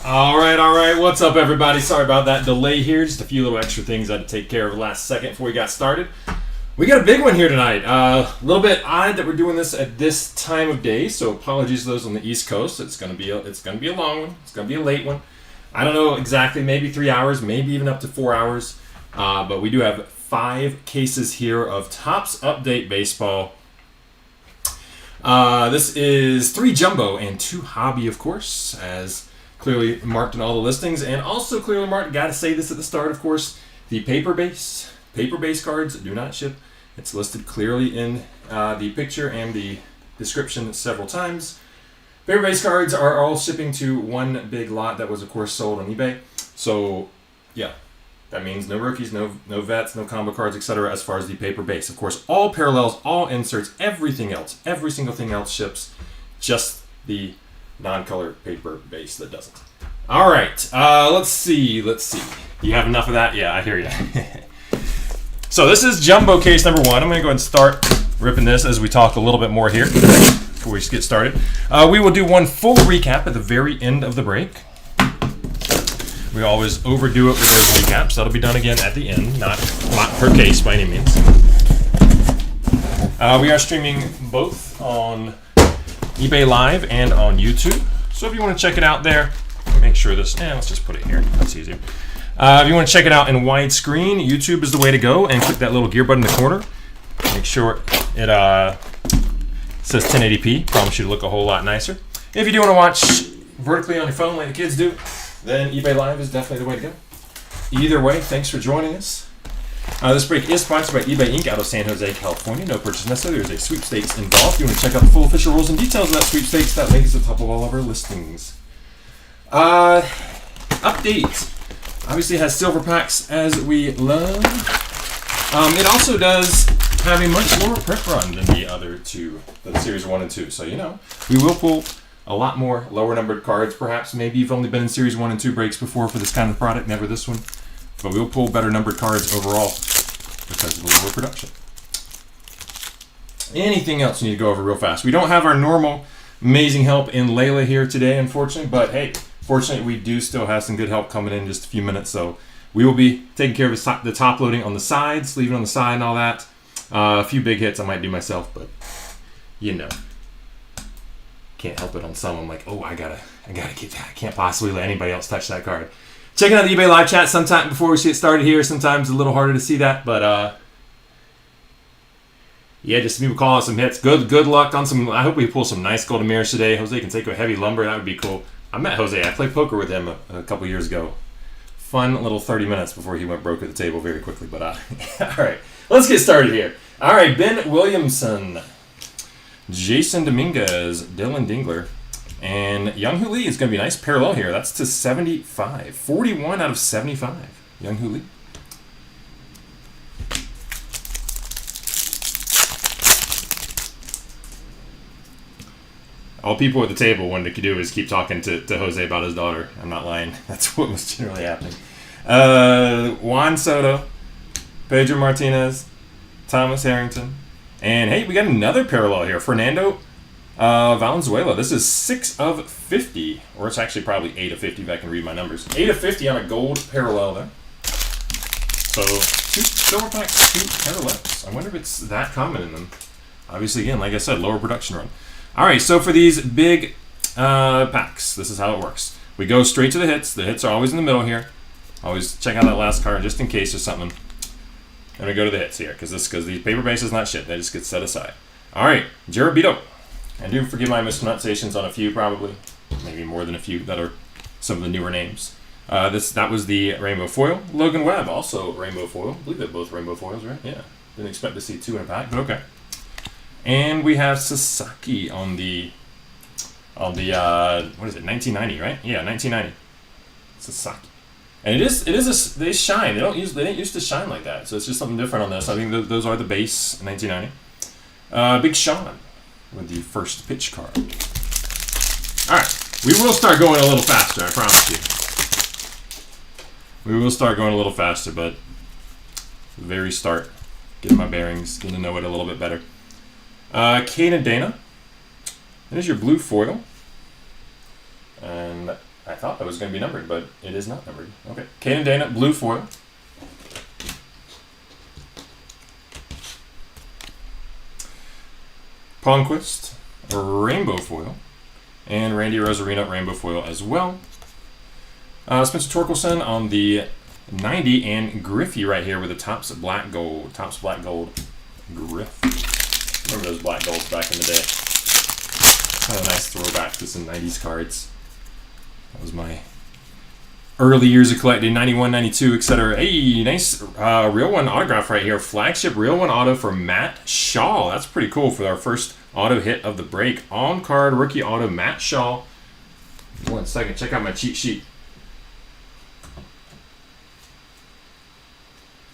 All right. What's up, everybody? Sorry about that delay here. Just a few little extra things I had to take care of last second before we got started. We got a big one here tonight. A little bit odd that we're doing this at this time of day, so apologies to those on the East Coast. It's gonna be a long one. It's gonna be a late one. I don't know exactly, maybe 3 hours, maybe even up to 4 hours. But we do have 5 cases here of Topps Update Baseball. This is 3 jumbo and 2 hobby, of course, as clearly marked in all the listings, and also clearly marked, gotta say this at the start, of course, the paper base cards do not ship. It's listed clearly in the picture and the description several times. Paper base cards are all shipping to one big lot that was, of course, sold on eBay. So, yeah, that means no rookies, no vets, no combo cards, etc. as far as the paper base. Of course, all parallels, all inserts, everything else, every single thing else ships, just the non-color paper base that doesn't. All right, let's see. You have enough of that? Yeah, I hear you. So this is jumbo case number 1. I'm going to go ahead and start ripping this as we talk a little bit more here before we get started. We will do one full recap at the very end of the break. We always overdo it with those recaps. That'll be done again at the end, not per case by any means. We are streaming both on eBay Live and on YouTube. So if you want to check it out there, make sure this, let's just put it here. That's easier. If you want to check it out in widescreen, YouTube is the way to go, and click that little gear button in the corner. Make sure it says 1080p. Promise you to look a whole lot nicer. If you do want to watch vertically on your phone like the kids do, then eBay Live is definitely the way to go. Either way, thanks for joining us. This break is sponsored by eBay Inc. out of San Jose, California. No purchase necessary. There's a sweepstakes involved. If you want to check out the full official rules and details of that sweepstakes, that link is at the top of all of our listings. Update. Obviously has silver packs as we love. It also does have a much lower print run than the other two, the Series 1 and 2. So, we will pull a lot more lower numbered cards, perhaps. Maybe you've only been in Series 1 and 2 breaks before for this kind of product, never this one. But we'll pull better numbered cards overall because of the lower production. Anything else you need to go over real fast? We don't have our normal amazing help in Layla here today, unfortunately, but hey, fortunately we do still have some good help coming in just a few minutes, so we will be taking care of the top loading on the sides, leaving on the side and all that. A few big hits I might do myself, but can't help it on some. I'm like, oh, I gotta get that. I can't possibly let anybody else touch that card. Checking out the eBay live chat sometime before we get started here. Sometimes a little harder to see that, but yeah, just people calling some hits. Good luck on some. I hope we pull some nice golden mirrors today. Jose can take a heavy lumber. That would be cool. I met Jose. I played poker with him a couple years ago. Fun little 30 minutes before he went broke at the table very quickly. But all right, let's get started here. All right, Ben Williamson, Jason Dominguez, Dylan Dingler, and Young-Hoo Lee is going to be a nice parallel here. That's to 75. 41 out of 75. Young-Hoo Lee. All people at the table wanted to do is keep talking to Jose about his daughter. I'm not lying. That's what was generally happening. Juan Soto, Pedro Martinez, Thomas Harrington. And hey, we got another parallel here. Fernando Valenzuela. This is 6 of 50. Or it's actually probably 8 of 50 if I can read my numbers. 8 of 50 on a gold parallel there. So 2 silver packs, 2 parallels. I wonder if it's that common in them. Obviously, again, like I said, lower production run. All right, so for these big packs, this is how it works. We go straight to the hits. The hits are always in the middle here. Always check out that last card just in case there's something. And we go to the hits here because the paper base is not shit. They just get set aside. All right, Jarabito. And do forgive my mispronunciations on a few, probably. Maybe more than a few that are some of the newer names. That was the rainbow foil. Logan Webb, also rainbow foil. I believe they're both rainbow foils, right? Yeah. Didn't expect to see 2 in a pack, but okay. And we have Sasaki on the what is it, 1990, right? Yeah, 1990. Sasaki. And they shine. They didn't used to shine like that. So it's just something different on this. I think those are the base 1990. Big Sean with the first pitch card. All right, we will start going a little faster, I promise you. We will start going a little faster, but the very start, getting my bearings, getting to know it a little bit better. Kane and Dana. There's your blue foil. And I thought that was going to be numbered, but it is not numbered. Okay. Kate and Dana, blue foil. Palmquist, rainbow foil. And Randy Rosarino, rainbow foil as well. Spencer Torkelson on the 90, and Griffey right here with the Topps Black Gold. Topps Black Gold Griff. Remember those black golds back in the day. Kind of a nice throwback to some 90s cards. That was my early years of collecting, 91, 92, etc. Hey, nice real one autograph right here. Flagship real one auto for Matt Shaw. That's pretty cool for our first auto hit of the break. On card rookie auto, Matt Shaw. 1 second, check out my cheat sheet.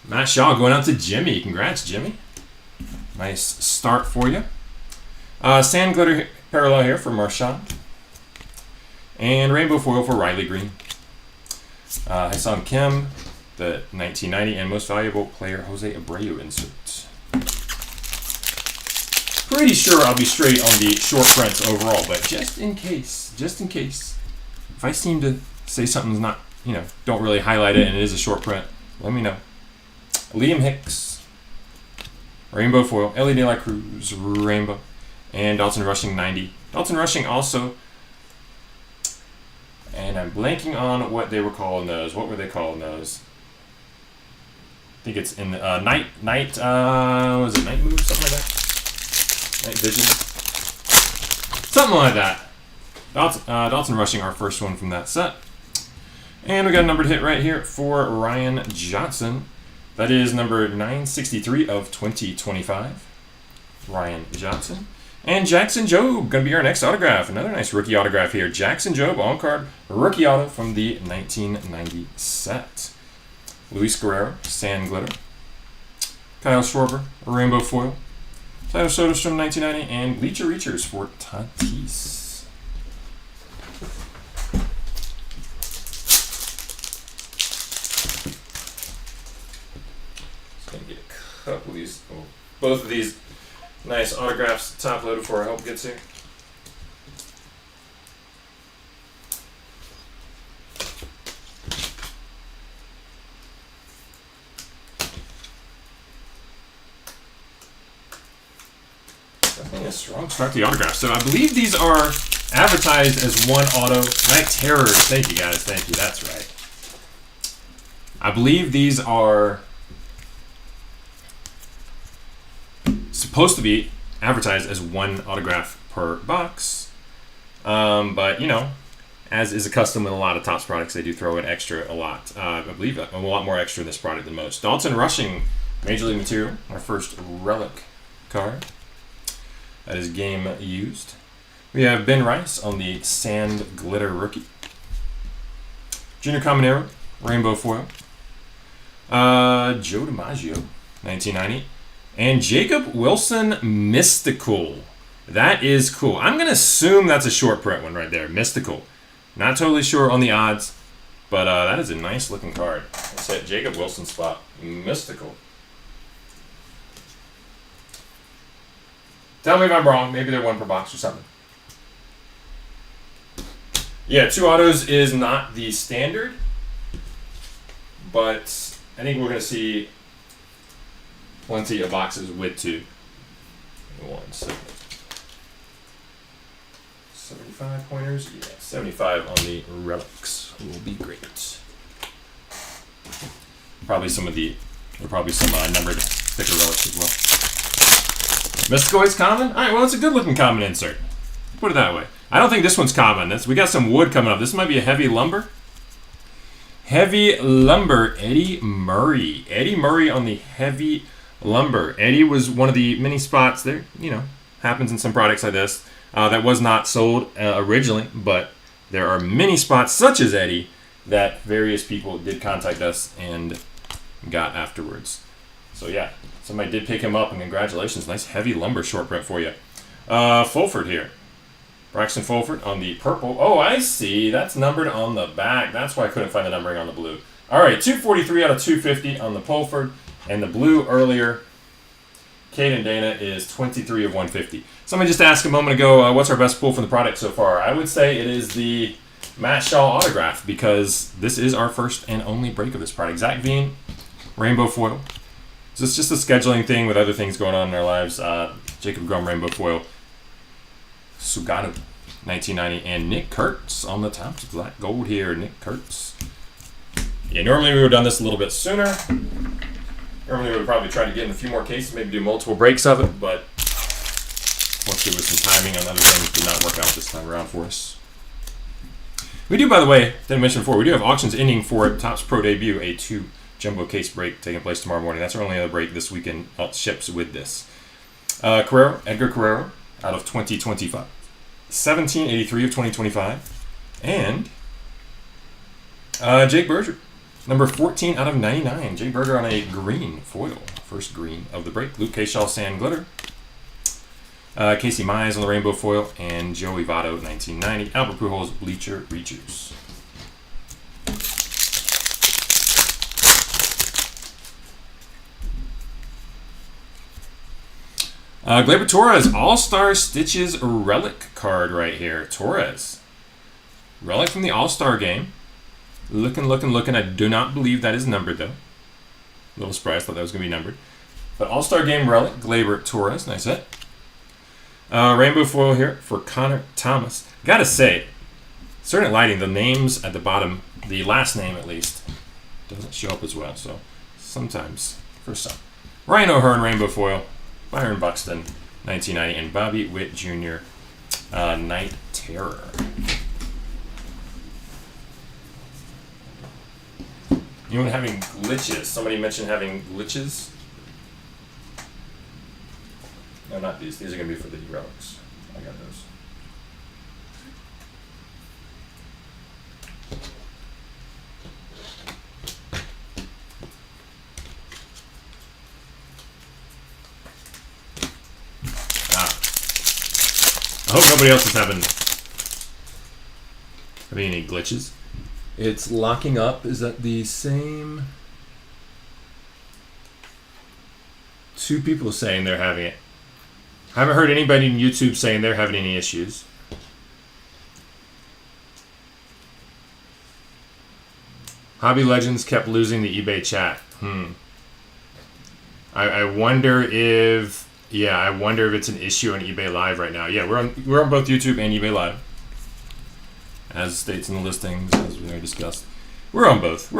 Matt Shaw going out to Jimmy. Congrats, Jimmy. Nice start for you. Sand glitter parallel here for Marchand. And rainbow foil for Riley Green. Hyesung Kim, the 1990 and most valuable player Jose Abreu insert. Pretty sure I'll be straight on the short prints overall, but just in case, if I seem to say something's not, don't really highlight it and it is a short print, let me know. Liam Hicks, rainbow foil. Ellie De La Cruz, rainbow. And Dalton Rushing 90. Dalton Rushing also, and I'm blanking on what they were calling those. What were they calling those? I think it's in the night was it night move, something like that? Night vision, something like that. Dalton Rushing, our first one from that set. And we got a numbered hit right here for Ryan Johnson. That is number 963 of 2025. Ryan Johnson. And Jackson Jobe, going to be our next autograph. Another nice rookie autograph here. Jackson Jobe, on card, rookie auto from the 1990 set. Luis Guerrero, sand glitter. Kyle Schwarber, rainbow foil. Tyler Soderstrom, 1990, and Bleacher Reachers for Tatis. Just going to get a couple of these, both of these nice autographs top loaded before I help gets here. Definitely a strong start to the autograph. So I believe these are advertised as one auto. Night Terrors. Thank you guys. Thank you. That's right. I believe these are supposed to be advertised as one autograph per box, but as is a custom with a lot of Topps products, they do throw in extra a lot. I believe a lot more extra in this product than most. Dalton Rushing, Major League Material, our first relic card. That is game used. We have Ben Rice on the sand glitter rookie. Junior Caminero, rainbow foil. Joe DiMaggio, 1990. And Jacob Wilson, Mystical. That is cool. I'm going to assume that's a short print one right there. Mystical. Not totally sure on the odds, but that is a nice looking card. It's at Jacob Wilson spot. Mystical. Tell me if I'm wrong. Maybe they're one per box or something. Yeah, 2 autos is not the standard, but I think we're going to see plenty of boxes with 2. 1 second. 75 pointers? Yeah, 75 on the relics will be great. Probably some numbered thicker relics as well. Mystical is common? Alright, well, it's a good looking common insert. Put it that way. I don't think this one's common. We got some wood coming up. This might be a heavy lumber. Heavy lumber, Eddie Murray. Eddie Murray on the heavy lumber. Eddie was one of the many spots there, happens in some products like this, that was not sold originally, but there are many spots such as Eddie that various people did contact us and got afterwards. So yeah, somebody did pick him up, and congratulations. Nice heavy lumber short print for you. Fulford here. Braxton Fulford on the purple. Oh, I see. That's numbered on the back. That's why I couldn't find the numbering on the blue. All right, 243 out of 250 on the Fulford. And the blue earlier, Kate and Dana, is 23 of 150. Somebody just asked a moment ago, what's our best pull from the product so far? I would say it is the Matt Shaw autograph, because this is our first and only break of this product. Zach Veen, rainbow foil. So it's just a scheduling thing with other things going on in our lives. Jacob Grum rainbow foil. Sugano, 1990, and Nick Kurtz on the Topps Black Gold here. Nick Kurtz. Yeah, normally we would have done this a little bit sooner. Normally we would probably try to get in a few more cases, maybe do multiple breaks of it, but once there was some timing on other things, did not work out this time around for us. We do, by the way, didn't mention before, we do have auctions ending for Topps Pro Debut, a 2 jumbo case break taking place tomorrow morning. That's our only other break this weekend. Ships with this. Carrero, Edgar Carrero, out of 2025. 1783 of 2025. And Jake Berger, number 14 out of 99. Jake Berger on a green foil. First green of the break. Luke Kershaw, Sand Glitter. Casey Mize on the rainbow foil, and Joey Votto, 1990. Albert Pujols, Bleacher Reachers. Gleyber Torres, All-Star Stitches Relic card right here. Torres. Relic from the All-Star game. Looking. I do not believe that is numbered, though. A little surprised, thought that was going to be numbered. But All-Star game relic, Gleyber Torres. Nice hit. Rainbow foil here for Connor Thomas. Gotta say, certain lighting, the names at the bottom, the last name at least, doesn't show up as well. So sometimes, for some. Ryan O'Hearn rainbow foil, Byron Buxton, 1990, and Bobby Witt Jr. Night Terror. Anyone having glitches? Somebody mentioned having glitches. No, not these. These are going to be for the relics. I got those. I hope nobody else is having any glitches. It's locking up. Is that the same? 2 people saying they're having it. I haven't heard anybody in YouTube saying they're having any issues. Hobby Legends kept losing the eBay chat. I wonder if it's an issue on eBay Live right now. Yeah, we're on both YouTube and eBay Live, as states in the listings, as we already discussed. We're on both.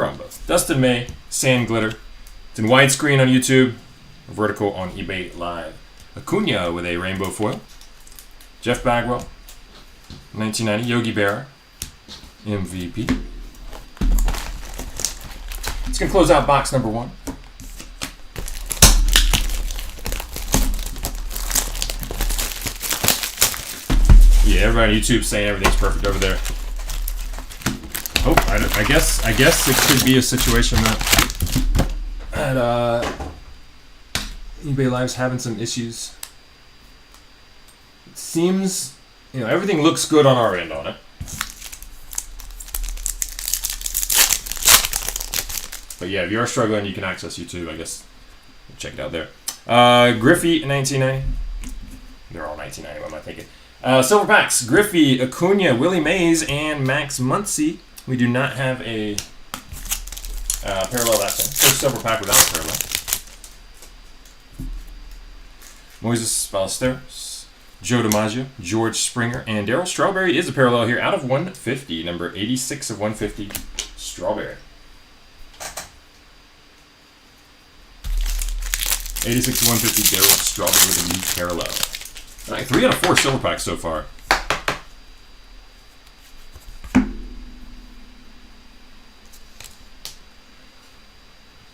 Dustin May, Sand Glitter. It's in widescreen on YouTube, vertical on eBay Live. Acuna with a rainbow foil. Jeff Bagwell, 1990. Yogi Berra, MVP. It's going to close out box number 1. Yeah, everybody on YouTube saying everything's perfect over there. Oh, I guess it could be a situation that eBay Live's having some issues. It seems, everything looks good on our end on it. But yeah, if you are struggling, you can access YouTube, I guess. Check it out there. Griffey, 1990. They're all 1990, what am I thinking? Silver packs, Griffey, Acuna, Willie Mays, and Max Muncy. We do not have a parallel that time. First silver pack without a parallel. Moises Ballesteros, Joe DiMaggio, George Springer, and Darryl Strawberry is a parallel here out of 150, number 86 of 150, Strawberry. 86 of 150, Darryl Strawberry with a new parallel. All right, 3 out of 4 silver packs so far.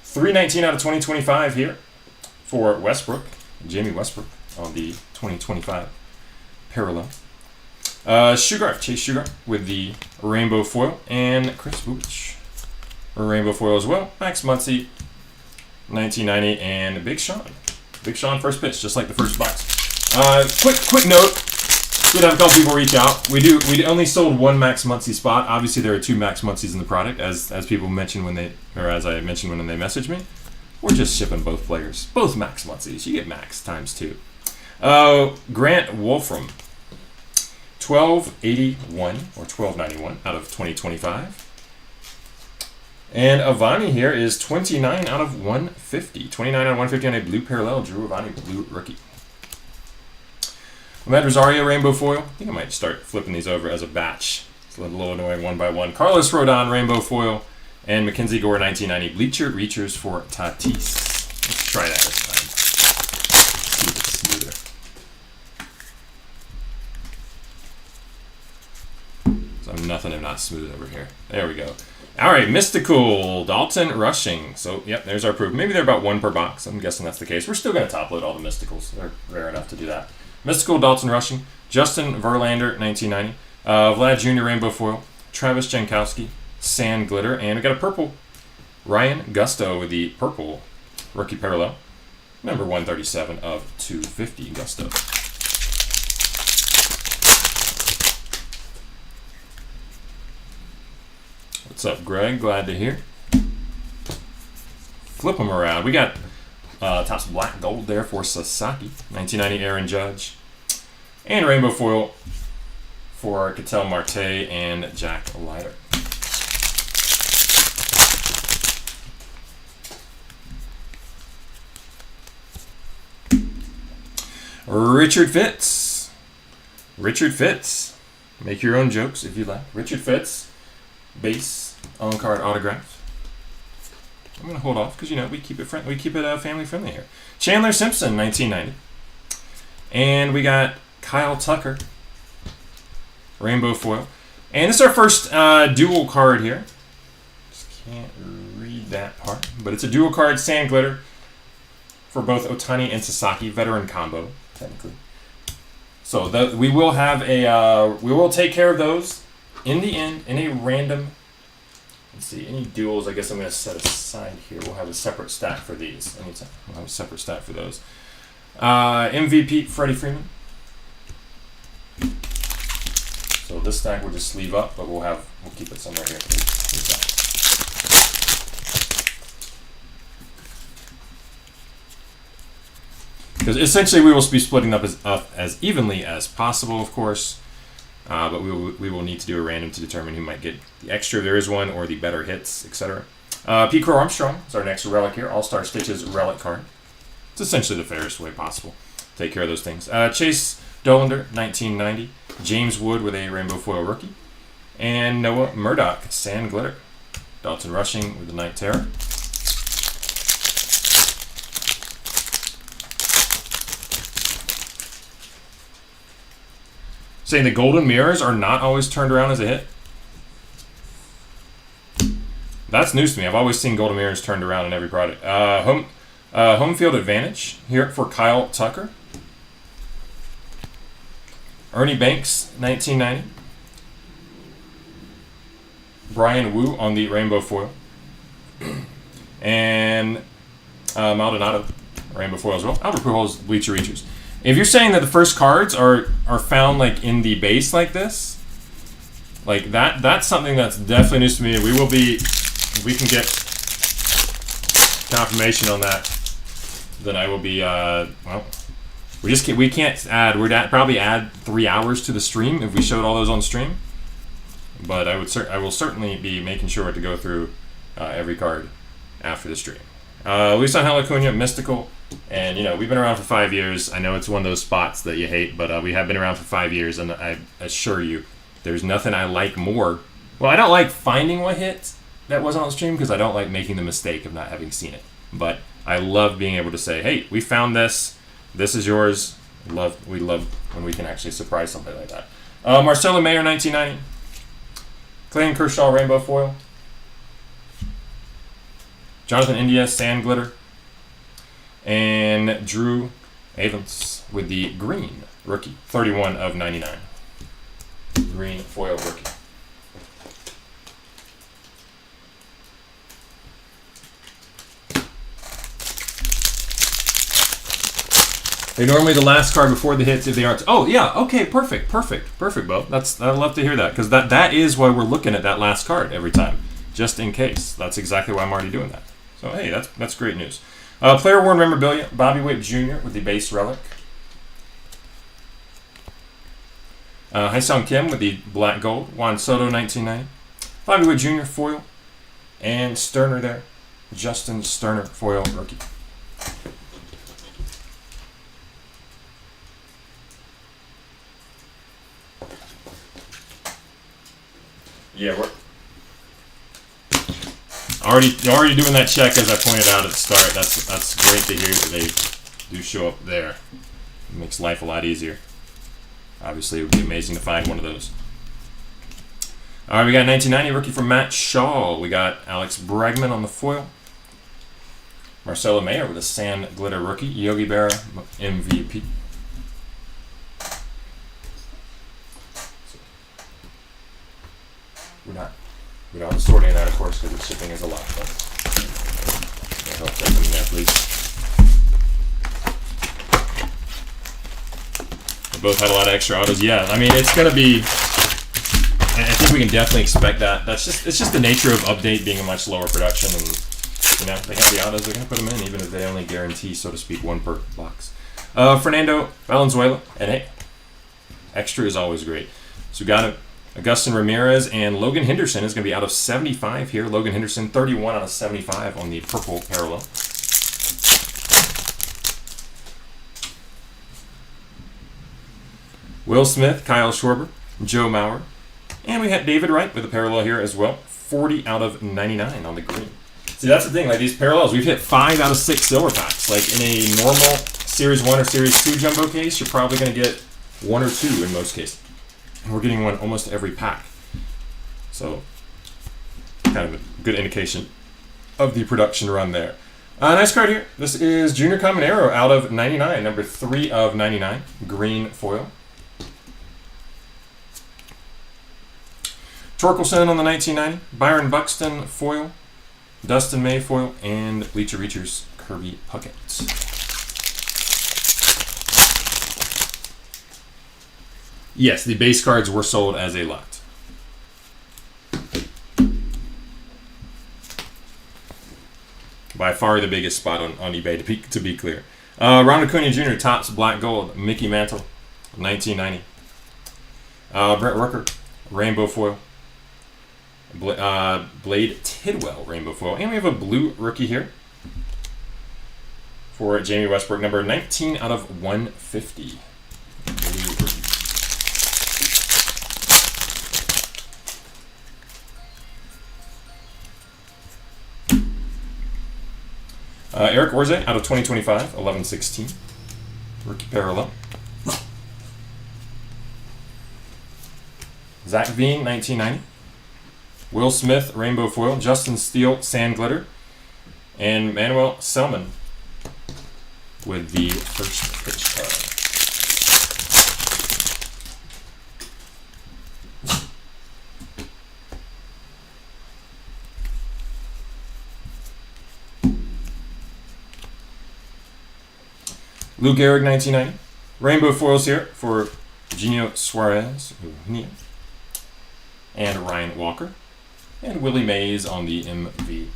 $319 out of 2025 here for Westbrook. Jamie Westbrook on the 2025 parallel. Chase Sugar with the rainbow foil, and Chris Bubich, a rainbow foil as well. Max Muncy, 1990, and Big Sean. Big Sean first pitch, just like the first box. Quick note. Did have a couple people reach out. We only sold 1 Max Muncy spot. Obviously, there are 2 Max Muncies in the product, as people mentioned as I mentioned when they messaged me. We're just shipping both players, both Max Muncies. You get Max times 2. Grant Wolfram, 1281 or 1291 out of 2025. And Avani here is 29 out of 150. 29 out of 150 on a blue parallel. Drew Avani, blue rookie. Ahmed Rosario, rainbow foil. I think I might start flipping these over as a batch. It's a little annoying one by one. Carlos Rodon, rainbow foil. And Mackenzie Gore, 1990. Bleacher Reachers for Tatis. Let's try that this time. See if it's smoother. So nothing if not smooth over here. There we go. All right, Mystical, Dalton Rushing. So, yep, there's our proof. Maybe they're about 1 per box. I'm guessing that's the case. We're still going to top load all the Mysticals. They're rare enough to do that. Mystical, Dalton Rushing. Justin Verlander, 1990. Vlad Jr. Rainbow Foil. Travis Jankowski, Sand Glitter. And we got a purple. Ryan Gusto with the purple rookie parallel. Number 137 of 250, Gusto. What's up, Greg? Glad to hear. Flip them around. We got Topps Black Gold there for Sasaki. 1990 Aaron Judge. And rainbow foil for Ketel Marte and Jack Leiter. Richard Fitz. Richard Fitz. Make your own jokes if you like. Richard Fitz. Base on-card autograph. I'm gonna hold off because we keep it family friendly here. Chandler Simpson, 1990, and we got Kyle Tucker, rainbow foil, and this is our first dual card here. Just can't read that part, but it's a dual card Sand Glitter for both Ohtani and Sasaki, veteran combo technically. So we will have we will take care of those. In the end, in a random, let's see, any duels, I guess I'm going to set aside here. We'll have a separate stack for these. Anytime. We'll have a separate stack for those. MVP, Freddie Freeman. So this stack we'll just sleeve up, but we'll keep it somewhere here. Because essentially we will be splitting up as evenly as possible, of course. But we will need to do a random to determine who might get the extra if there is one, or the better hits, etc. P. Crow Armstrong is our next relic here. All-Star Stitches relic card. It's essentially the fairest way possible. Take care of those things. Chase Dollander, 1990. James Wood with a rainbow foil rookie. And Noah Murdoch, Sand Glitter. Dalton Rushing with the Night Terror. Saying the golden mirrors are not always turned around as a hit. That's news to me. I've always seen golden mirrors turned around in every product. Home field advantage here for Kyle Tucker. Ernie Banks, 1990. Brian Wu on the rainbow foil. And Maldonado, rainbow foil as well. Albert Pujols, Bleacher Reachers. If you're saying that the first cards are found like in the base like this, like that's something that's definitely news to me. If we can get confirmation on that, then I will be well. We can't add. We'd probably add 3 hours to the stream if we showed all those on stream. But I will certainly be making sure to go through every card after the stream. Luis Angel Acuna, Mystical. And, we've been around for 5 years. I know it's one of those spots that you hate, but we have been around for 5 years, and I assure you, there's nothing I like more. Well, I don't like finding what hit that wasn't on the stream because I don't like making the mistake of not having seen it. But I love being able to say, hey, we found this. This is yours. We love when we can actually surprise somebody like that. Marcelo Mayer, 1990. Clayton Kershaw, rainbow foil. Jonathan India, Sand Glitter. And Drew Evans with the green rookie, 31 of 99. Green foil rookie. They're normally the last card before the hits if they aren't. Oh, yeah. Okay, perfect, Bo. I'd love to hear that because that is why we're looking at that last card every time, just in case. That's exactly why I'm already doing that. So, hey, that's great news. Player worn memorabilia, Bobby Witt Jr. with the base relic. Hyesung Kim with the black gold. Juan Soto, 1990. Bobby Witt Jr. foil. And Sterner there. Justin Sterner foil rookie. Yeah, we're already doing that check as I pointed out at the start. That's great to hear that they do show up there. It makes life a lot easier. Obviously, it would be amazing to find one of those. All right, we got 1990 rookie from Matt Shaw. We got Alex Bregman on the foil. Marcelo Mayer with a sand glitter rookie. Yogi Berra MVP. We're not sorting that, of course, because the shipping is a lot. But I hope that's in there, please. We both had a lot of extra autos. Yeah, I mean, it's going to be... I think we can definitely expect that. It's just the nature of Update being a much lower production, and they have the autos. They're going to put them in, even if they only guarantee, so to speak, one per box. Fernando Valenzuela, and hey, extra is always great. So we got Augustin Ramirez and Logan Henderson is going to be out of 75 here. Logan Henderson, 31 out of 75 on the purple parallel. Will Smith, Kyle Schwarber, Joe Mauer. And we had David Wright with a parallel here as well. 40 out of 99 on the green. See, that's the thing. Like these parallels, we've hit 5 out of 6 silver packs. Like in a normal Series 1 or Series 2 jumbo case, you're probably going to get 1 or 2 in most cases. And we're getting one almost every pack. So, kind of a good indication of the production run there. Nice card here. This is Junior Caminero out of 99. Number 3 of 99. Green foil. Torkelson on the 1990, Byron Buxton foil, Dustin May foil, and Bleacher Reachers Kirby Puckett. Yes, the base cards were sold as a lot. By far the biggest spot on eBay, to be clear. Ronald Acuna Jr., Topps Black Gold, Mickey Mantle, 1990. Brent Rooker, Rainbow foil. Blade Tidwell rainbow foil, and we have a blue rookie here for Jamie Westbrook, number 19 out of 150. Blue rookie. Eric Orze out of 2025, 11/16 rookie parallel. Zach Veen, 1990. Will Smith, rainbow foil. Justin Steele, sand glitter. And Manuel Selman with the first pitch card. Lou Gehrig, 1990. Rainbow foils here for Eugenio Suarez and Ryan Walker. And Willie Mays on the MV.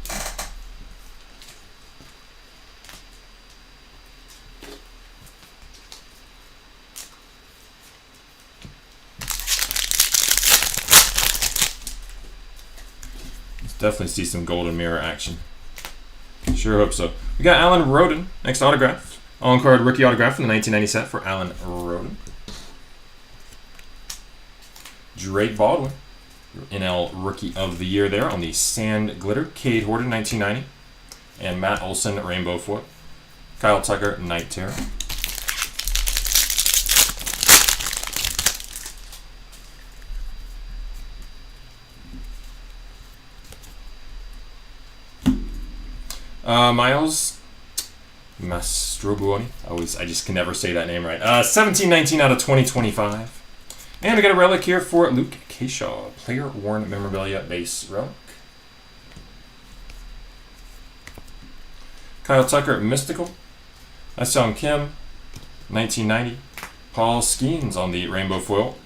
Let's definitely see some golden mirror action. Sure hope so. We got Alan Roden, next autograph. On-card rookie autograph from the 1990 set for Alan Roden. Drake Baldwin. NL Rookie of the Year there on the Sand Glitter. Cade Horton, 1990. And Matt Olson, Rainbow Foot. Kyle Tucker, Night Terror. Miles Mastrobuoni. I just can never say that name right. 17/19 out of 2025. And we got a relic here for Luke Kershaw, player worn memorabilia base relic. Kyle Tucker, Mystical. Hyesung Kim, 1990. Paul Skeens on the rainbow foil.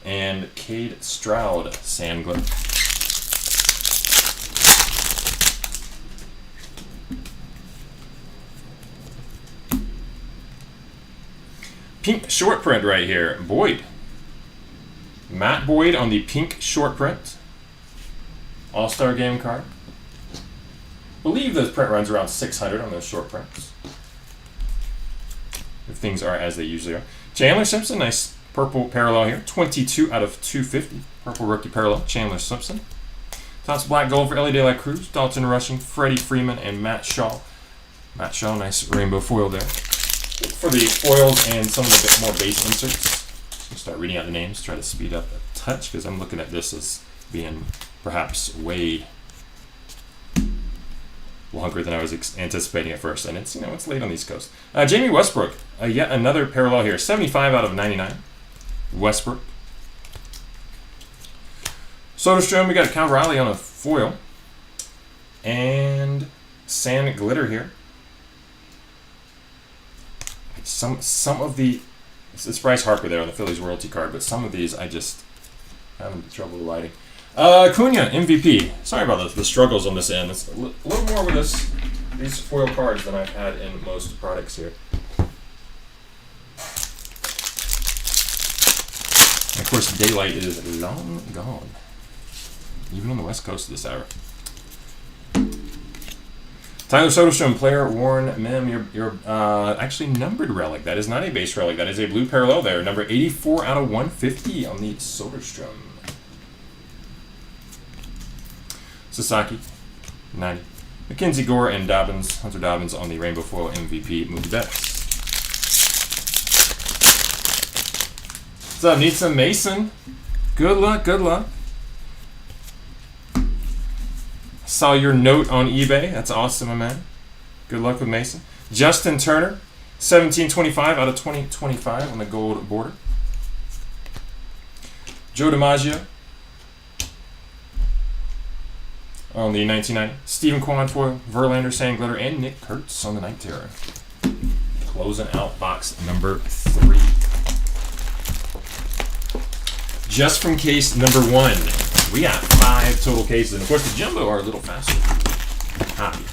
And Cade Stroud, sand glitter. Pink short print right here. Boyd. Matt Boyd on the pink short print. All-Star Game card. I believe those print runs around 600 on those short prints. If things are as they usually are. Chandler Simpson, nice purple parallel here. 22 out of 250. Purple rookie parallel, Chandler Simpson. Topps black gold for Ellie De La Cruz, Dalton Rushing, Freddie Freeman, and Matt Shaw. Matt Shaw, nice rainbow foil there. For the foils and some of the bit more base inserts, I'll start reading out the names, try to speed up a touch because I'm looking at this as being perhaps way longer than I was anticipating at first, and it's, it's late on the East Coast. Jamie Westbrook, yet another parallel here, 75 out of 99. Westbrook. Soderstrom, we got Cal Riley on a foil, and sand glitter here. Some of the, it's Bryce Harper there on the Phillies royalty card, but some of these I just having trouble lighting. Acuna, MVP. Sorry about the struggles on this end. It's a little more with these foil cards than I've had in most products here. And of course, daylight is long gone, even on the West Coast this hour. Tyler Soderstrom, player worn mem. Your actually numbered relic. That is not a base relic. That is a blue parallel there. Number 84 out of 150 on the Soderstrom. Sasaki, 90. Mackenzie Gore and Dobbins, Hunter Dobbins on the Rainbow Foil MVP Mookie Betts. What's up? Need some Mason? Good luck, good luck. Saw your note on eBay. That's awesome, my man. Good luck with Mason. Justin Turner, 1725 out of 2025 on the gold border. Joe DiMaggio on the 1990. Stephen Kwan foil, Verlander, sand glitter, and Nick Kurtz on the Night Terror. Closing out box number 3. Just from case number 1. We got 5 total cases. And of course, the jumbo are a little faster. Happy.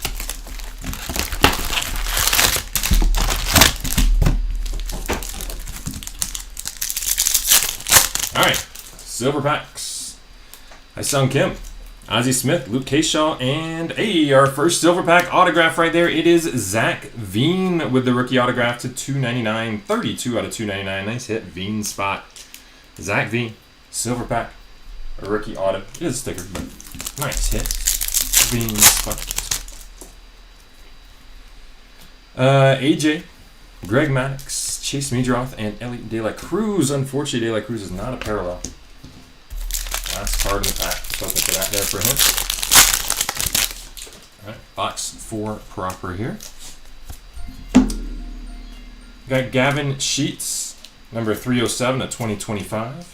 All right, silver packs. Hi-Sung Kim, Ozzie Smith, Luke Kershaw, and our first silver pack autograph right there. It is Zach Veen with the rookie autograph to 299, 32 out of 299. Nice hit, Veen spot. Zach Veen, silver pack, a rookie auto. It is a sticker, but nice hit, Veen spot. AJ, Greg Maddux, Chase Meadroth, and Ellie De La Cruz. Unfortunately, De La Cruz is not a parallel. Last card in the pack. Just hoping for that there for him. All right, box 4 proper here. Got Gavin Sheets, number 307 of 2025.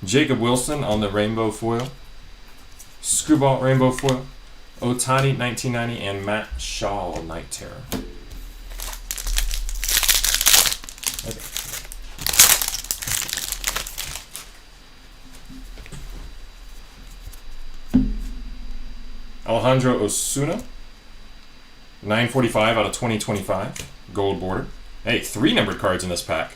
Jacob Wilson on the rainbow foil. Screwball rainbow foil. Ohtani 1990 and Matt Shaw Night Terror. Okay. Alejandro Osuna, 945 out of 2025, gold border. Hey, 3 numbered cards in this pack.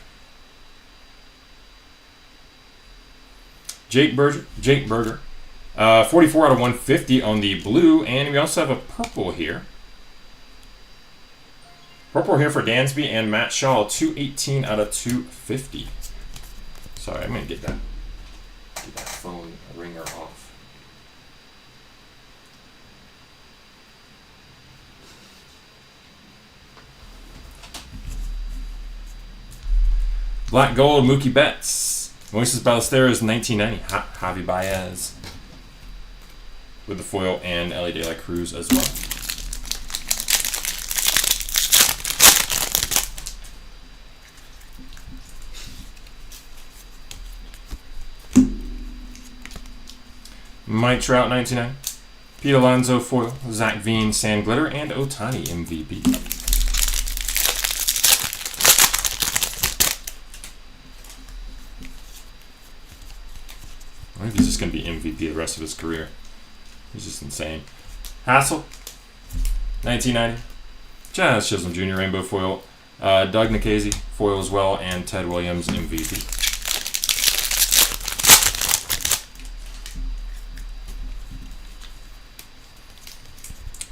Jake Berger, 44 out of 150 on the blue, and we also have a purple here. Purple here for Dansby and Matt Shaw, 218 out of 250. Sorry, I'm gonna get that phone ringer off. Black gold, Mookie Betts. Moises Ballesteros, 1990. Javi Baez with the foil, and Ellie De La Cruz as well. Mike Trout, 1990. Pete Alonso foil, Zach Veen sand glitter, and Ohtani MVP. I think he's just going to be MVP the rest of his career. He's just insane. Hassel, 1990. Jazz Chisholm Jr. rainbow foil. Doug Nikhazy foil as well, and Ted Williams MVP.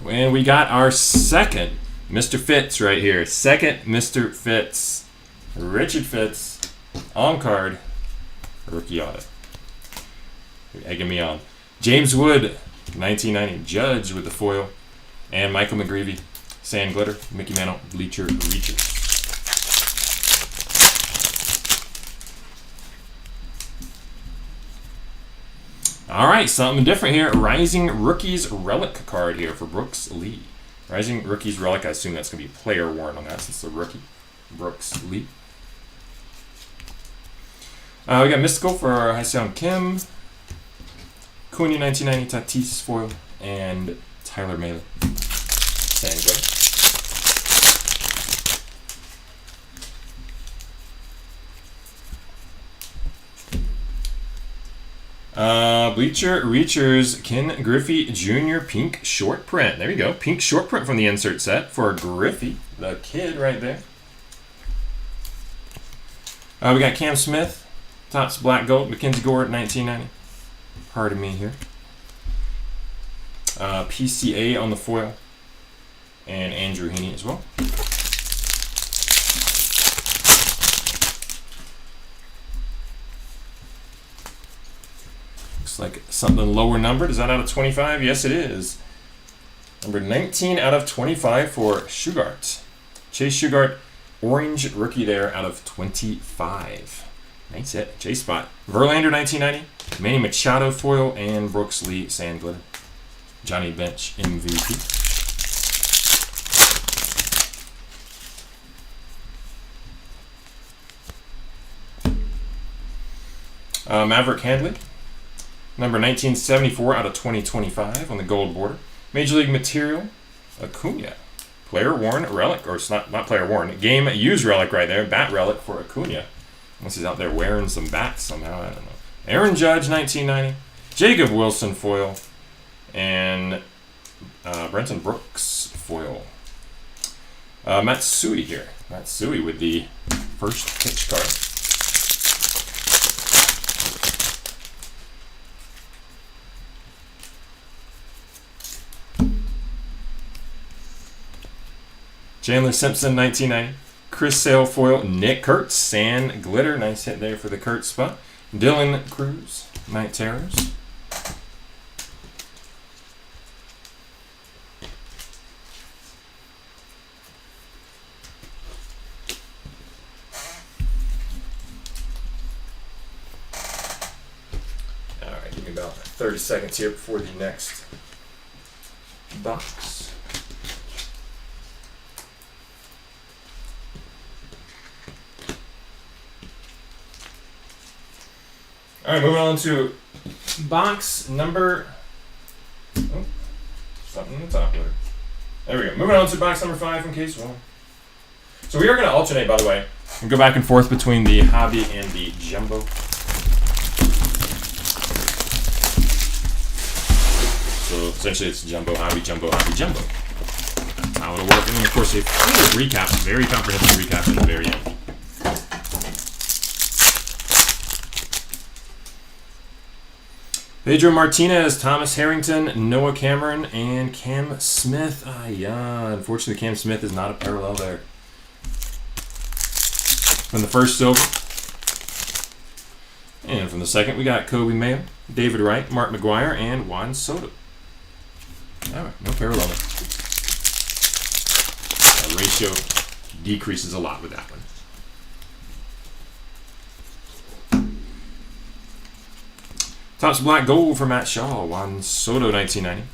And we got our second Mr. Fitz right here. Second Mr. Fitz. Richard Fitz. On card. Rookie auto. You're egging me on. James Wood, 1990. Judge with the foil. And Michael McGreevy. Sand Glitter. Mickey Mantle. Bleacher Reacher. All right, something different here. Rising Rookies Relic card here for Brooks Lee. Rising Rookies Relic. I assume that's going to be player worn on that since it's a rookie. Brooks Lee. We got Mystical for Hyseon Kim. Cunha 1990 Tatis foil. And Tyler Mahle. Sand Glitter. Bleacher Reachers Ken Griffey Jr. Pink short print. There you go. Pink short print from the insert set for Griffey, the kid right there. We got Cam Smith, Topps Black Gold, Mackenzie Gore 1990. Pardon me here. PCA on the foil. And Andrew Heaney as well. Looks like something lower numbered. Is that out of 25? Yes, it is. Number 19 out of 25 for Shugart. Chase Shugart, orange rookie there out of 25. Nice hit. Chase spot. Verlander 1990. Manny Machado foil and Brooks Lee Sand Glitter. Johnny Bench MVP. Maverick Handley. Number 1974 out of 2025 on the gold border. Major League Material, Acuna. Player worn relic, or it's not player worn. Game used relic right there. Bat relic for Acuna. Unless he's out there wearing some bats somehow, I don't know. Aaron Judge, 1990. Jacob Wilson foil. And Brenton Brooks foil. Matsui here. Matsui with the first pitch card. Chandler Simpson, 1990. Chris Sale foil. Nick Kurtz, Sand Glitter. Nice hit there for the Kurtz spot. Dylan Cruz, Night Terrors. All right, give me about 30 seconds here before the next box. All right, moving on to box number. Oh, something in the top there. There we go. Moving on to box number 5 from case 1. So we are going to alternate, by the way, and go back and forth between the hobby and the jumbo. So essentially, it's jumbo, hobby, jumbo, hobby, jumbo. That's how it'll work. And then, of course, a recap, very comprehensive recap at the very end. Pedro Martinez, Thomas Harrington, Noah Cameron, and Cam Smith. Unfortunately, Cam Smith is not a parallel there. From the first silver. And from the second, we got Kobe Mayo, David Wright, Mark McGwire, and Juan Soto. All right, no parallel there. That ratio decreases a lot with that one. Topps Black Gold for Matt Shaw, Juan Soto, 1990.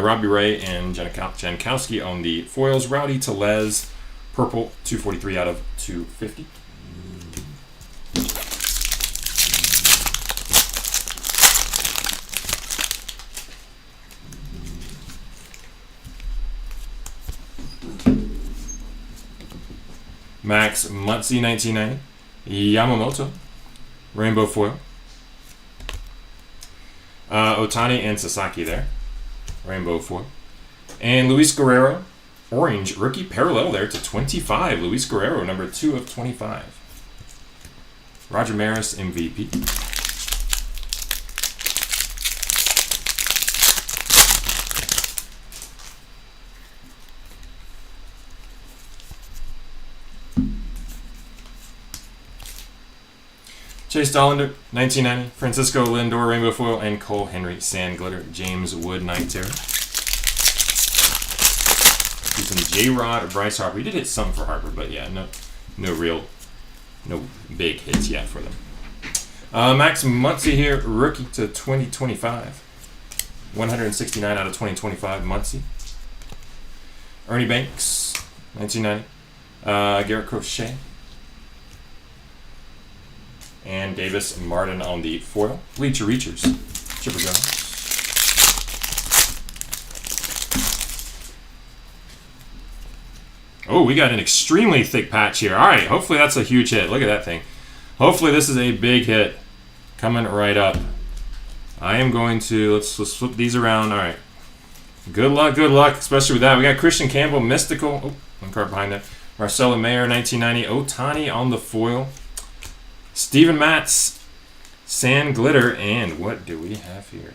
Robbie Ray and Jankowski on the foils. Rowdy Tellez, purple, 243 out of 250. Max Muncy, 1990. Yamamoto, rainbow foil. Otani and Sasaki there. Rainbow foil. And Luis Guerrero, orange rookie parallel there to 25. Luis Guerrero, number 2 of 25. Roger Maris, MVP. Chase Dollander, 1990. Francisco Lindor, Rainbow Foil, and Cole Henry, Sand Glitter. James Wood, Night Terror. Some J-Rod or Bryce Harper. We did hit some for Harper, but yeah, no big hits yet for them. Max Muncy here, rookie to 2025. 169 out of 2025, Muncy. Ernie Banks, 1990. Garrett Crochet. And Davis Martin on the foil. Bleacher Reachers, Chipper Jones. Oh, we got an extremely thick patch here. All right, hopefully that's a huge hit. Look at that thing. Hopefully this is a big hit coming right up. I am going to, let's flip these around. All right. Good luck, especially with that. We got Christian Campbell, Mystical. Oh, one card behind that. Marcelo Mayer, 1990. Ohtani on the foil. Steven Matz, Sand Glitter. And what do we have here?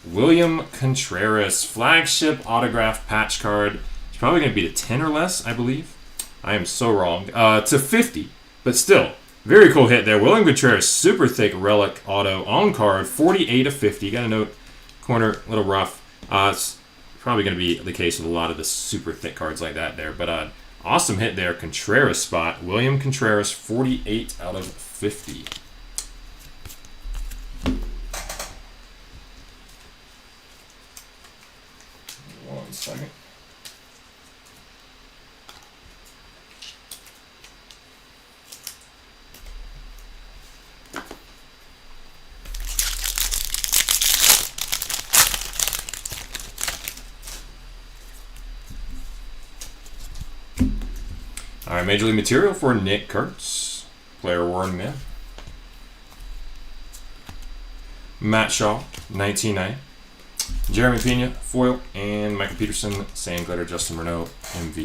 William Contreras, flagship autograph patch card. It's probably going to be to 10 or less, I believe. I am so wrong. To 50, but still, very cool hit there. William Contreras, super thick relic auto on card, 48 of 50. Got a note, corner, a little rough. It's probably going to be the case with a lot of the super thick cards like that there. But awesome hit there, Contreras spot. William Contreras, 48 out of 50. One second. All right, Major League Material for Nick Kurtz. Player Warren Mill. Matt Shaw, 1990. Jeremy Pena, foil. And Michael Peterson, Sand Glitter, Justin Renault, MVP.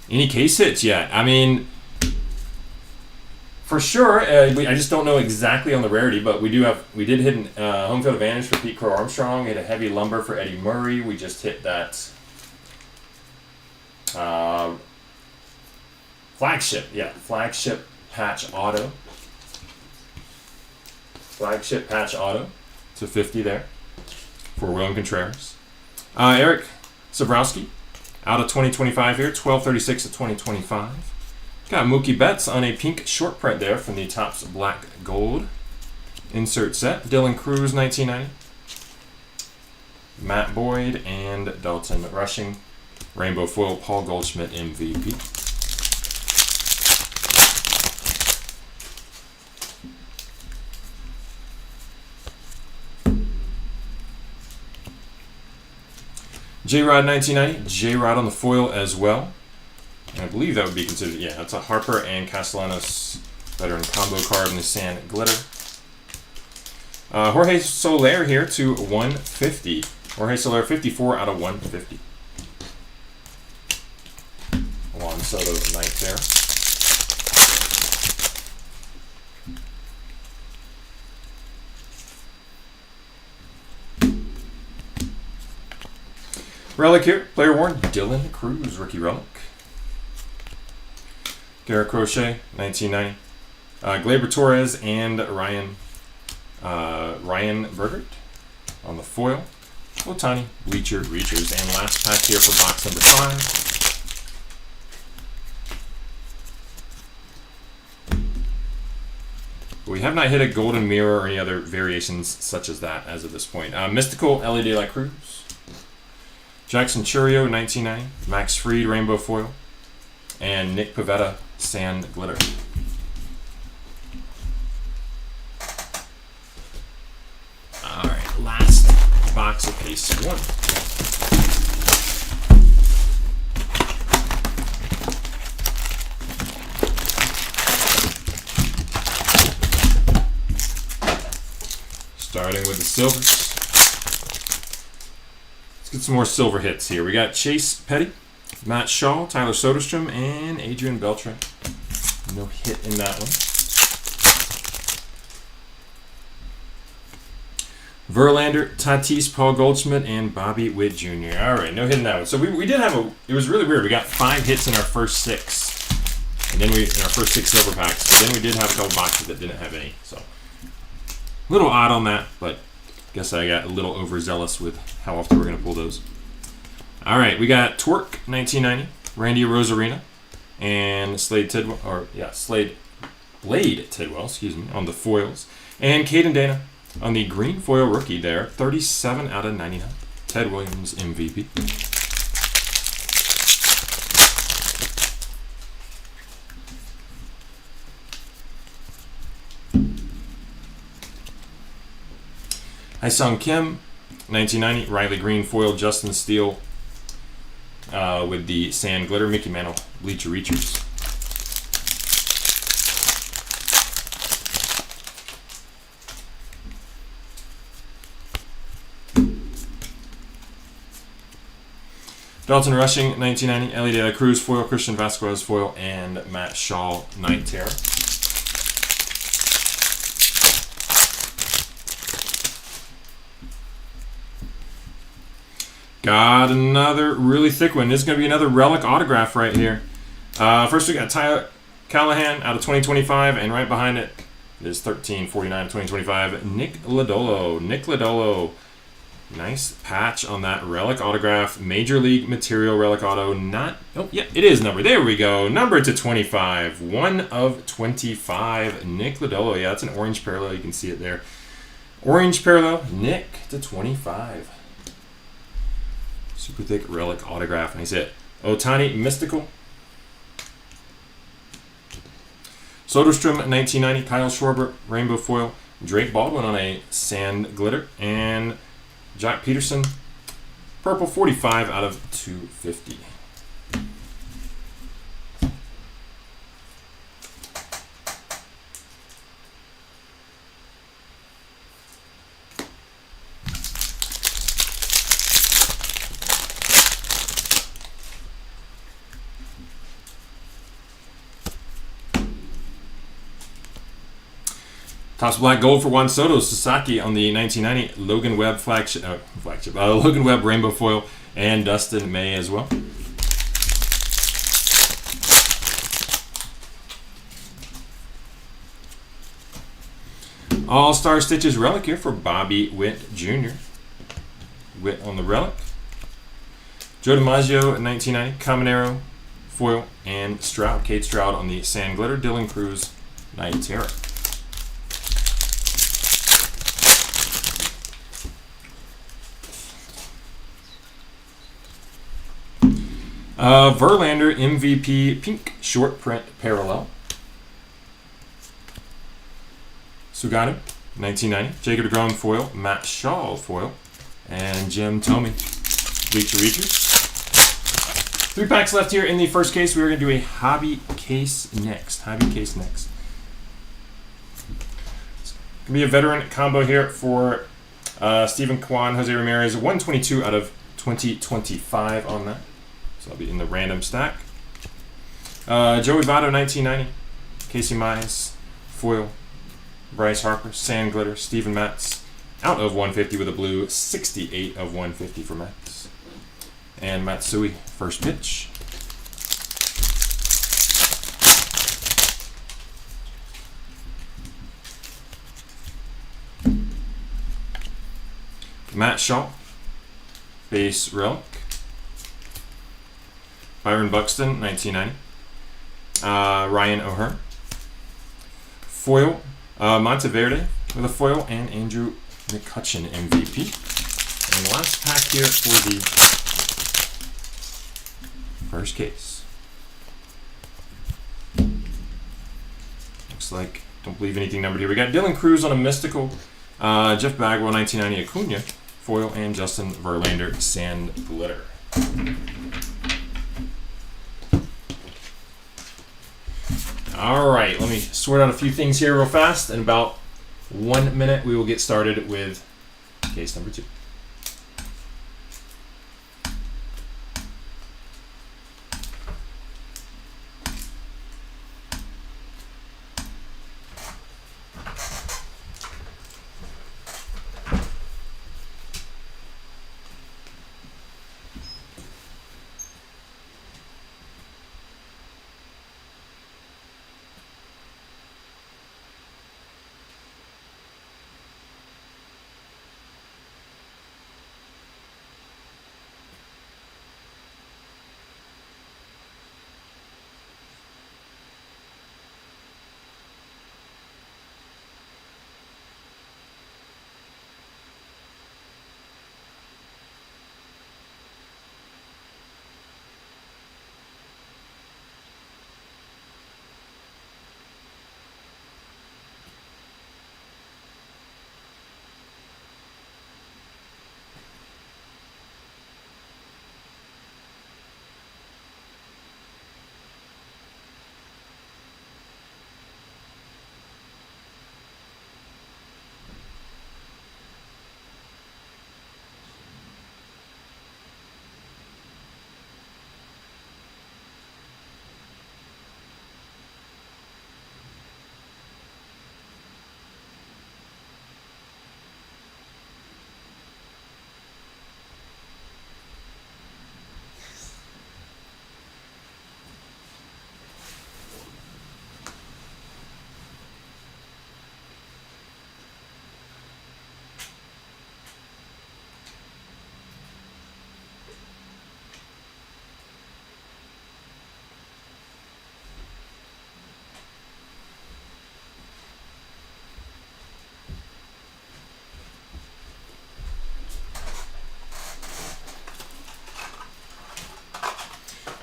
Any case hits yet? I mean, for sure, I just don't know exactly on the rarity, but we did hit home field advantage for Pete Crow Armstrong. Hit a heavy lumber for Eddie Murray. We just hit that flagship patch auto. Flagship patch auto to 50 there for William Contreras. Eric Sabrowski out of 2025 here, 1236 of 2025. Got Mookie Betts on a pink short print there from the Topps Black Gold insert set. Dylan Cruz, 1990. Matt Boyd and Dalton Rushing. Rainbow foil, Paul Goldschmidt, MVP. J-Rod, 1990. J-Rod on the foil as well. I believe that would be considered, yeah, that's a Harper and Castellanos veteran combo card in the Sand Glitter. Jorge Soler here to 150. Jorge Soler, 54 out of 150. Juan Soto, Night there. Relic here, player worn, Dylan Cruz, rookie relic. Garrett Crochet, 1990. Gleyber Torres and Ryan Bergert on the foil. Ohtani, Bleacher Reachers. And last pack here for box number 5. We have not hit a golden mirror or any other variations such as that as of this point. Mystical, LED La Cruz. Jackson Churio, 1990. Max Fried, Rainbow Foil. And Nick Pivetta, Sand Glitter. All right, last box of case 1. Starting with the silvers. Let's get some more silver hits here. We got Chase Petty, Matt Shaw, Tyler Soderstrom, and Adrian Beltre. No hit in that one. Verlander, Tatis, Paul Goldschmidt, and Bobby Witt Jr. All right, no hitting that one. So we did have it was really weird. We got 5 hits in our first 6. And then in our first 6 silver packs. But then we did have a couple boxes that didn't have any. So a little odd on that, but guess I got a little overzealous with how often we're going to pull those. All right, we got Twerk 1990, Randy Rosarina, and Blade Tidwell, excuse me, on the foils, and Caden Dana on the green foil rookie there, 37 out of 99. Ted Williams MVP. Hyesung Kim, 1990, Riley Green foil, Justin Steele with the sand glitter, Mickey Mantle Bleacher Reachers. Dalton Rushing, 1990, Ellie De La Cruz foil, Christian Vasquez foil, and Matt Shaw Night Terror. Got another really thick one. This is going to be another relic autograph right here. First we got Ty Callahan out of 2025, and right behind it is 1349 of 2025, Nick Lodolo. Nice patch on that relic autograph. Major League Material relic auto. It is numbered. There we go. Numbered to 25. 1 of 25. Nick Lodolo. Yeah, that's an orange parallel. You can see it there. Orange parallel. Nick to 25. Super thick relic autograph. Nice hit. Otani Mystical. Soderstrom 1990. Kyle Schwarber Rainbow Foil. Drake Baldwin on a sand glitter. And Jack Peterson purple 45 out of 250. Topps Black Gold for Juan Soto Sasaki on the 1990 Logan Webb Logan Webb Rainbow Foil, and Dustin May as well. All-Star Stitches relic here for Bobby Witt Jr. Witt on the relic. Joe DiMaggio 1990 Caminero Foil, and Kate Stroud on the sand glitter. Dylan Cruz Night Terror. Verlander MVP pink short print parallel. Sugano 1990. Jacob deGrom foil. Matt Shaw foil. And Jim Thome Bleacher Reachers. 3 packs left here in the first case. We're going to do a hobby case next. It's going to be a veteran combo here for Stephen Kwan, Jose Ramirez. 122 out of 2025 on that. So I'll be in the random stack. Joey Votto, 1990. Casey Mize, foil. Bryce Harper, sand glitter. Steven Matz, out of 150 with a blue. 68 of 150 for Matz. And Matsui, first pitch. Matt Shaw, base relic. Byron Buxton, 1990. Ryan O'Hearn. Foil. Monteverde with a foil, and Andrew McCutchen MVP. And the last pack here for the first case. Looks like, don't believe anything numbered here. We got Dylan Cruz on a mystical. Jeff Bagwell, 1990 Acuna. Foil, and Justin Verlander sand glitter. All right, let me sort out a few things here real fast. In about 1 minute, we will get started with case number 2.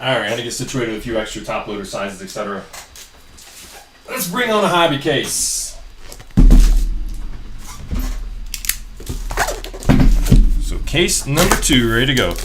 All right, I had to get situated with a few extra top loader sizes, etc. Let's bring on a hobby case. So case number 2, ready to go.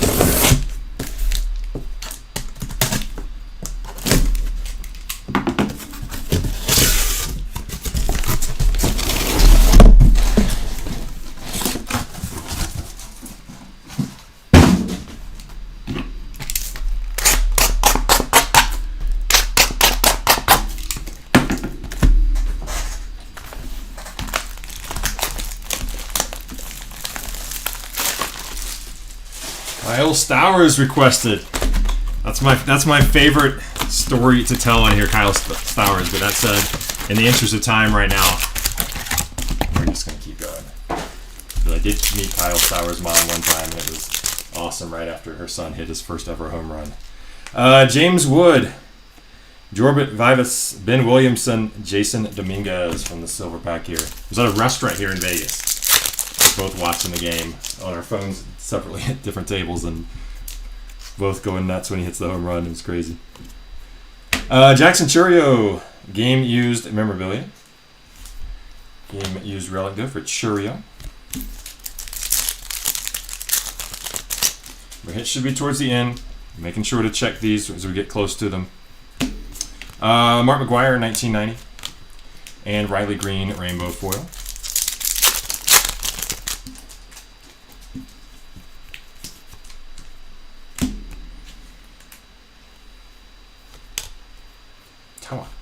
Kyle Stowers requested. That's my favorite story to tell on here, Kyle Stowers. But that said, in the interest of time right now, we're just gonna keep going. But I did meet Kyle Stowers' mom one time, and it was awesome. Right after her son hit his first ever home run. James Wood, Jorbit Vivas, Ben Williamson, Jason Dominguez from the silver pack here. It was at a restaurant here in Vegas. We're both watching the game on our phones separately at different tables and both going nuts when he hits the home run. It was crazy. Jackson Churio, game used memorabilia. Game used relic there for Churio. The hit should be towards the end. Making sure to check these as we get close to them. Mark McGuire, 1990. And Riley Green, rainbow foil.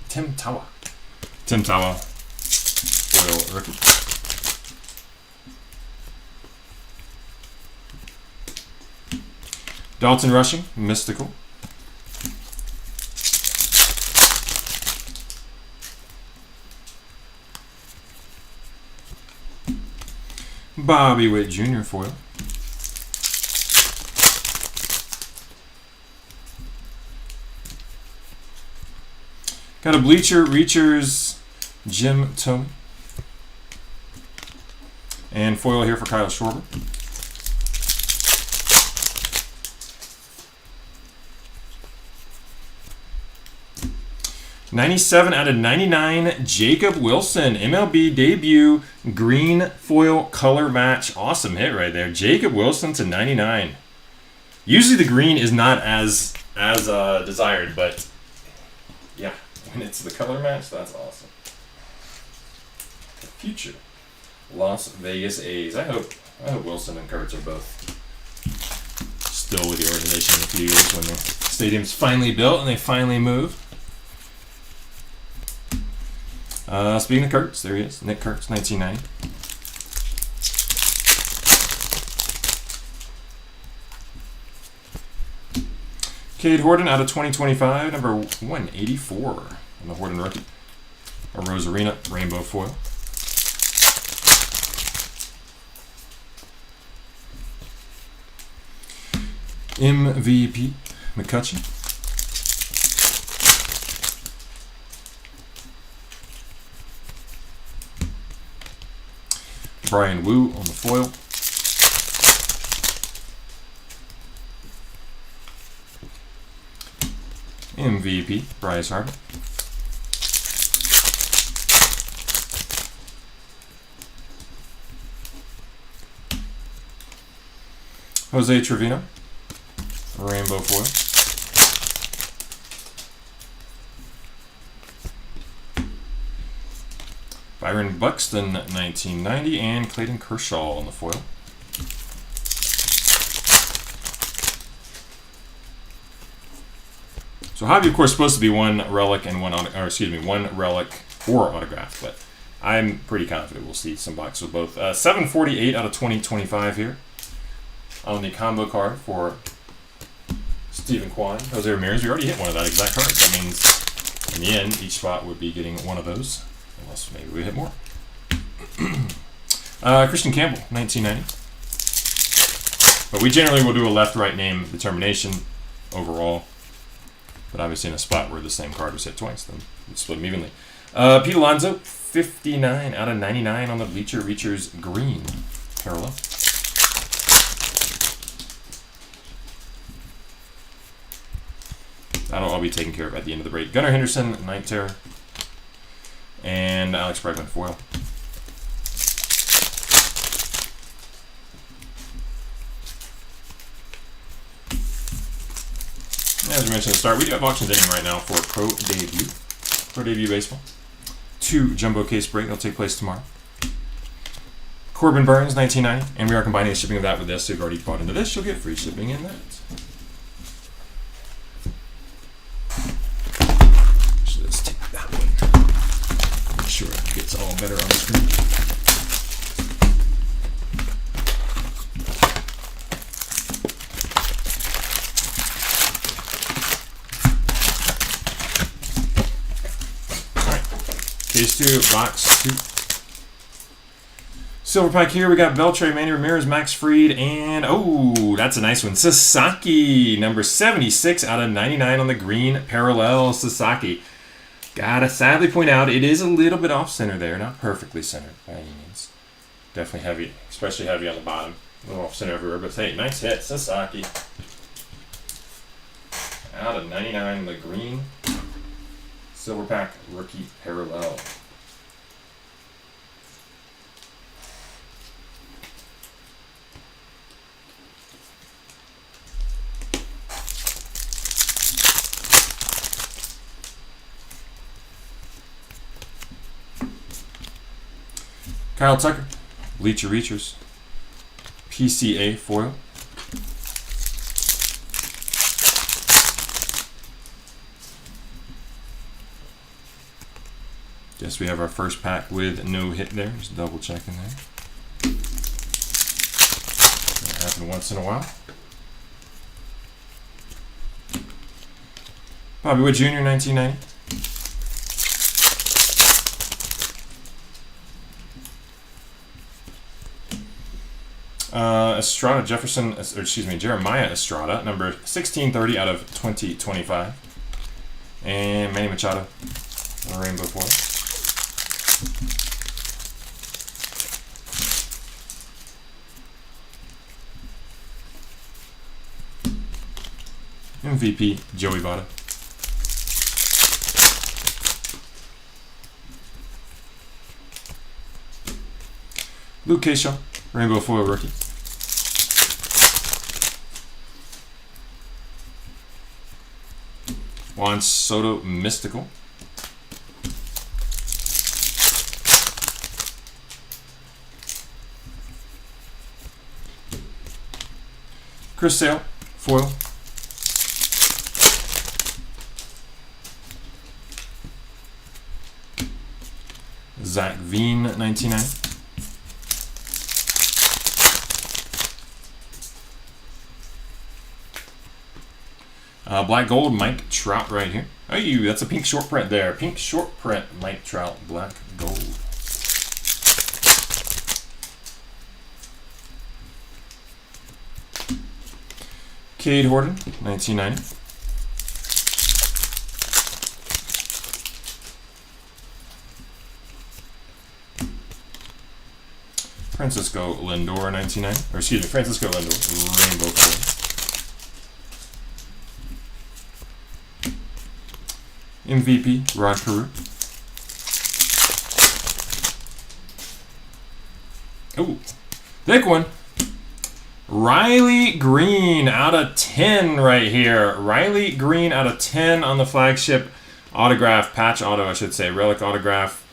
Tim Tawa. Foil rookie. Dalton Rushing, mystical. Bobby Witt Jr. foil. Got a Bleacher Reachers Jim Thome. And foil here for Kyle Schwarber. '97 out of '99, Jacob Wilson, MLB debut, green foil color match. Awesome hit right there. Jacob Wilson to 99. Usually the green is not as desired, but yeah, when it's the color match, that's awesome. The future Las Vegas A's. I hope Wilson and Kurtz are both still with the organization in a few years when the stadium's finally built and they finally move. Speaking of Kurtz, there he is. Nick Kurtz, 1990. Cade Horton out of 2025, number 184 on the Horton rookie. A Rosarina rainbow foil. MVP McCutcheon. Brian Wu on the foil. MVP, Bryce Harper. Jose Trevino, rainbow foil. Byron Buxton, 1990, and Clayton Kershaw on the foil. So hobby, of course, supposed to be one relic and one relic or autograph, but I'm pretty confident we'll see some boxes with both. 748 out of 2025 here on the combo card for Stephen Kwan. Jose Ramirez, we already hit one of that exact card. That means in the end, each spot would be getting one of those. Unless maybe we hit more. Christian Campbell, 1990. But we generally will do a left-right name determination overall. But obviously in a spot where the same card was hit twice, then we'd split them evenly. Pete Alonso, 59 out of 99 on the Bleacher Reachers green parallel. That'll all be taken care of at the end of the break. Gunnar Henderson, Night Terror. And Alex Bregman, foil. As we mentioned at the start, we do have auctions ending right now for Pro Debut Baseball. 2 jumbo case break. They'll take place tomorrow. Corbin Burns, 1990. And we are combining the shipping of that with this. So if you've already bought into this, you'll get free shipping in that. So let's take that one. Make sure it gets all better on the screen. Case 2, box 2. Silver pack here, we got Beltre, Manny Ramirez, Max Fried, and oh, that's a nice one. Sasaki, number 76 out of 99 on the green parallel Sasaki. Gotta sadly point out, it is a little bit off center there, not perfectly centered by any means. Definitely heavy, especially heavy on the bottom. A little off center everywhere, but hey, nice hit, Sasaki. Out of 99 on the green. Silver pack rookie parallel. Kyle Tucker, Bleacher Reachers, PCA foil. Guess we have our first pack with no hit there. Just double checking there. That happens once in a while. Bobby Wood Jr., 1990. Estrada Jefferson, or excuse me, Jeremiah Estrada, number 1630 out of 2025. And Manny Machado, rainbow foil. MVP, Joey Votto. Luke Keishaw, rainbow foil rookie. Juan Soto, mystical. Chris Sale, foil. Zach Veen, 1990. Black gold, Mike Trout right here. Oh, that's a pink short print there. Pink short print, Mike Trout, black gold. Cade Horton, 1990. Francisco Lindor, 1990. Or excuse me, Francisco Lindor, rainbow foil. MVP, Rod Carew. Oh, thick one. Riley Green out of 10 right here. Riley Green out of 10 on the flagship autograph, patch auto, I should say, relic autograph.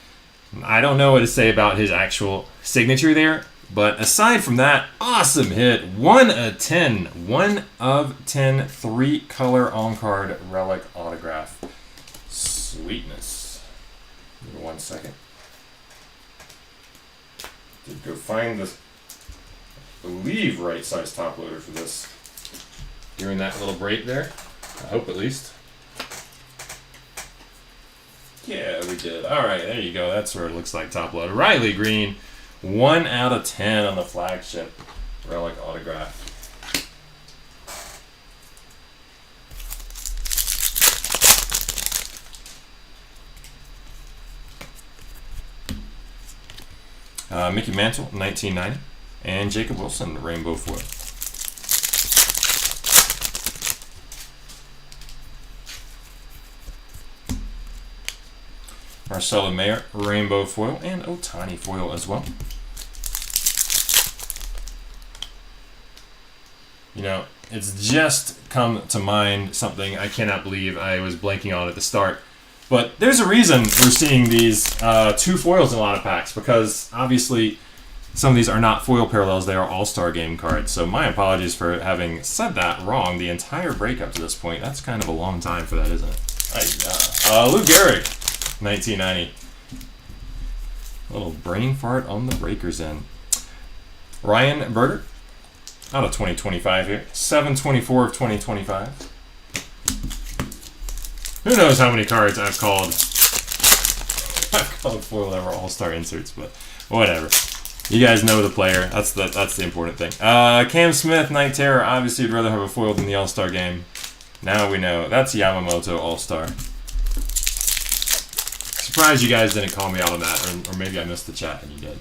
I don't know what to say about his actual signature there, but aside from that, awesome hit. 1 of 10. 1 of 10 3-color on-card relic autograph. Sweetness. Give me 1 second. Did go find the, I believe, right size top loader for this during that little break there. I hope at least. Yeah, we did. All right, there you go. That's where it looks like top loader. Riley Green, 1 out of 10 on the flagship relic autograph. Mickey Mantle, 1990, and Jacob Wilson, rainbow foil. Marcelo Mayer, rainbow foil, and Ohtani foil as well. You know, it's just come to mind something I cannot believe I was blanking on at the start. But there's a reason we're seeing these 2 foils in a lot of packs, because obviously some of these are not foil parallels, they are All-Star Game cards. So my apologies for having said that wrong the entire break up to this point. That's kind of a long time for that, isn't it? Lou Gehrig, 1990. A little brain fart on the breakers end. Ryan Berger, out of 2025 here. 7/24 of 2025. Who knows how many cards I've called foil ever All-Star inserts, but whatever. You guys know the player. That's the important thing. Cam Smith, Night Terror. Obviously, you'd rather have a foil than the All-Star game. Now we know. That's Yamamoto All-Star. Surprised you guys didn't call me out on that, or maybe I missed the chat and you did.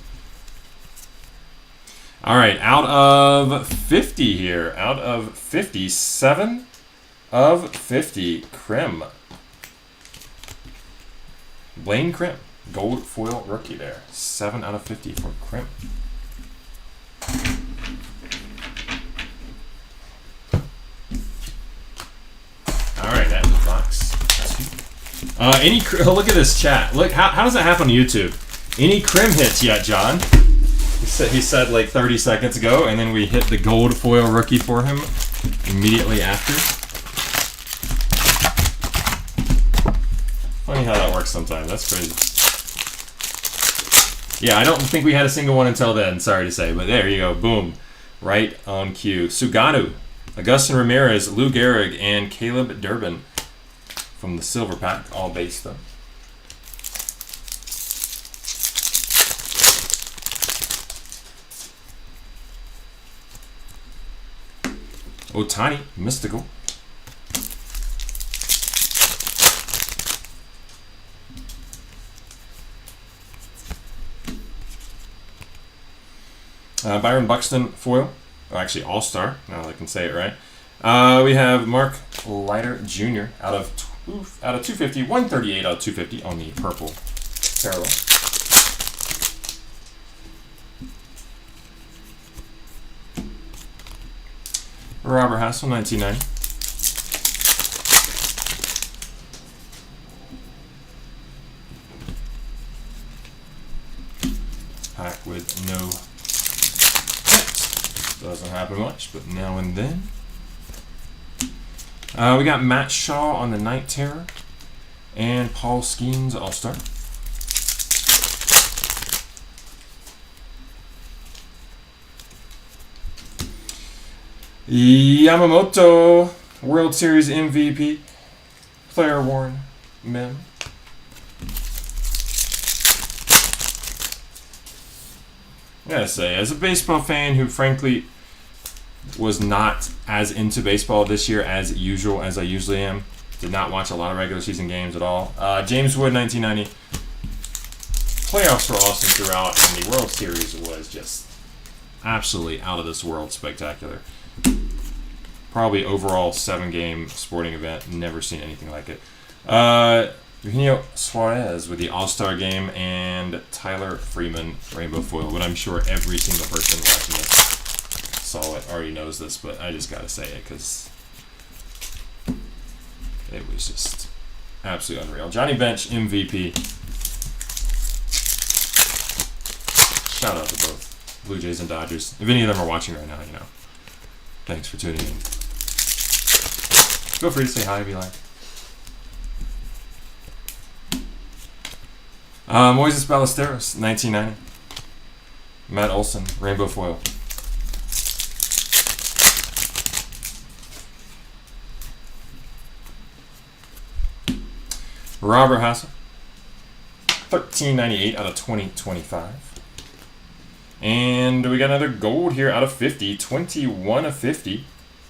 All right, out of 50 here. Out of 50, 7 of 50. Krim. Blaine Krim. Gold foil rookie there. 7 out of 50 for Krim. All right, that's the box. Look at this chat. Look, how does that happen on YouTube? Any Krim hits yet, John? He said like 30 seconds ago, and then we hit the gold foil rookie for him immediately after. Funny how that works sometimes. That's crazy. Yeah, I don't think we had a single one until then, sorry to say, but there you go. Boom. Right on cue. Suganu, Augustin Ramirez, Lou Gehrig, and Caleb Durbin from the silver pack, all base though. Ohtani, mystical. Byron Buxton foil, or actually All-Star, now that I can say it right. We have Mark Leiter Jr. out of 250, 138 out of 250 on the purple parallel. Robert Hassel, 1990. Pack with no hits. Doesn't happen much, but now and then. We got Matt Shaw on the Night Terror and Paul Skeens All-Star. Yamamoto, World Series MVP, player worn mem. I gotta say, as a baseball fan who frankly was not as into baseball this year as usual as I usually am, did not watch a lot of regular season games at all. James Wood, 1990. Playoffs were awesome throughout, and the World Series was just absolutely out of this world spectacular. Probably overall 7-game sporting event. Never seen anything like it. Eugenio Suarez with the All-Star game and Tyler Freeman rainbow foil. But I'm sure every single person watching this saw it, already knows this, but I just gotta say it because it was just absolutely unreal. Johnny Bench, MVP. Shout out to both Blue Jays and Dodgers. If any of them are watching right now, you know. Thanks for tuning in. Feel free to say hi if you like. Moises Ballesteros, 1990. Matt Olson, rainbow foil. Robert Hassel, 1398 out of 2025. And we got another gold here out of 50, 21 of 50.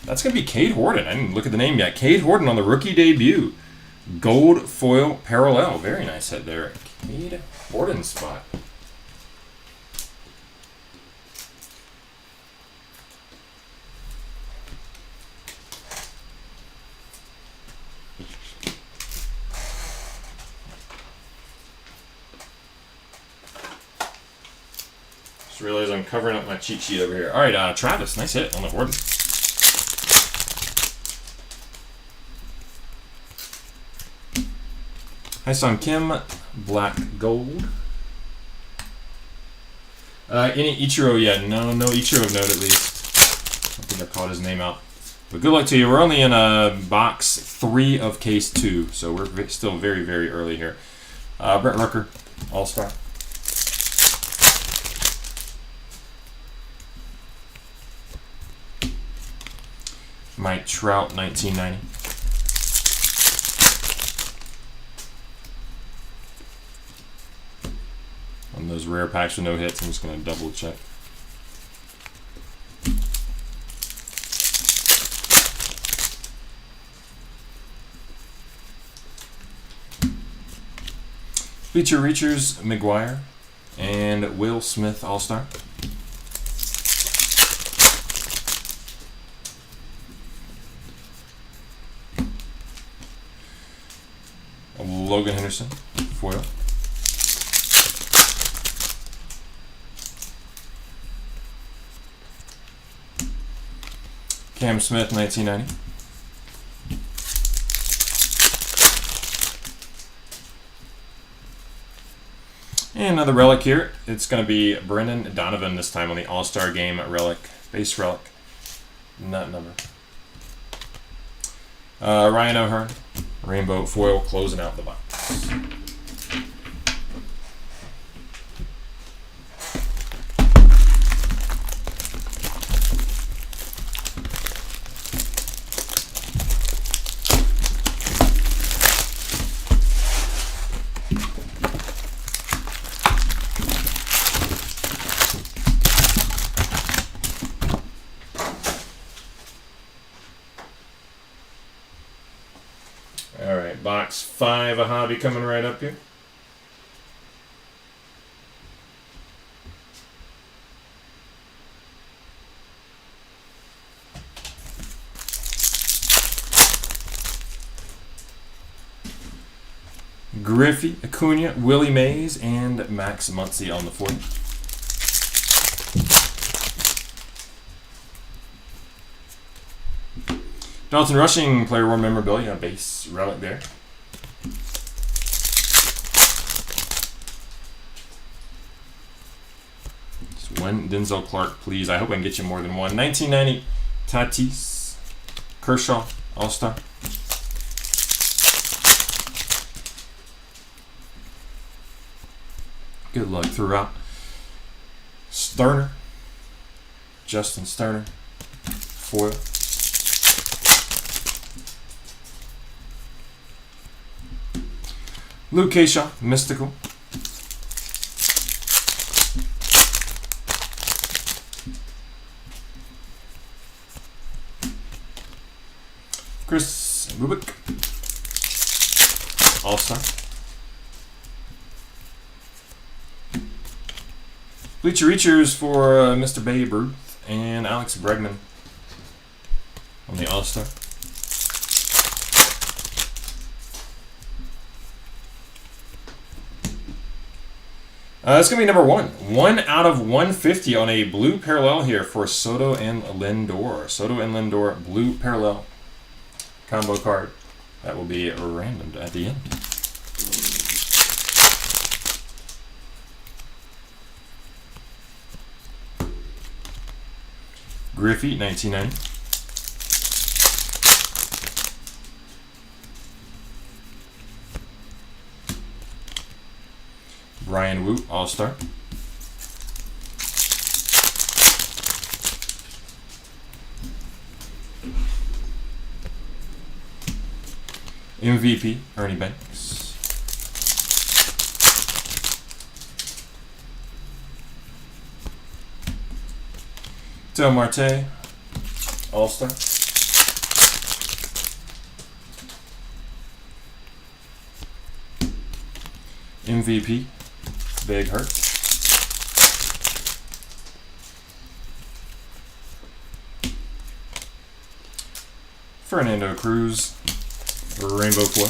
That's going to be Cade Horton. I didn't look at the name yet. Cade Horton on the rookie debut. Gold foil parallel. Very nice hit there. Cade Horton spot. Just realized I'm covering up my cheat sheet over here. All right, Travis, nice hit on the board. Hi-Sung Kim, black gold. Any Ichiro yet? No Ichiro of note at least. I think I called his name out. But good luck to you. We're only in box 3 of case 2, so we're still very, very early here. Brett Rucker, All-Star. Mike Trout, 1990. On those rare packs with no hits, I'm just going to double check. Feature Reachers, McGuire, and Will Smith, All-Star. Logan Henderson, foil. Cam Smith, 1990. And another relic here. It's going to be Brendan Donovan this time on the All-Star Game relic, base relic, nut number. Ryan O'Hearn, rainbow foil, closing out the box. All right, box 5, a hobby coming right up here. Griffey, Acuna, Willie Mays, and Max Muncy on the 40. Dalton Rushing, Player 1 memorabilia, base relic there. Just one Denzel Clark, please. I hope I can get you more than one. 1990, Tatis, Kershaw, All-Star. Good luck throughout. Sterner, Justin Sterner, foil. Luke Kershaw, Mystical. Chris Bubik, All-Star. Bleacher Reachers for Mr. Babe Ruth and Alex Bregman on the All-Star. It's going to be number 1. 1 out of 150 on a blue parallel here for Soto and Lindor. Soto and Lindor, blue parallel combo card. That will be randomed at the end. Griffey, 1990. Ryan Wu, All-Star. MVP, Ernie Banks. Del Marte, All-Star. MVP, Big Hurt. Fernando Cruz, rainbow foil.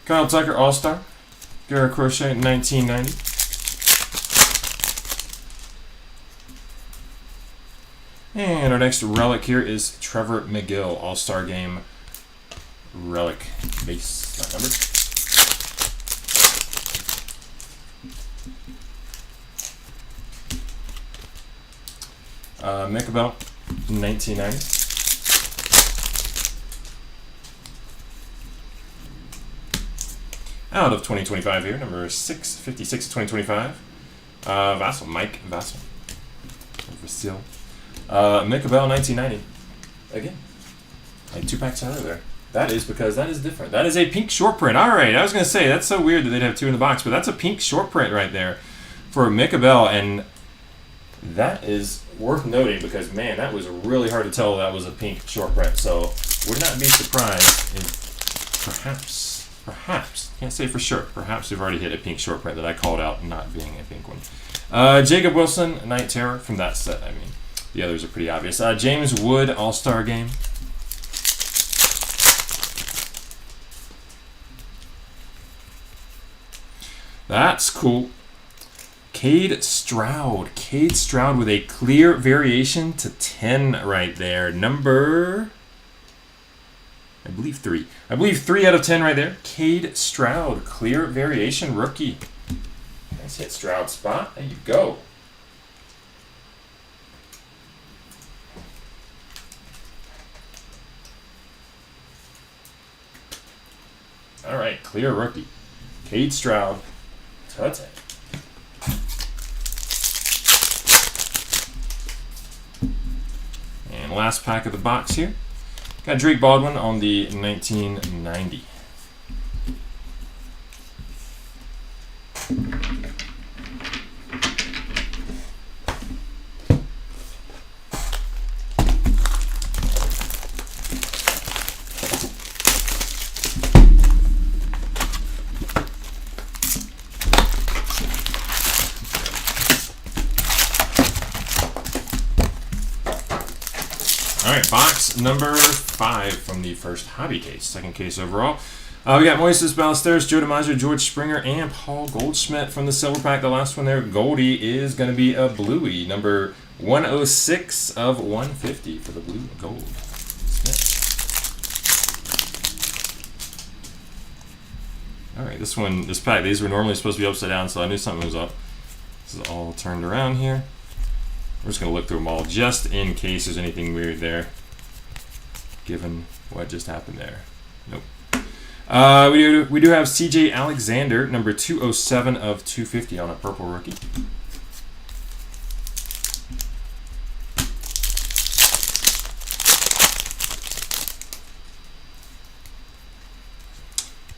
Kyle Tucker All-Star. Garrett Crochet 1990. And our next relic here is Trevor McGill All-Star Game relic base, not numbered. Micabel 1990. Out of 2025 here, number 656 of 2025. Vassell, Mike Vassell. Vasil. Micabel 1990. Again, like 2 packs in a row there. That is because that is different. That is a pink short print. All right, I was going to say, that's so weird that they'd have 2 in the box, but that's a pink short print right there for Micabel, and that is worth noting because, man, that was really hard to tell that was a pink short print. So would not be surprised if perhaps, can't say for sure, perhaps we've already hit a pink short print that I called out not being a pink one. Jacob Wilson, Night Terror from that set. I mean, the others are pretty obvious. James Wood, All-Star Game. That's cool. Cade Stroud with a clear variation to 10 right there. Number, I believe 3. I believe 3 out of 10 right there. Cade Stroud, clear variation rookie. Nice hit, Stroud spot. There you go. All right, clear rookie. Cade Stroud to 10. And last pack of the box here. Got Drake Baldwin on the 1990. All right, box number 5 from the first hobby case, second case overall. We got Moises Ballesteros, Joe DiMaggio, George Springer, and Paul Goldschmidt from the silver pack. The last one there, Goldie, is going to be a bluey, number 106 of 150 for the blue and gold. All right, this pack, these were normally supposed to be upside down, so I knew something was up. This is all turned around here. We're just going to look through them all just in case there's anything weird there, given what just happened there. Nope. We do have CJ Alexander, number 207 of 250 on a purple rookie.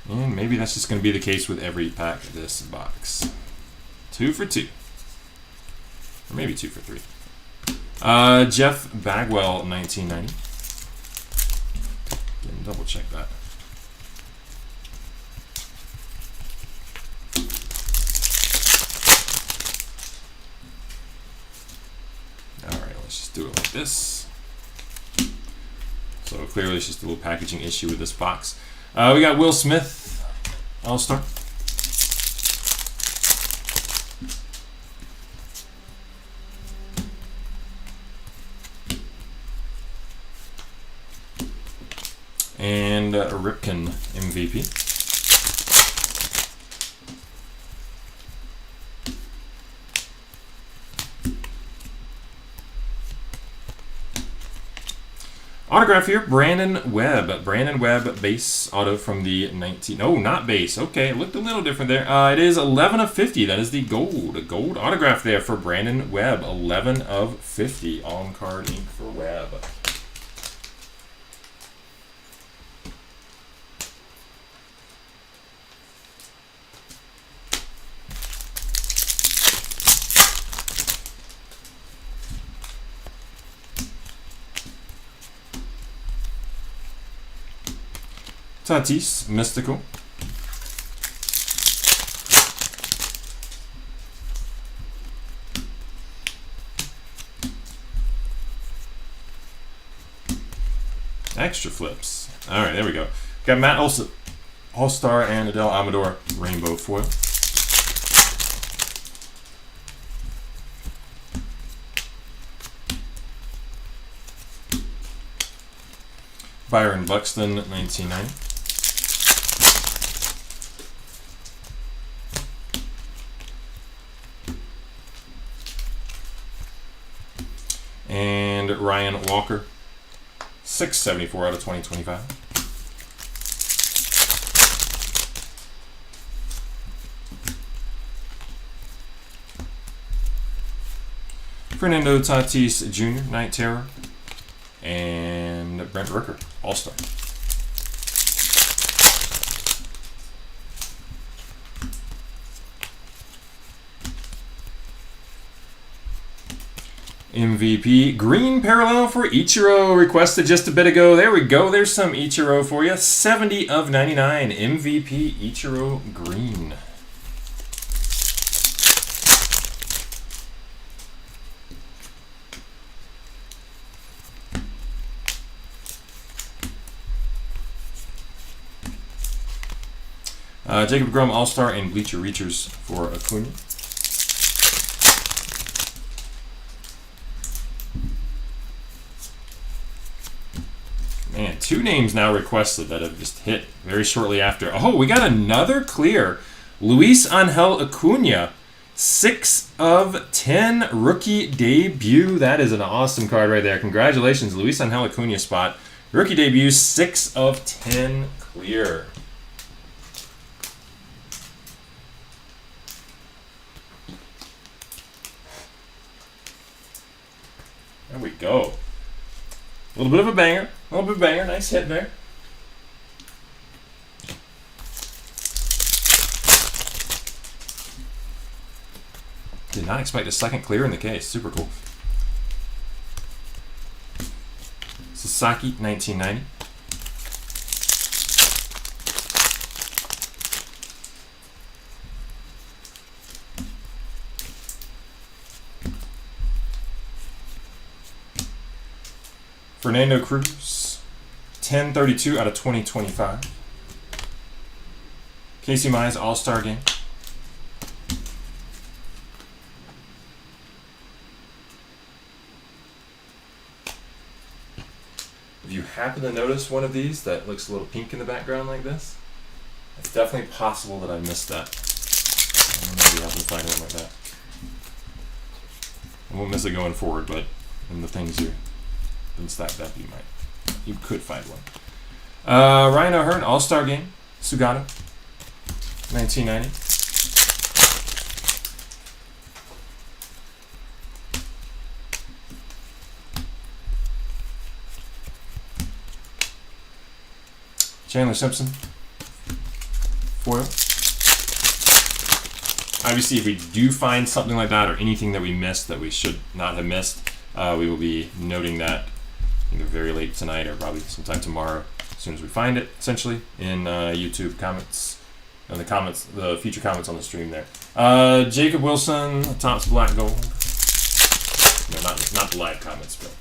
And maybe that's just going to be the case with every pack of this box. 2 for 2. Or maybe 2 for 3. Jeff Bagwell, 1990. Didn't double check that. All right, let's just do it like this. So clearly it's just a little packaging issue with this box. We got Will Smith, All-Star. And Ripken MVP. Autograph here, Brandon Webb. Brandon Webb base auto from the 19. Oh, not base. Okay, it looked a little different there. It is 11 of 50. That is the gold. Gold autograph there for Brandon Webb. 11 of 50 on card ink for Webb. Tatis, Mystical. Extra flips. All right, there we go. Got Matt All-Star and Adele Amador rainbow foil. Byron Buxton, 1990. And Ryan Walker, 674 out of 2025. Fernando Tatis Jr., Night Terror. And Brent Rooker, All-Star. MVP green parallel for Ichiro, requested just a bit ago. There we go. There's some Ichiro for you. 70 of 99. MVP Ichiro green. Jacob Grum All-Star and Bleacher Reachers for Acuna. Man, 2 names now requested that have just hit very shortly after. Oh, we got another clear. Luis Angel Acuna, 6 of 10 rookie debut. That is an awesome card right there. Congratulations, Luis Angel Acuna spot. Rookie debut, 6 of 10 clear. There we go. A little bit of a banger. A little bit of a banger. Nice hit there. Did not expect a second clear in the case. Super cool. Sasaki, 1990. Fernando Cruz, 1032 out of 2025. Casey Mize All-Star Game. If you happen to notice one of these that looks a little pink in the background like this, it's definitely possible that I missed that. I don't know if you happen to find one like that. I won't miss it going forward, but in the things you've been stacked up, you could find one. Ryan O'Hearn, All-Star Game, Sugata, 1990. Chandler Simpson, foil. Obviously, if we do find something like that or anything that we missed that we should not have missed, we will be noting that either very late tonight or probably sometime tomorrow, as soon as we find it, essentially, in YouTube comments, and the future comments on the stream there. Jacob Wilson, Topps Black Gold. No, not the live comments, but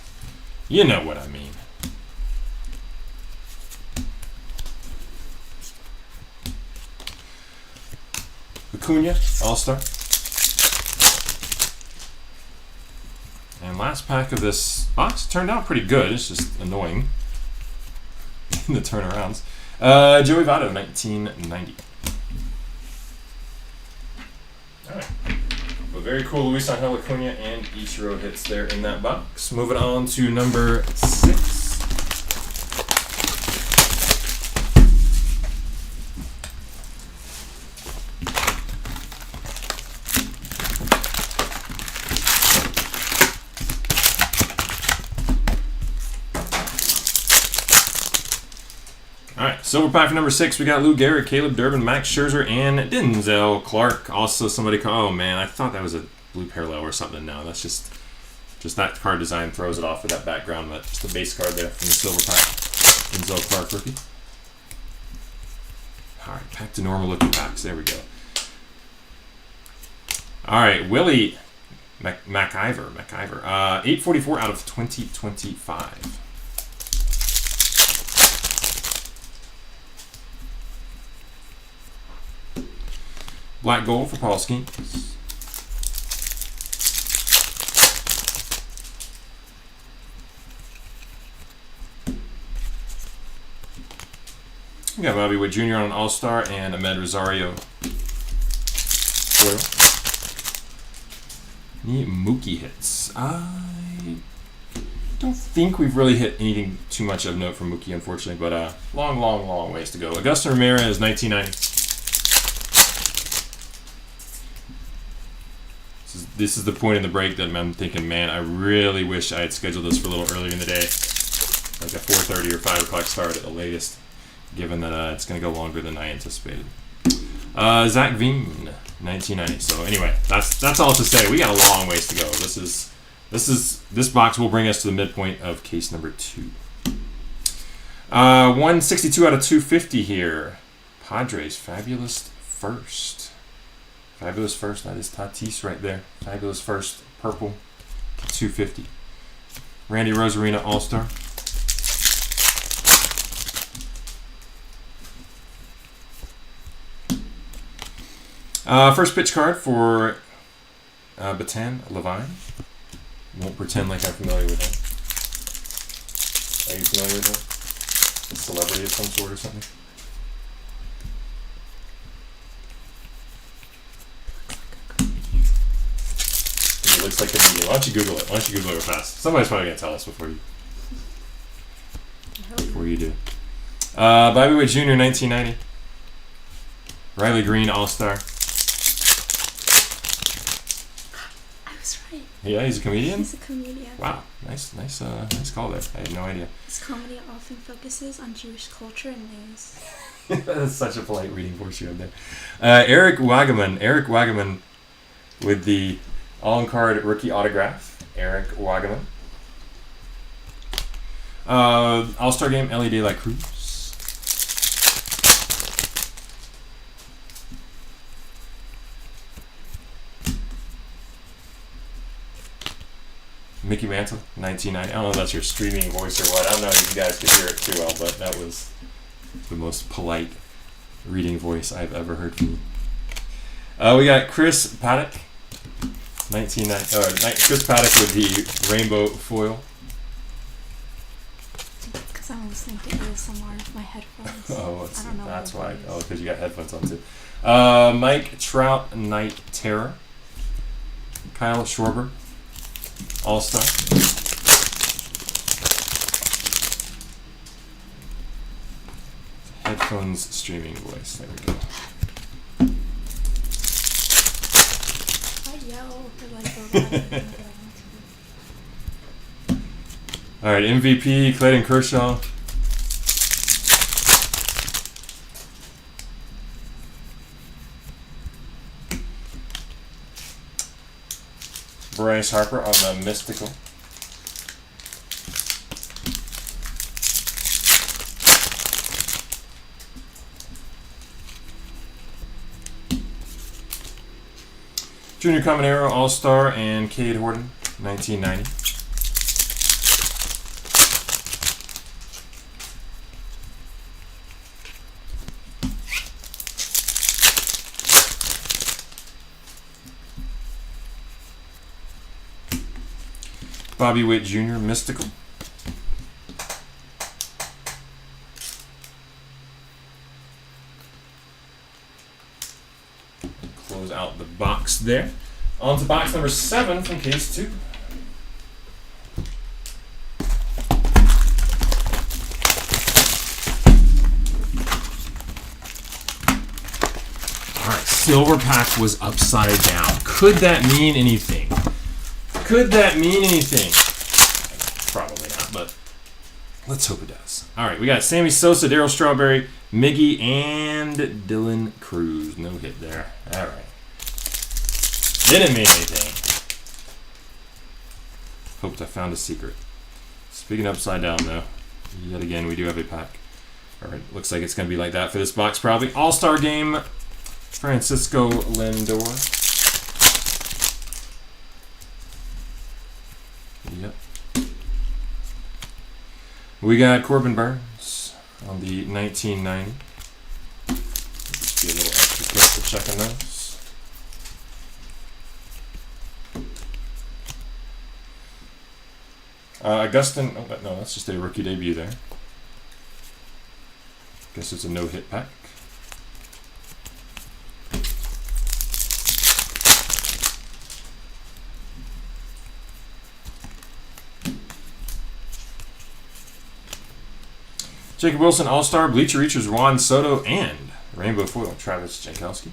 you know what I mean. Acuna, All-Star. And last pack of this box turned out pretty good. It's just annoying in the turnarounds. Joey Votto, 1990. All right. Well, very cool Luis Angel Acuna and Ichiro hits there in that box. Moving on to number 6. Silver pack for number 6, we got Lou Gehrig, Caleb Durbin, Max Scherzer, and Denzel Clark. Also, somebody called, oh man, I thought that was a blue parallel or something. No, that's just that card design throws it off with that background, but just the base card there from the silver pack. Denzel Clark rookie. All right, back to normal looking packs. There we go. All right, Willie McIver, 844 out of 2025. Black gold for Paul Skeens. We got Bobby Witt Jr. on an All-Star and Ahmed Rosario foil. Neat Mookie hits. I don't think we've really hit anything too much of note from Mookie, unfortunately, but long ways to go. Augusto Ramirez, 1990. This is the point in the break that I'm thinking, man, I really wish I had scheduled this for a little earlier in the day, like a 4:30 or 5 o'clock start at the latest, given that it's going to go longer than I anticipated. Zach Veen, 1990. So anyway, that's all to say. We got a long ways to go. This box will bring us to the midpoint of case number 2. 162 out of 250 here. Padres, fabulous first. Fabulous first. That is Tatis right there. Fabulous first, purple, 250. Randy Rosarina, All-Star. First pitch card for Batan Levine. Won't pretend like I'm familiar with him. Are you familiar with him? A celebrity of some sort or something? He looks like a comedian. Why don't you Google it? Why don't you Google it real fast? Somebody's probably going to tell us before you do. Bobby Witt Jr., 1990. Riley Green, All-Star. Yeah, he's a comedian? He's a comedian. Wow, nice call there. I had no idea. His comedy often focuses on Jewish culture and news. That's such a polite reading voice you have there. Eric Wagaman with the on-card rookie autograph. Eric Wagaman. All-Star Game, Ellie De La Cruz. Mickey Mantle, 1990. I don't know if that's your streaming voice or what. I don't know if you guys could hear it too well, but that was the most polite reading voice I've ever heard from you. We got Chris Paddock, 1990. Chris Paddock with the rainbow foil. Because I'm listening to ASMR with my headphones. Oh, I don't know. That's why. Oh, because you got headphones on too. Mike Trout, Night Terror. Kyle Schwarber, All-Star. Headphones streaming voice. There we go. I yell for like All right, MVP Clayton Kershaw. Bryce Harper on the Mystical. Junior Caminero, All-Star, and Cade Horton, 1990. Bobby Witt Jr., Mystical. Close out the box there. On to box number 7 from case 2. Alright, silver pack was upside down. Could that mean anything? Could that mean anything? Probably not, but let's hope it does. All right, we got Sammy Sosa, Darryl Strawberry, Miggy, and Dylan Cruz. No hit there. All right. Didn't mean anything. Hoped I found a secret. Speaking of upside down, though, yet again, we do have a pack. All right, looks like it's going to be like that for this box, probably. All-Star Game, Francisco Lindor. Yep. We got Corbin Burns on the 1990. Just be a little extra careful checking those. Augustin, oh, no, that's just a rookie debut there. Guess it's a no-hit pack. Jacob Wilson, All-Star, Bleacher Reachers, Juan Soto, and Rainbow Foil, Travis Jankowski.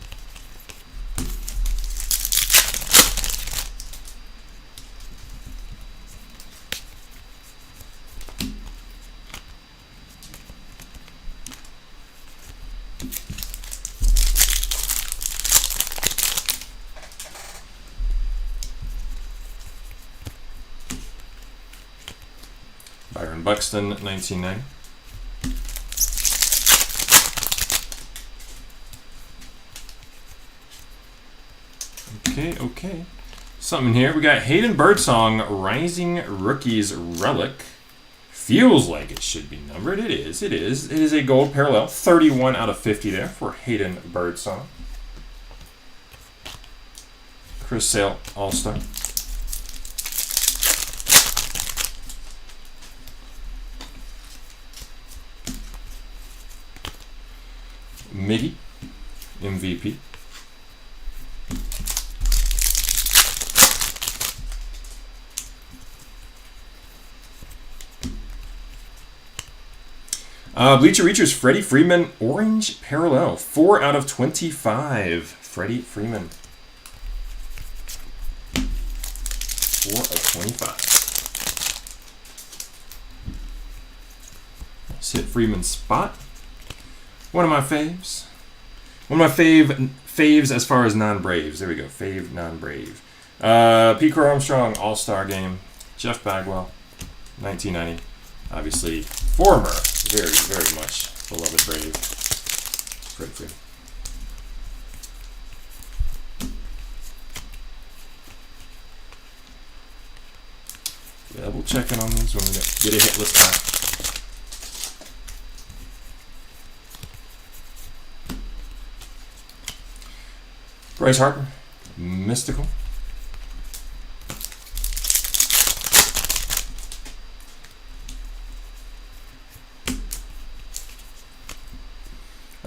Byron Buxton, 1990. Okay. Something here. We got Hayden Birdsong, Rising Rookies Relic. Feels like it should be numbered. It is. It is a gold parallel. 31 out of 50 there for Hayden Birdsong. Chris Sale, All-Star. Miggy, MVP. Bleacher Reachers, Freddie Freeman, Orange Parallel. 4 out of 25. Freddie Freeman. 4 of 25. Let's hit Freeman's spot. One of my faves. One of my faves as far as non-Braves. There we go. Fave non-Brave. Pete Armstrong, All-Star Game. Jeff Bagwell, 1990. Obviously, former, very, very much beloved Brave. Freddie Freeman. Double checking on these when we get a hit list back. Bryce Harper, Mystical.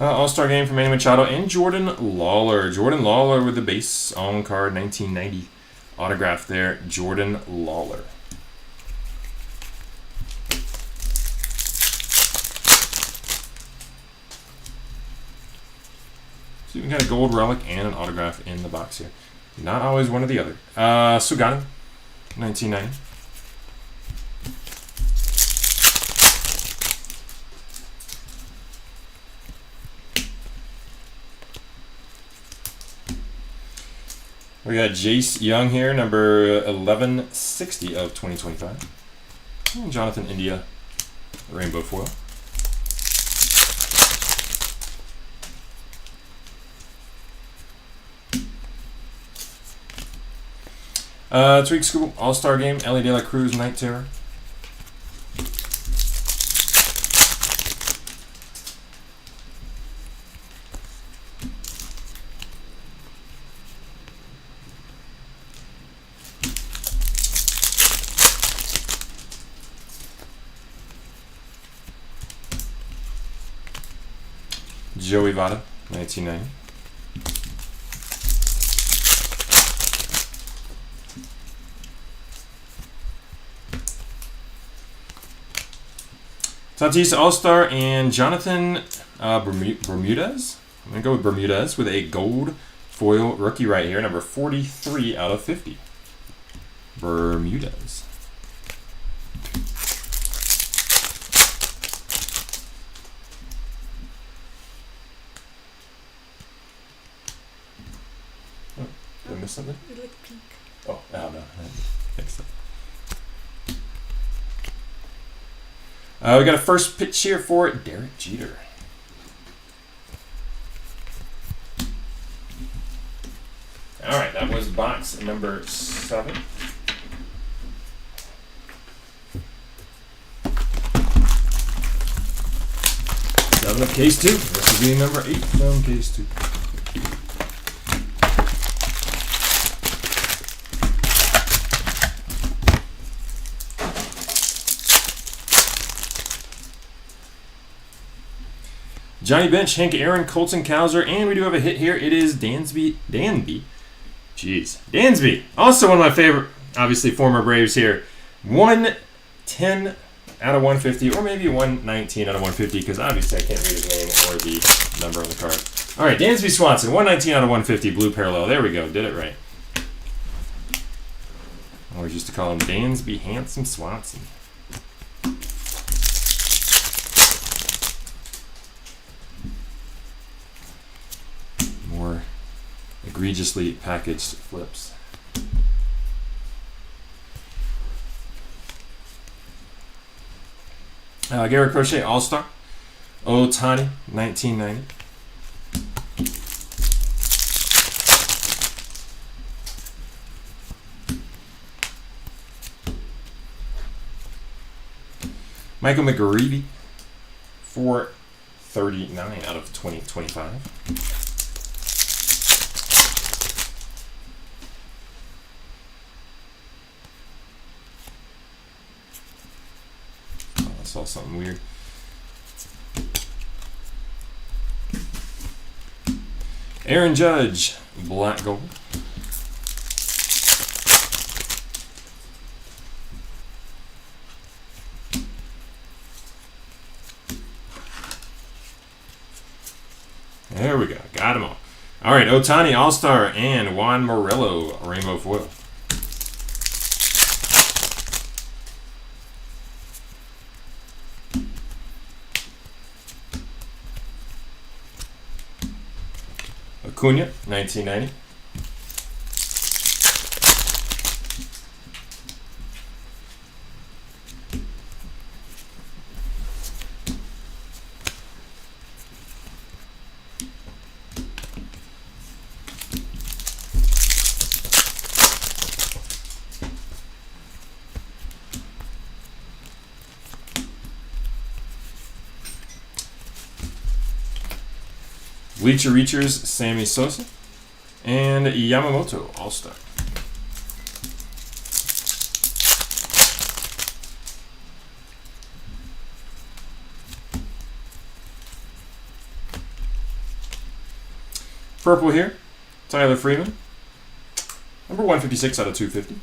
All-Star Game for Manny Machado and Jordan Lawler. Jordan Lawler with the base on card, 1990 autograph there. Jordan Lawler. So you got a gold relic and an autograph in the box here. Not always one or the other. Sugano, 1990. We got Jace Young here, number 1160 of 2025. And Jonathan India, Rainbow Foil. Tariq School, All-Star Game, Ellie De La Cruz, Night Terror. Joey Votto, 1990. Tatis All-Star and Jonathan Bermudez. I'm going to go with Bermudez with a gold foil rookie right here, number 43 out of 50. Bermudez. Oh, did I miss something? It looked pink. Oh, no, I fixed it. We got a first pitch here for Derek Jeter. All right, that was box number 7. Seven of case 2. This will be number 8 from case 2. Johnny Bench, Hank Aaron, Colton Cowser, and we do have a hit here. It is Dansby. Dansby. Also one of my favorite, obviously, former Braves here. 110 out of 150, or maybe 119 out of 150, because obviously I can't read his name or the number on the card. All right, Dansby Swanson, 119 out of 150, blue parallel. There we go, did it right. I always used to call him Dansby Handsome Swanson. More egregiously packaged flips. Garrett Crochet All-Star. Ohtani, 1990. Michael McGreevy, 439 out of 2025. Oh, I saw something weird. Aaron Judge, black gold. There we go. Got them all. All right, Ohtani All-Star and Juan Morello Rainbow Foil. Acuna, 1990. Bleacher Reachers, Sammy Sosa, and Yamamoto All-Star. Purple here, Tyler Freeman, number 156 out of 250.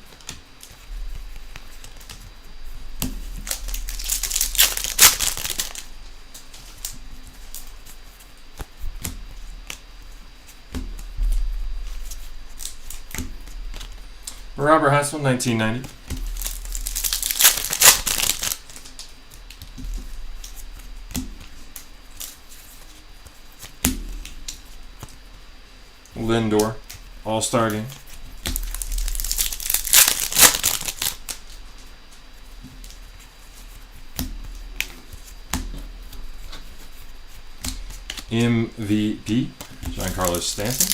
Robert Hassel, 1990. Lindor, All-Star Game. MVP, Giancarlo Stanton.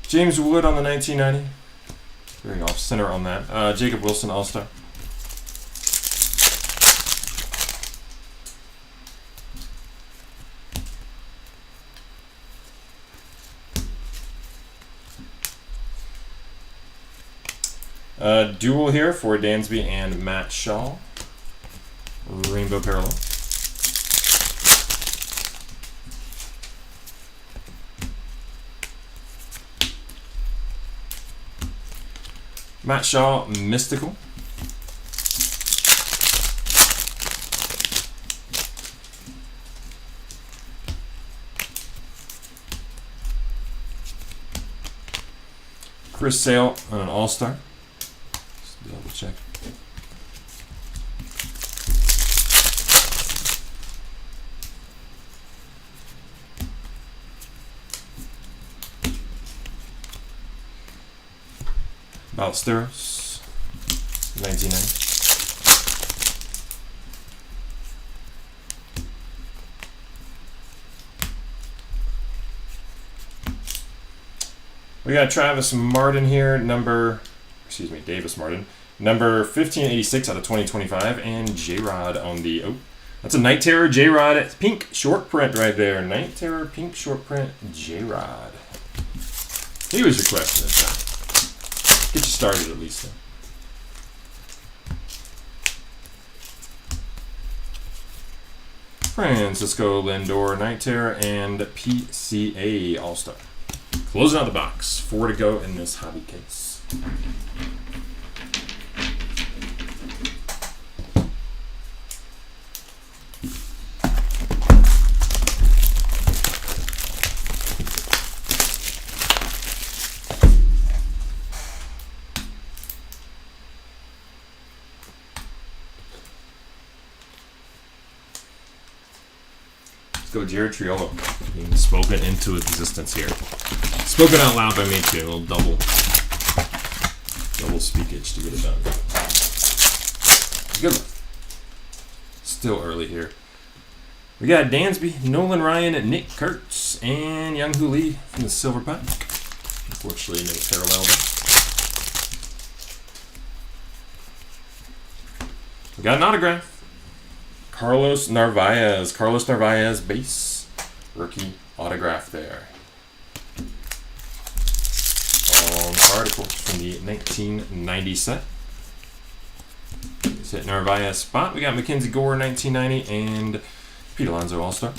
James Wood on the 1990. Very off center on that. Jacob Wilson, All-Star. Duel here for Dansby and Matt Shaw. Rainbow parallel. Matt Shaw, Mystical. Chris Sale on an All-Star. Just double check. Ballesteros, 1990. We got Travis Martin here, Davis Martin, Number 1586 out of 2025, and J-Rod on the, oh, that's a Night Terror J-Rod pink short print right there. Night Terror pink short print J-Rod. He was requesting this time. Get you started at least. Francisco Lindor Night Terror and PCA All-Star. Closing out the box. 4 to go in this hobby case. Let's go Jared Triolo. Being spoken into existence here. Spoken out loud by me too. A little double speakage to get it done. Good luck. Still early here. We got Dansby, Nolan Ryan, Nick Kurtz, and Young-Hoo Lee from the Silver Pack. Unfortunately, no parallel there. We got an autograph. Carlos Narvaez base. Rookie autograph there. On card, of course, from the 1990 set. It's at Narvaez spot. We got Mackenzie Gore 1990 and Pete Alonso All-Star.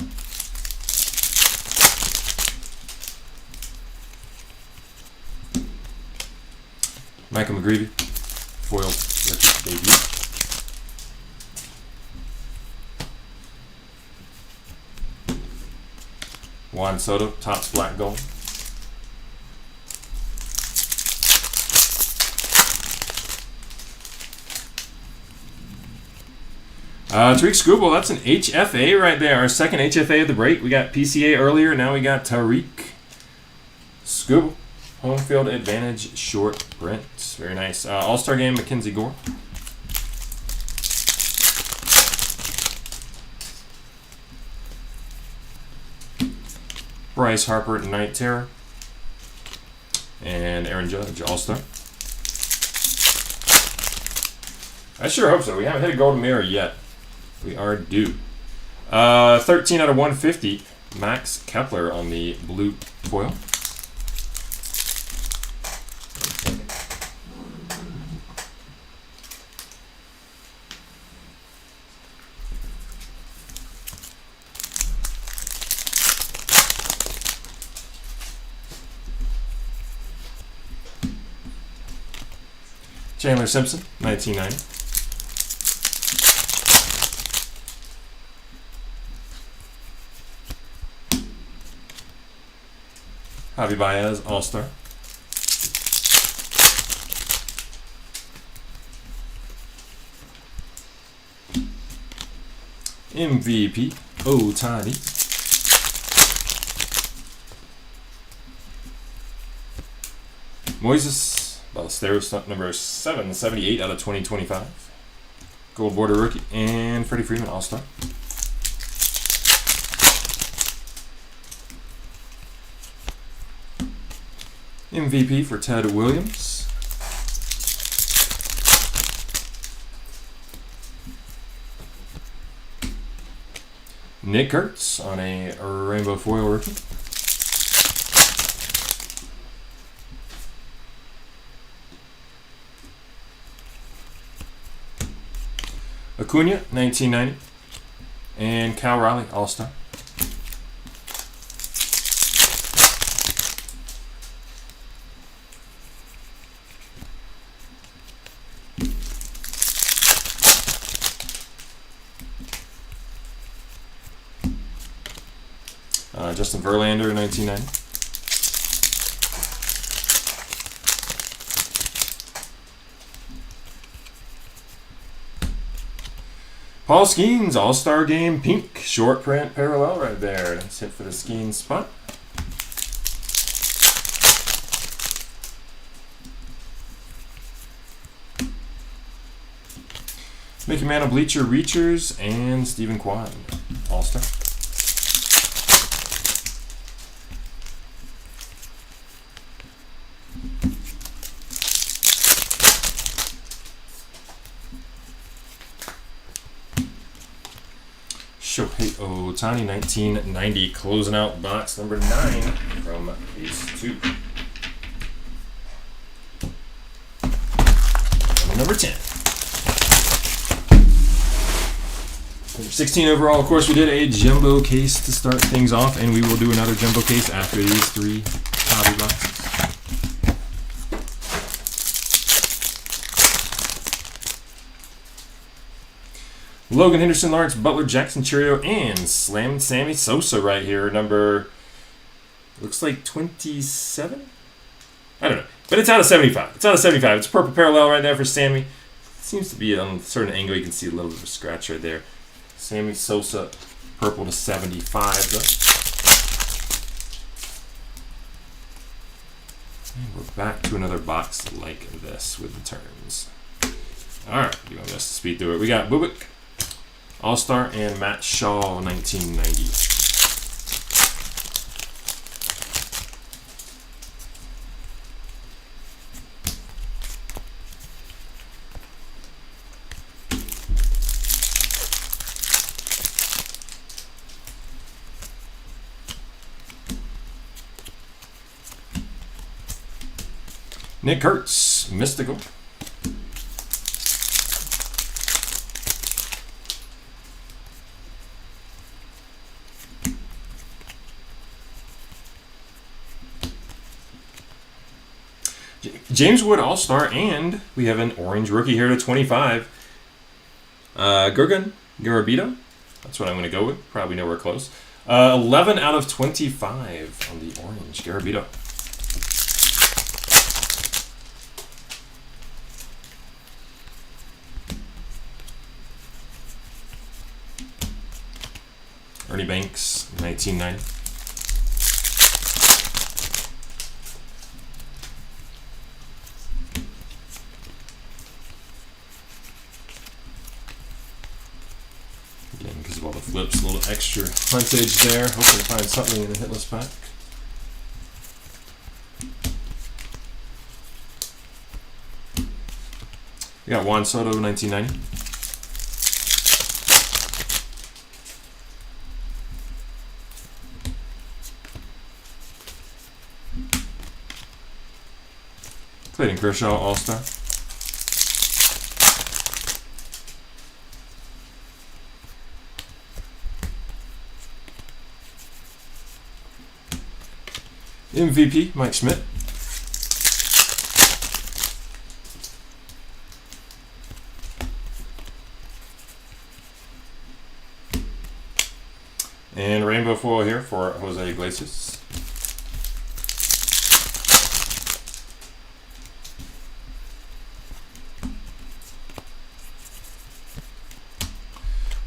Michael McGreevy, foil rookie debut. Juan Soto, Topps Black Gold. Tariq Skubal, that's an HFA right there. Our second HFA of the break. We got PCA earlier. Now we got Tariq Skubal. Home field advantage short print. Very nice. All-Star game, Mackenzie Gore. Bryce Harper, Night Terror. And Aaron Judge, All-Star. I sure hope so. We haven't hit a golden mirror yet. We are due. 13 out of 150. Max Kepler on the blue foil. Chandler Simpson, 1990. Javi Baez, All-Star. MVP, Ohtani. Moises Ballesteros, number 778 out of 2025. Gold border rookie. And Freddie Freeman, All-Star. MVP for Ted Williams. Nick Kurtz on a rainbow foil rookie. Acuna, 1990. And Cal Raleigh, All-Star. Justin Verlander, 1990. Paul Skeens, All-Star Game, pink, short print parallel right there. That's it for the Skeens spot. Mickey Mantle, Bleacher Reachers, and Stephen Kwan, All-Star. Shohei Ohtani, 1990, closing out box number 9 from base 2. Number 10. Number 16 overall. Of course, we did a jumbo case to start things off, and we will do another jumbo case after these 3 hobby boxes. Logan Henderson, Lawrence Butler, Jackson Churio, and Slam Sammy Sosa right here. Number, looks like 27? I don't know. But it's out of 75. It's out of 75. It's purple parallel right there for Sammy. Seems to be on a certain angle. You can see a little bit of a scratch right there. Sammy Sosa, purple to 75 though. And we're back to another box like this with the turns. Alright, do my best to speed through it. We got Bubik, All-Star, and Matt Shaw, 1990. Nick Kurtz, Mystical. James Wood, All-Star, and we have an orange rookie here to 25. Gurgen Garabito. That's what I'm going to go with. Probably nowhere close. 11 out of 25 on the orange Garabito. Ernie Banks, 1990. Again, because of all the flips, a little extra huntage there. Hoping to find something in the hitless pack. We got Juan Soto, 1990. Clayton Kershaw, All-Star. MVP, Mike Schmidt. And rainbow foil here for Jose Iglesias.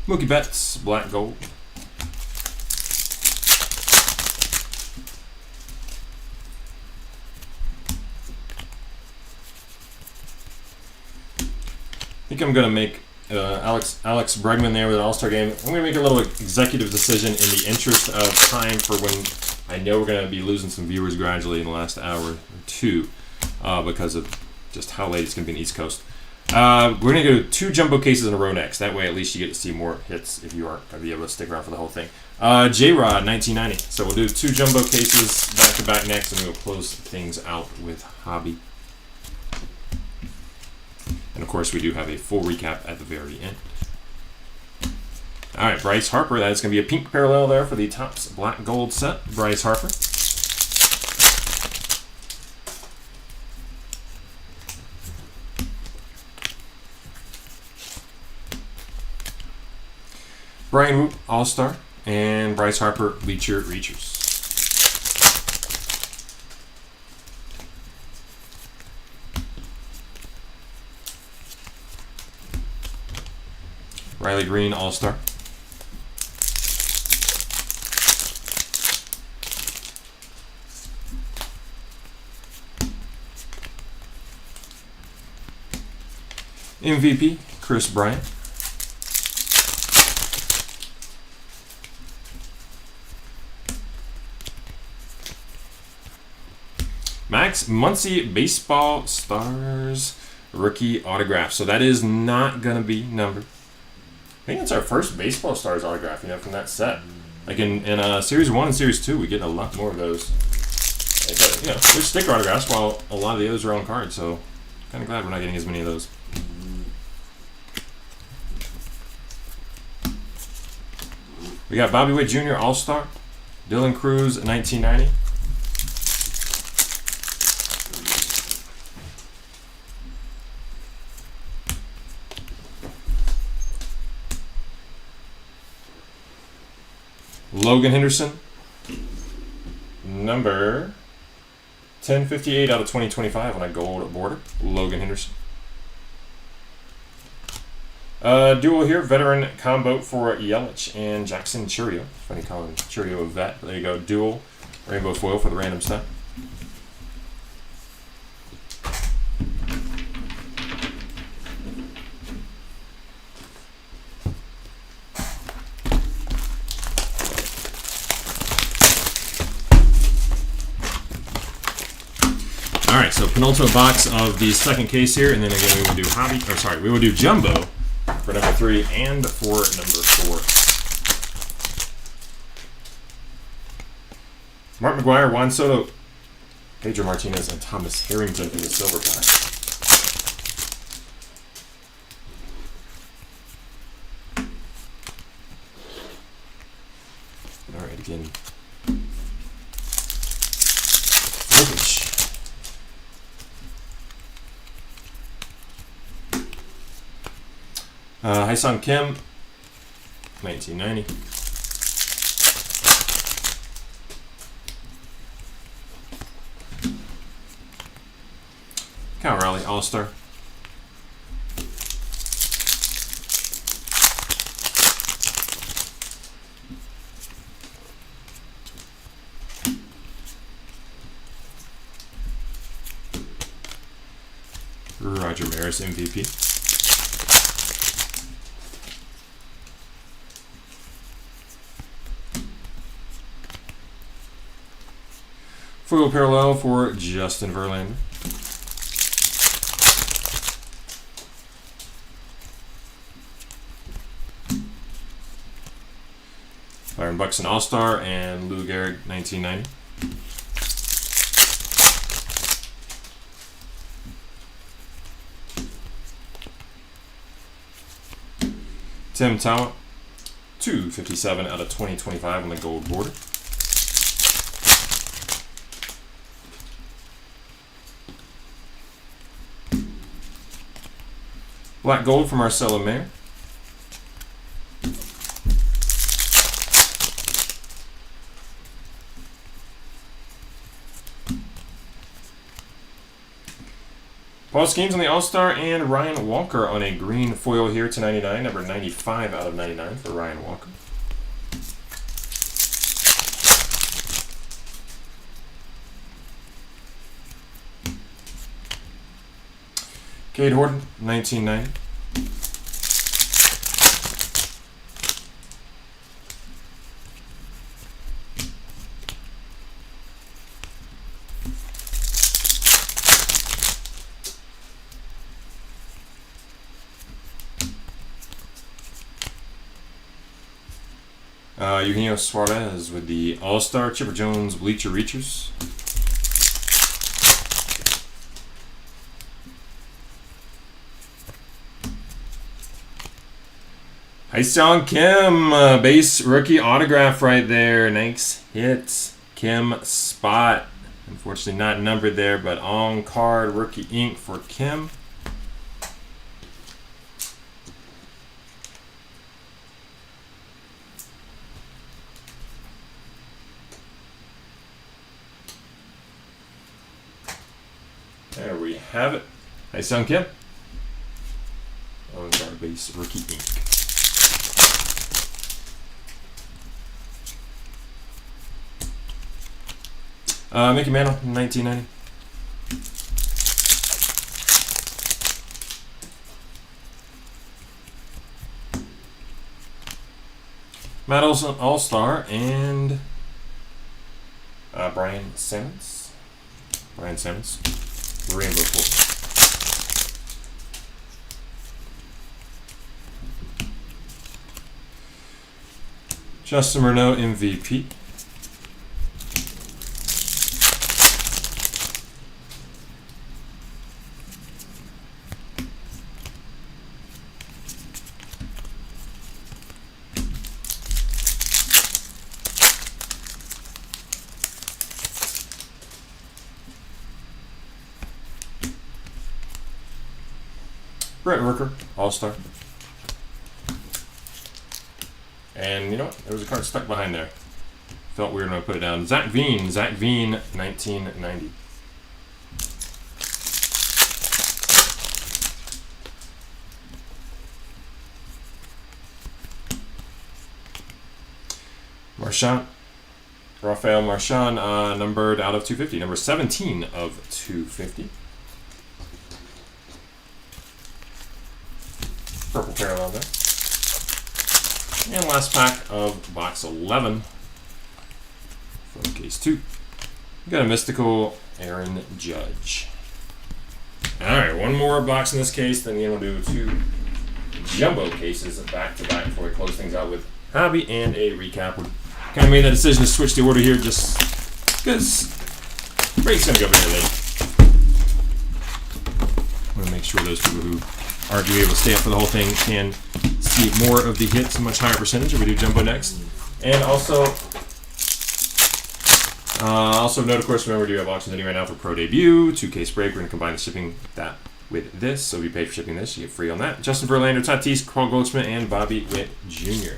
Mookie Betts, black gold. I think I'm going to make Alex Bregman there with an All-Star game. I'm going to make a little executive decision in the interest of time for when I know we're going to be losing some viewers gradually in the last hour or two because of just how late it's going to be in the East Coast. We're going to go 2 jumbo cases in a row next. That way, at least you get to see more hits if you aren't going to be able to stick around for the whole thing. J-Rod, 1990. So we'll do 2 jumbo cases back-to-back next, and we'll close things out with Hobby. And, of course, we do have a full recap at the very end. All right, Bryce Harper. That is going to be a pink parallel there for the Topps black gold set. Bryce Harper. Brian Whoop, All-Star, and Bryce Harper, Bleacher Reachers. Riley Green, All-Star. MVP, Chris Bryant. Max Muncy, Baseball Stars rookie autograph. So that is not going to be numbered. think it's our first baseball stars autograph, from that set. Like in Series 1 and Series 2, we get a lot more of those. But, there's sticker autographs, while a lot of the others are on cards, so kind of glad we're not getting as many of those. We got Bobby Witt Jr. All-Star, Dylan Cruz 1990. Logan Henderson, number 1058 out of 2025 on a gold border. Logan Henderson. Dual here, veteran combo for Yelich and Jackson Churio. Funny calling Churio a vet. But there you go, dual rainbow foil for the random stuff. All right, so penultimate box of the second case here, and then again we will do we will do jumbo for number 3 and for number 4. Mark McGuire, Juan Soto, Pedro Martinez, and Thomas Harrington from the silver pack. All right, again. Voltage. Hyun-Sung Kim, 1990. Cal Raleigh, All-Star. Roger Maris, MVP. Foil parallel for Justin Verlander. Byron Buxton All-Star and Lou Gehrig 1990. Tim Towant, 257 out of 2025 on the gold border. Black gold for Marcelo Mayer. Paul Skeens on the All-Star and Ryan Walker on a green foil here to 99, number 95 out of 99 for Ryan Walker. Cade Horton, 1990. Eugenio Suarez with the All-Star, Chipper Jones Bleacher Reachers. Hyun-Sung Kim, base rookie autograph right there. Nice hit. Kim spot. Unfortunately not numbered there, but on card rookie ink for Kim. There we have it. Hyun-Sung Kim. On card base rookie ink. Mickey Mantle, 1990. Matt Olson, All-Star, and Brian Simmons. Rainbow Four. Justin Renault MVP. Brett Rooker, All-Star. And you know what? There was a card stuck behind there. Felt weird when I put it down. Zach Veen, 1990. Marchand, Rafael Marchand, numbered out of 250, number 17 of 250. Purple parallel there. And last pack of box 11 from case 2. We got a mystical Aaron Judge. Alright, one more box in this case, then we'll do 2 jumbo cases back to back before we close things out with hobby and a recap. We kind of made that decision to switch the order here just because break's going to go very late. I want to make sure those people who aren't going to be able to stay up for the whole thing can see more of the hits, a much higher percentage if we do jumbo next. And also note, of course, remember we do have auctions anyway now for Pro Debut, 2-case break. We're going to combine the shipping that with this. So if you pay for shipping this, you get free on that. Justin Verlander, Tatis, Paul Goldschmidt, and Bobby Witt Jr.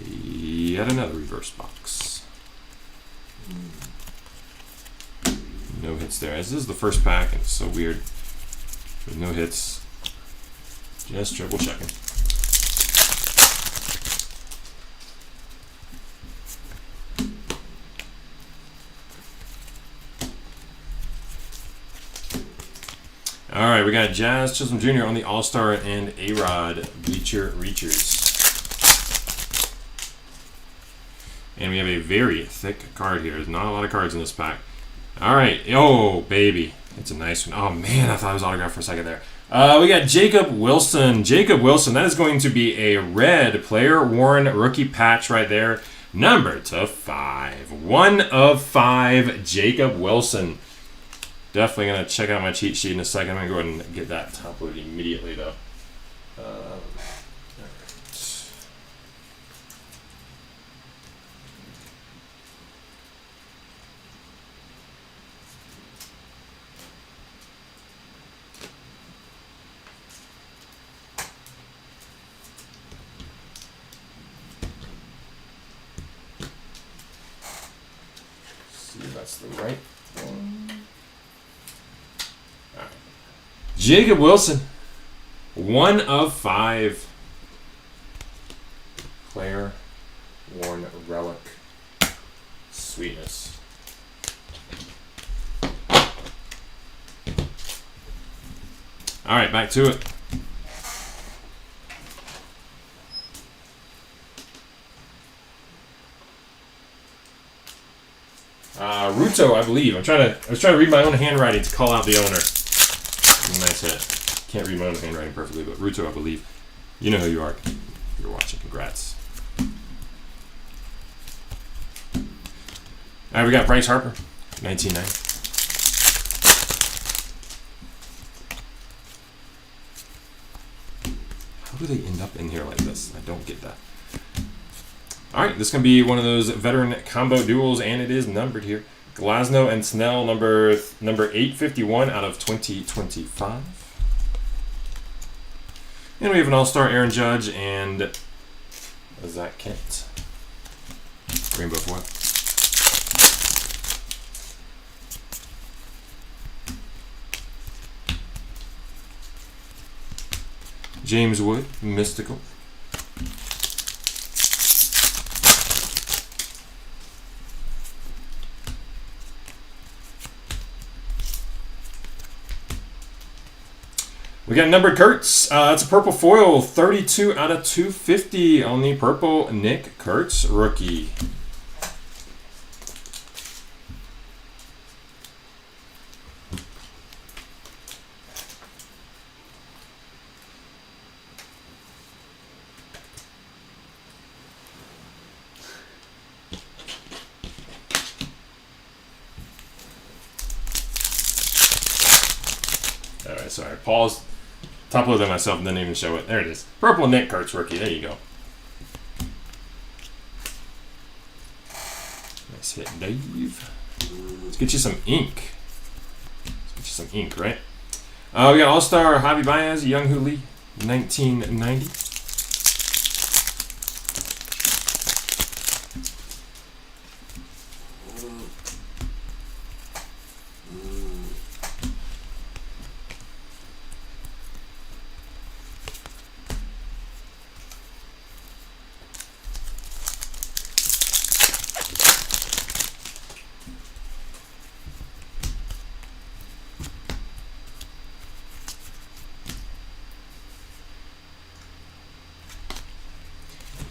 Yet another reverse box. No hits there. As this is the first pack, and it's so weird. With no hits. Just triple checking. All right, we got Jazz Chisholm Jr. on the All-Star and A-Rod Bleacher Reachers. And we have a very thick card here. There's not a lot of cards in this pack. All right. Oh, baby. It's a nice one. Oh, man, I thought it was autographed for a second there. We got Jacob Wilson. Jacob Wilson. That is going to be a red player-worn rookie patch right there. Number to 5. 1 of 5, Jacob Wilson. Definitely going to check out my cheat sheet in a second. I'm going to go ahead and get that top loaded immediately, though. That's the right one. All right. Jacob Wilson, 1 of 5. Player worn relic. Sweetness. All right, back to it. Ruto, I believe. I was trying to read my own handwriting to call out the owner. Nice hit. Can't read my own handwriting perfectly, but Ruto, I believe. You know who you are. If you're watching. Congrats. All right, we got Bryce Harper, 1990. How do they end up in here like this? I don't get that. All right, this is going to be one of those veteran combo duels, and it is numbered here. Glasnow and Snell, number 851 out of 2025. And we have an All-Star Aaron Judge and Zach Kent. Rainbow foil. James Wood, Mystical. We got numbered Kurtz. That's a purple foil, 32 out of 250 on the purple Nick Kurtz rookie. sorry. Paul's top loaded myself and didn't even show it. There it is. Purple Nick Kurtz rookie. There you go. Nice hit, Dave. Let's get you some ink. Right? We got All-Star Javi Baez, Young Hoo Lee, 1990.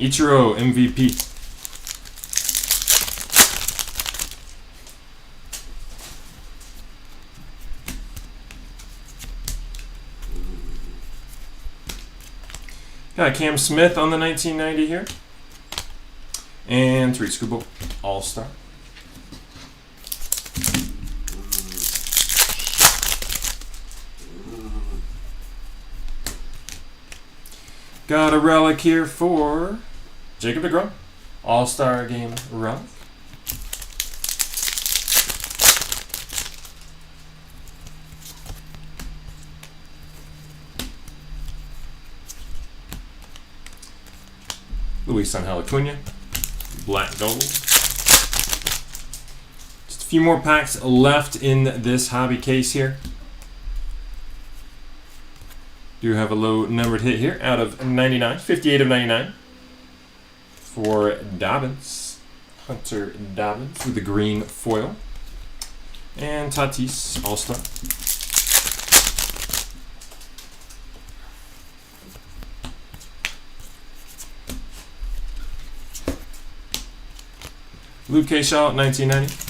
Ichiro MVP. Got Cam Smith on the 1990 here. And Tariq Skubal, All-Star. Got a relic here for Jacob DeGrom, All-Star Game relic. Luis Angel Acuna, black gold. Just a few more packs left in this hobby case here. Do have a low numbered hit here out of 99, 58 of 99 for Dobbins, Hunter Dobbins with the green foil, and Tatis All-Star. Luke K. Shaw, 1990.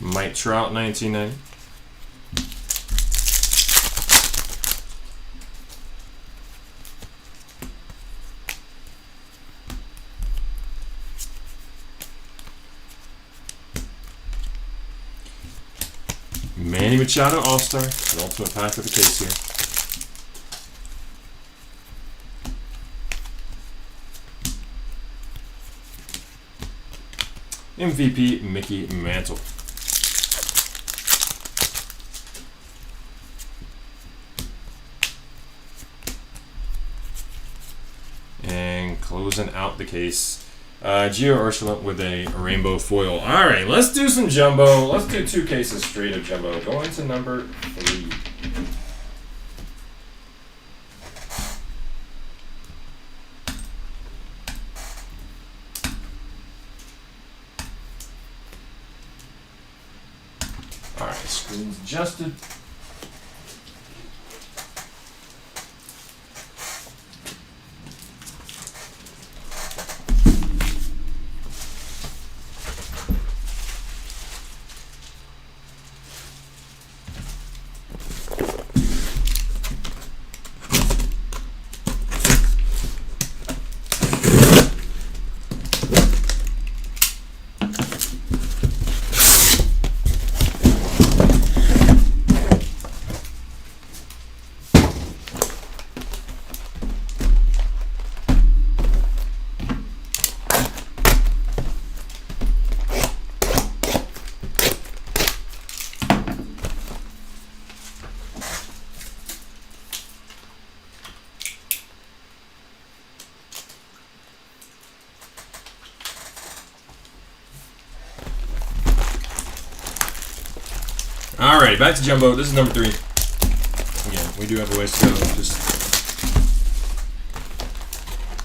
Mike Trout, 1990. Manny Machado, All-Star, the ultimate pack of the case here. MVP Mickey Mantle. And closing out the case, Gio Urshela with a rainbow foil. All right, let's do some jumbo. Let's do 2 cases straight of jumbo. Going to number 3. All right, screen's adjusted. Alrighty, back to jumbo. This is number 3. Again, we do have a ways to go. Just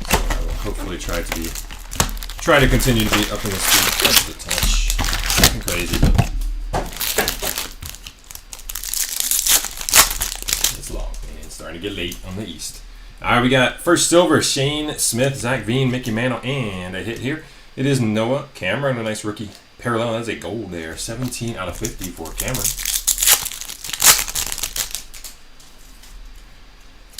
I will hopefully try to continue to be up in the speed just a touch. Nothing crazy, but it's long and it's starting to get late on the East. Alright, we got first silver, Shane Smith, Zach Veen, Mickey Mantle, and a hit here. It is Noah Cameron, a nice rookie parallel. That's a gold there. 17 out of 50 for Cameron.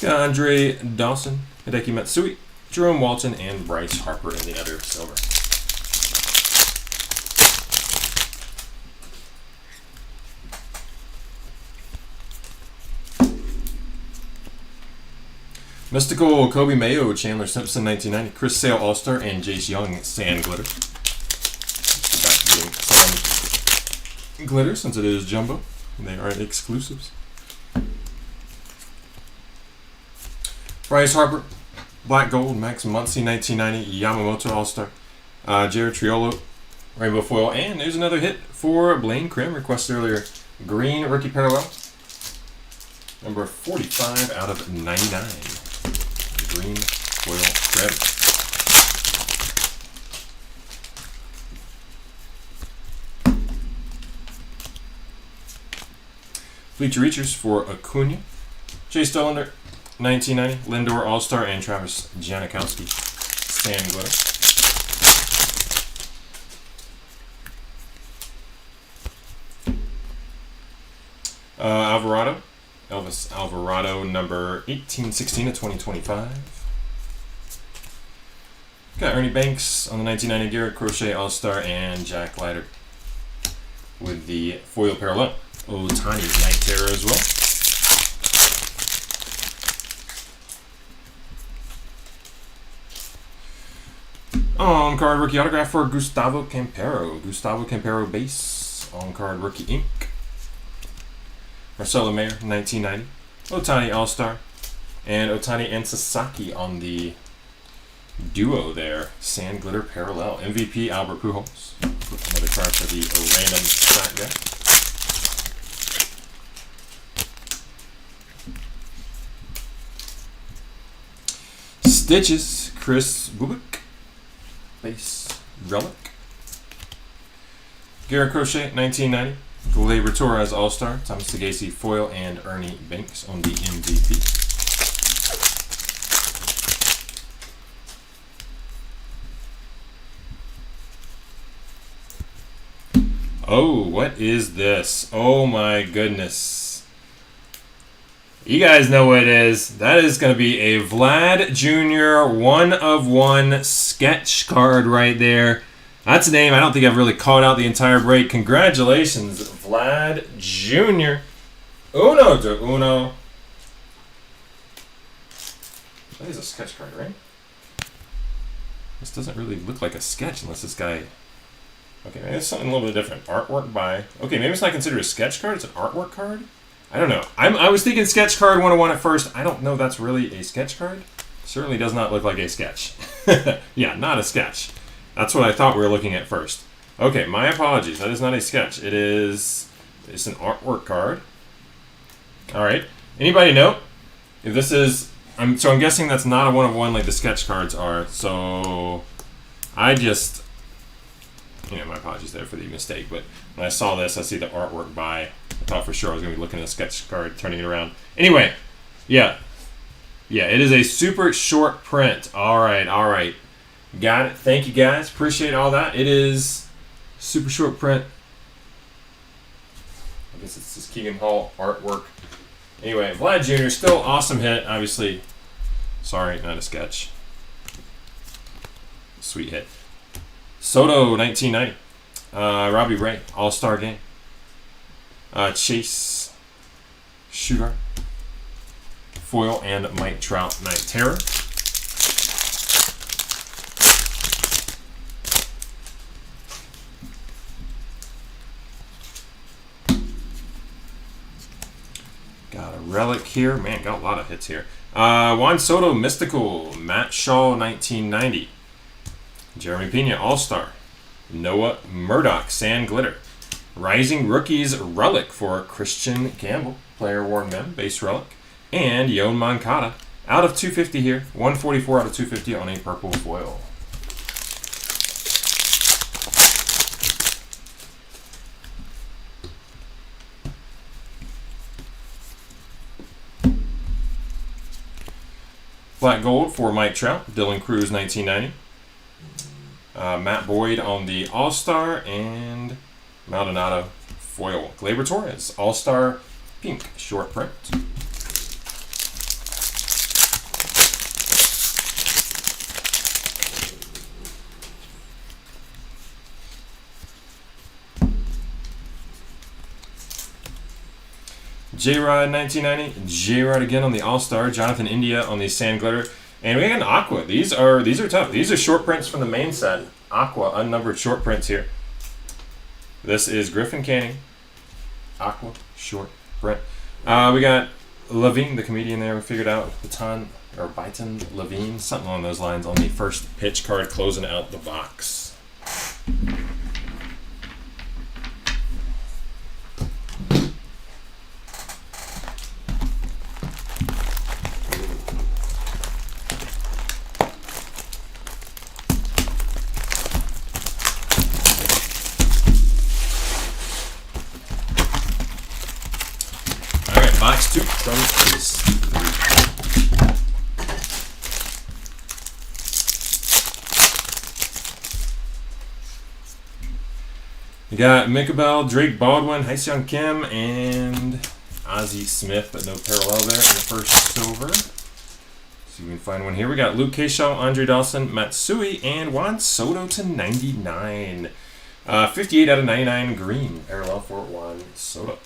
Got Andre Dawson, Hideki Matsui, Jerome Walton, and Bryce Harper in the other silver. Mystical Kobe Mayo, Chandler Simpson 1990, Chris Sale All-Star, and Jace Young Sand Glitter. Back to getting Sand Glitter since it is jumbo. They are exclusives. Bryce Harper, Black Gold, Max Muncy 1990, Yamamoto All-Star, Jared Triolo, Rainbow Foil, and there's another hit for Blaine Krim, requested earlier. Green Rookie Parallel, number 45 out of 99. Green Foil Krim. Bleacher Reachers for Acuna, Chase Dollander, 1990, Lindor All-Star, and Travis Janikowski, Sand Glitter. Alvarado, Elvis Alvarado, number 1816 of 2025. Got Ernie Banks on the 1990 Garrett Crochet All-Star, and Jack Leiter with the foil parallel. Otani Night Terror as well. On-card rookie autograph for Gustavo Campero. Gustavo Campero base. On-card rookie ink. Marcelo Mayer, 1990. Otani All-Star. And Otani and Sasaki on the duo there. Sand Glitter Parallel. MVP Albert Pujols. Another card for the random stack guy. Stitches, Chris Bubik. Base Relic. Garrett Crochet, 1990. Gleyber Torres All-Star. Thomas Tagasi Foil, and Ernie Banks on the MVP. Oh, what is this? Oh my goodness. You guys know what it is. That is going to be a Vlad Jr. 1/1 sketch card right there. That's a name I don't think I've really called out the entire break. Congratulations, Vlad Jr. Uno de uno. That is a sketch card, right? This doesn't really look like a sketch unless this guy... Okay, maybe it's something a little bit different. Artwork by... Okay, maybe it's not considered a sketch card. It's an artwork card. I don't know. I was thinking sketch card 101 at first. I don't know if that's really a sketch card. Certainly does not look like a sketch. Yeah, not a sketch. That's what I thought we were looking at first. Okay, my apologies. That is not a sketch. It's an artwork card. All right. Anybody know if this is... So I'm guessing that's not a 1/1 like the sketch cards are. So I just... my apologies there for the mistake. But when I saw this, I see the artwork by... I thought for sure I was going to be looking at a sketch card, turning it around. Anyway, yeah. Yeah, it is a super short print. All right. Got it. Thank you, guys. Appreciate all that. It is super short print. I guess it's this Keegan Hall artwork. Anyway, Vlad Jr. still awesome hit. Obviously, sorry, not a sketch. Sweet hit. Soto, 1990. Robbie Ray, All-Star Game. Chase Shooter, Foil, and Mike Trout Night Terror. Got a relic here. Man, got a lot of hits here. Juan Soto Mystical, Matt Shaw 1990. Jeremy Pena All-Star. Noah Murdoch Sand Glitter. Rising Rookies Relic for Christian Campbell, player worn mem, base relic, and Yon Moncada out of 250 here, 144 out of 250 on a purple foil. Black Gold for Mike Trout, Dylan Cruz 1990. Matt Boyd on the All-Star, and Maldonado foil. Gleyber Torres, All-Star pink short print. J-Rod 1990, J-Rod again on the All-Star, Jonathan India on the Sand Glitter, and we got an Aqua. These are tough. These are short prints from the main set. Aqua, unnumbered short prints here. This is Griffin Canning, Aqua short print. We got Levine, the comedian there. We figured out Byton Levine, something along those lines on the first pitch card closing out the box. Box 2 from case 3. You got Mikabel, Drake Baldwin, Hyseon Kim, and Ozzie Smith, but no parallel there in the first silver. See if we can find one here. We got Luke Kershaw, Andre Dawson, Matsui, and Juan Soto to 99. 58 out of 99 green parallel for Juan Soto.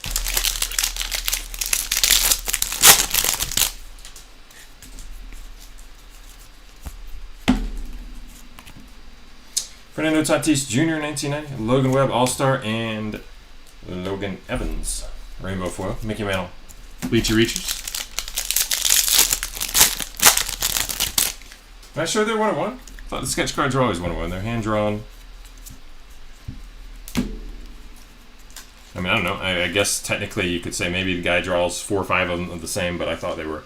Fernando Tatis Jr. 1990, Logan Webb All-Star, and Logan Evans rainbow foil. Mickey Mantle Bleachy Reachers. Am I sure they're 1/1? I thought the sketch cards are always 1/1. They're hand drawn. I mean, I don't know. I guess technically you could say maybe the guy draws 4 or 5 of them of the same, but I thought they were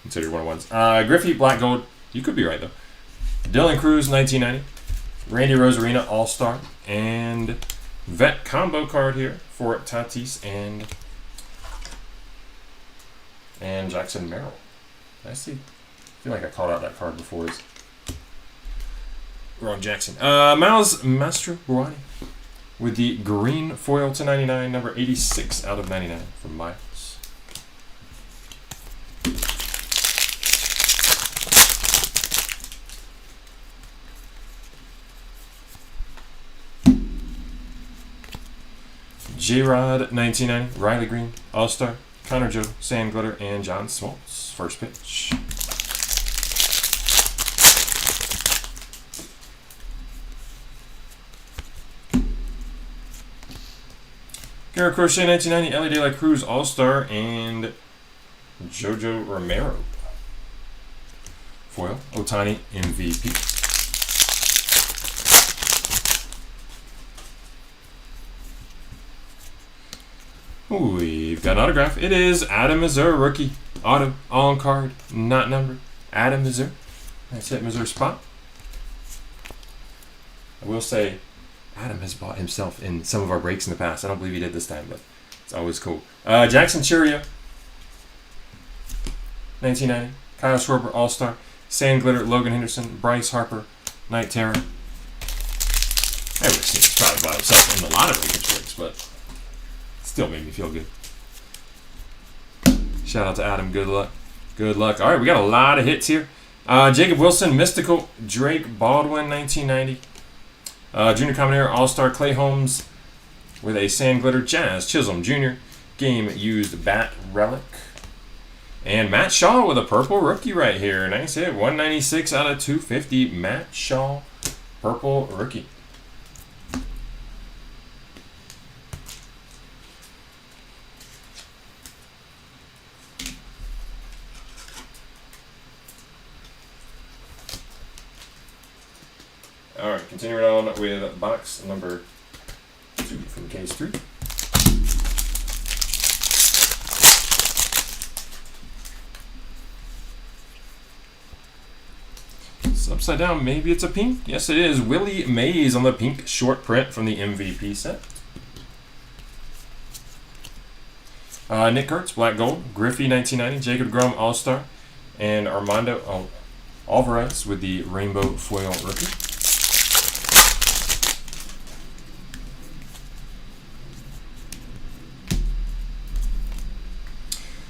considered 1/1s. Griffey Black Gold. You could be right though. Dylan Cruz 1990. Randy Rosarina All-Star, and vet combo card here for Tatis and Jackson Merrill. I feel like I called out that card before. It's wrong Jackson. Miles Mastrobuoni with the green foil to 99, number 86 out of 99 from Miles. J-Rod 1990, Riley Green, All-Star, Connor Joe, Sand Glitter, and John Smoltz. First pitch. Garrett Crochet 1990, Ellie De La Cruz All-Star, and Jojo Romero. Foil, Otani MVP. We've got an autograph. It is Adam Missouri, rookie. Auto, all on card, not numbered. Adam Missouri. That's it, Missouri spot. I will say, Adam has bought himself in some of our breaks in the past. I don't believe he did this time, but it's always cool. Jackson Churio, 1990. Kyle Schwarber, All-Star. Sand Glitter, Logan Henderson. Bryce Harper, Night Terror. I would say he's probably bought himself in a lot of breaks, but still made me feel good. Shout out to Adam. Good luck. Good luck. All right, we got a lot of hits here. Jacob Wilson, Mystical, Drake Baldwin, 1990. Junior Common Era All-Star, Clay Holmes with a Sand Glitter, Jazz Chisholm Jr. Game Used Bat Relic. And Matt Shaw with a purple rookie right here. Nice hit. 196 out of 250. Matt Shaw, purple rookie. All right, continuing on with box number 2 from case 3. It's upside down. Maybe it's a pink. Yes, it is. Willie Mays on the pink short print from the MVP set. Nick Kurtz, Black Gold. Griffey, 1990. Jacob DeGrom, All-Star. And Armando Alvarez with the rainbow foil rookie.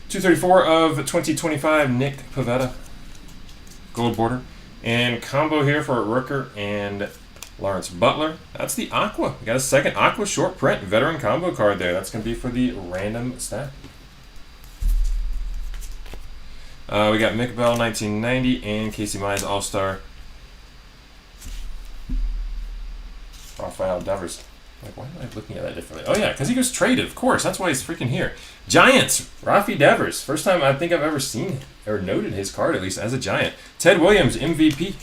234 of 2025, Nick Pivetta. Gold border. And combo here for Rooker and Lawrence Butler. That's the Aqua. We got a second Aqua short print veteran combo card there. That's going to be for the random stack. We got Mick Bell 1990 and Casey Mize All-Star. Rafael Devers. Like, why am I looking at that differently? Oh yeah, because he goes traded, of course. That's why he's freaking here. Giants, Rafi Devers. First time I think I've ever seen or noted his card, at least as a Giant. Ted Williams, MVP.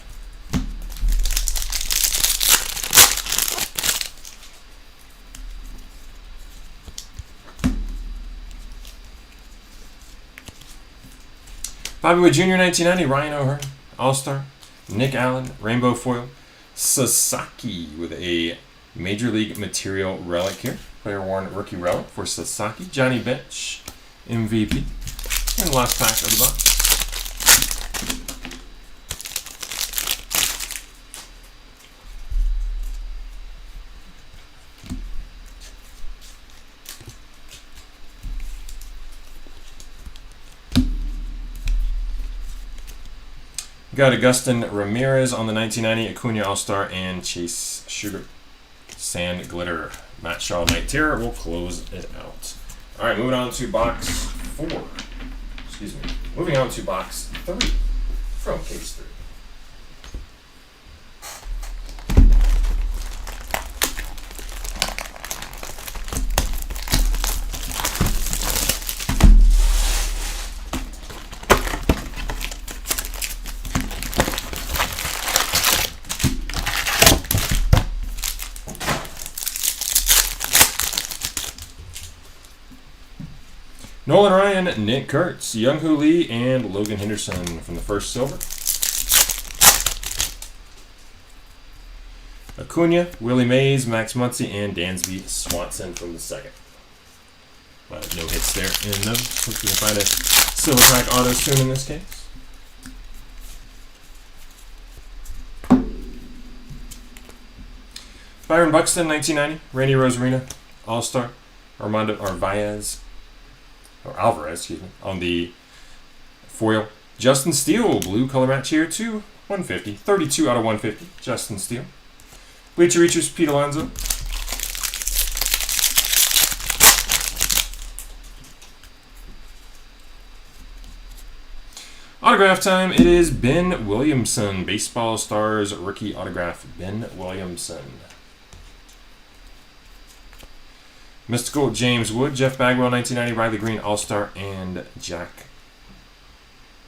Bobby Wood Jr. 1990, Ryan O'Hearn, All-Star. Nick Allen, Rainbow Foil. Sasaki with a Major League Material relic here. Player worn rookie relic for Sasaki. Johnny Bench, MVP. And last pack of the box. Got Augustin Ramirez on the 1990, Acuna All-Star, and Chase Sugar. Sand Glitter. Matt Shaw Night Terror will close it out. All right, moving on to box 4. Excuse me. Moving on to box 3 from case 3. Nolan Ryan, Nick Kurtz, Young-Hoo Lee, and Logan Henderson from the first silver. Acuna, Willie Mays, Max Muncy, and Dansby Swanson from the second. No hits there in those. Hope we can find a silver pack auto soon in this case. Byron Buxton, 1990, Randy Rosarina, All-Star, Armando Arvaez. Or Alvarez, excuse me, on the foil. Justin Steele, blue color match here to 150. 32 out of 150, Justin Steele. Bleacher Reachers, Pete Alonso. Autograph time, it is Ben Williamson. Baseball Stars rookie autograph, Ben Williamson. Mystical, James Wood, Jeff Bagwell, 1990, Riley Green, All-Star, and Jack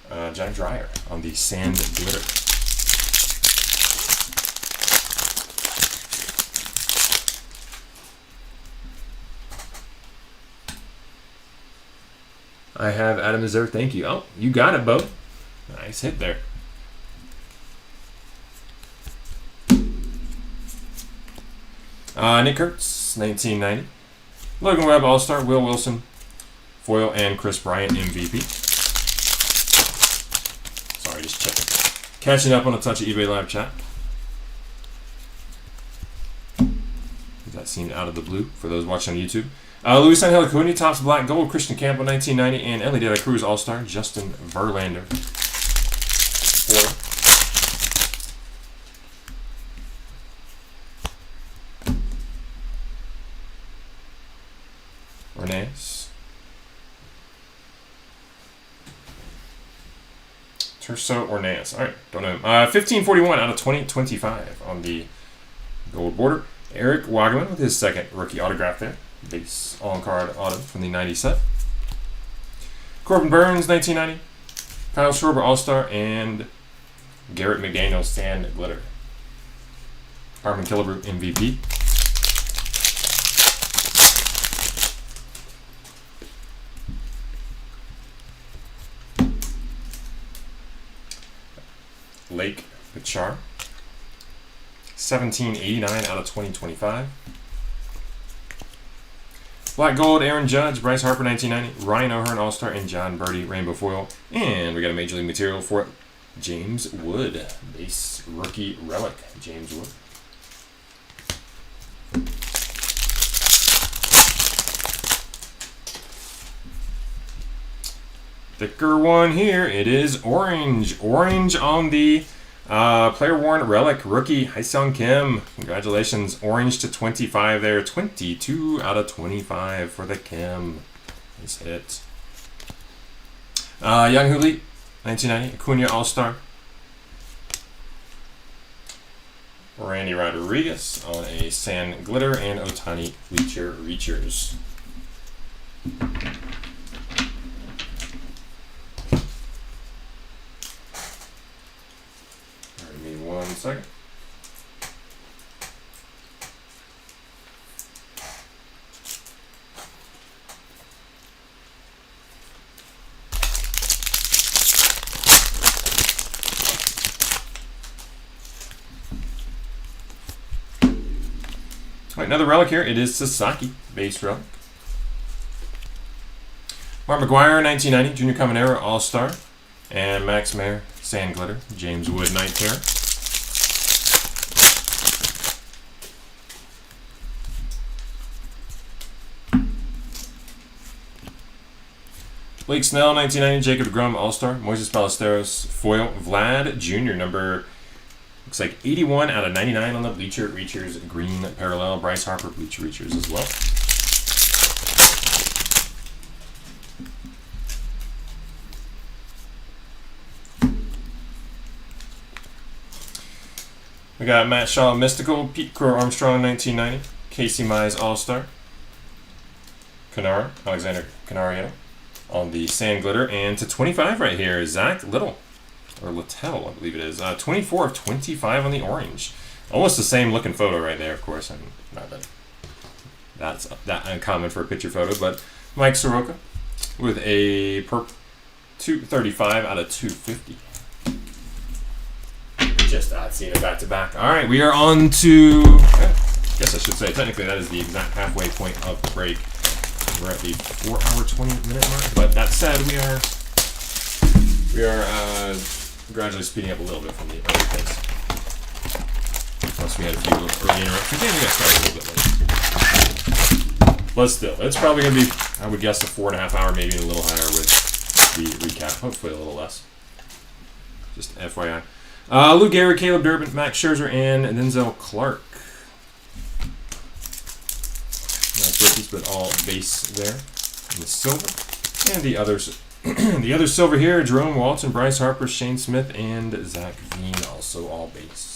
Dreyer on the Sand Glitter. I have Adam Azur, thank you. Oh, you got it, Bo. Nice hit there. Nick Kurtz, 1990. Logan Webb, All-Star, Will Wilson, Foil, and Chris Bryant, MVP. Sorry, just checking. Catching up on a touch of eBay Live chat. That seemed out of the blue for those watching on YouTube. Luis Angel Acuna, Topps Black Gold, Christian Campbell, 1990, and Ellie De La Cruz, All-Star, Justin Verlander. Foil. Orneas. Terso Orneas. All right, don't know. 1541 out of 2025 on the gold border. Eric Wagaman with his second rookie autograph there. Base on-card auto from the 90 set. Corbin Burns, 1990. Kyle Schwarber, All-Star, and Garrett McDaniel, Sand Glitter. Harmon Killebrew, MVP. Lake Pichar, 1789 out of 2025. Black Gold, Aaron Judge, Bryce Harper, 1990, Ryan O'Hearn, All-Star, and John Birdie, Rainbow Foil. And we got a Major League Material for it. James Wood, base rookie relic, James Wood. thicker one here. It is orange. Orange on the player worn relic rookie Hyesung Kim. Congratulations. Orange to 25 there. 22 out of 25 for the Kim. Nice hit. Young Hoo Lee, 1990. Acuna All-Star. Randy Rodriguez on a Sand Glitter and Otani Bleacher Reachers. Give me 1 second. All right, another relic here. It is Sasaki, base relic. Mark McGuire, 1990, Junior Caminero All-Star. And Max Mayer, Sand Glitter. James Wood, Night Terror. Blake Snell, 1990, Jacob DeGrom All-Star. Moises Ballesteros, foil. Vlad Jr., number, looks like 81 out of 99 on the Bleacher Reachers. Green parallel. Bryce Harper, Bleacher Reachers as well. We got Matt Shaw Mystical, Pete Crow Armstrong 1990, Casey Mize All-Star, Alexander Canario on the Sand Glitter, and to 25 right here, Zach Little, or Littell, I believe it is. 24 of 25 on the orange. Almost the same looking photo right there, of course. And not that that's that uncommon for a picture photo, but Mike Soroka with a 235 out of 250. Just seeing it back to back. All right, we are on to, I guess I should say, technically that is the exact halfway point of the break. We're at the 4-hour, 20-minute mark. But that said, we are gradually speeding up a little bit from the early pace. Plus, we had a few early interruptions. Yeah, we got started a little bit late. But still, it's probably going to be, I would guess, a 4.5 hour, maybe a little higher with the recap. Hopefully, a little less. Just FYI. Lou Gehrig, Caleb Durbin, Max Scherzer, and Denzel Clark. Nice rookies, but all base there in the silver. And the others, the other silver here: Jerome Walton, Bryce Harper, Shane Smith, and Zach Veen, also all base.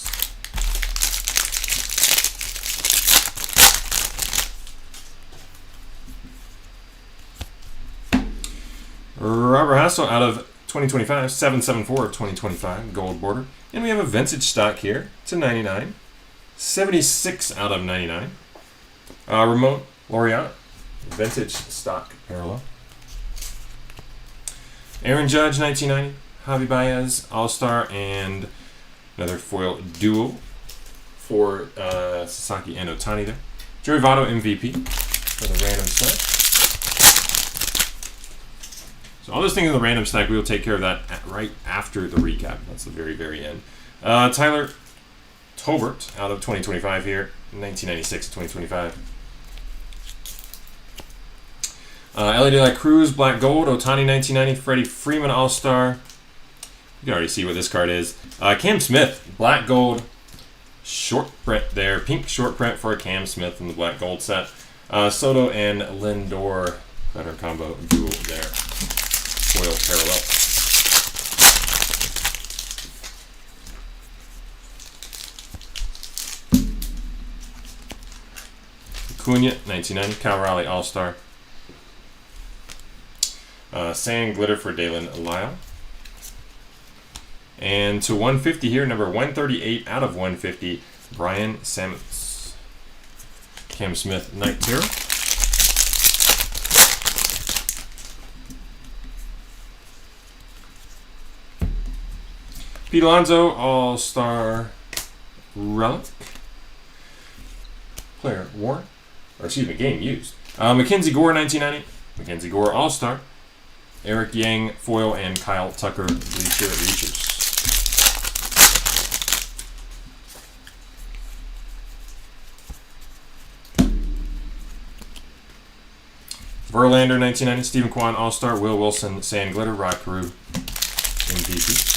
Robert Hassel out of 2025, 774 of 2025, gold border. And we have a vintage stock here to 99. 76 out of 99. Ramon Laureano, vintage stock parallel. Aaron Judge, 1990. Javi Baez, All-Star, and another foil duo for Sasaki and Otani there. Joey Votto, MVP for the random stack. So all those things in the random stack, we will take care of that right after the recap. That's the very, very end. Tyler Tolbert out of 2025 here, 1996 to 2025. Ellie De La Cruz, Black Gold, Otani 1990, Freddie Freeman All-Star. You can already see what this card is. Cam Smith, Black Gold, short print there. Pink short print for Cam Smith in the Black Gold set. Soto and Lindor, better combo duel there. Foil parallel. Acuna, 1990, Cal Raleigh All-Star. Sand Glitter for Dalen Lyle. And to 150 here, number 138 out of 150, Brian Sammons. Cam Smith, Night Terror. Pete Alonso, All-Star Relic. Player worn. Or excuse me, game used. Mackenzie Gore, 1990. Mackenzie Gore, All-Star. Eric Yang, foil, and Kyle Tucker, Bleacher Reachers. Verlander 1990, Stephen Kwan All-Star, Will Wilson Sand Glitter, Rod Carew MVP.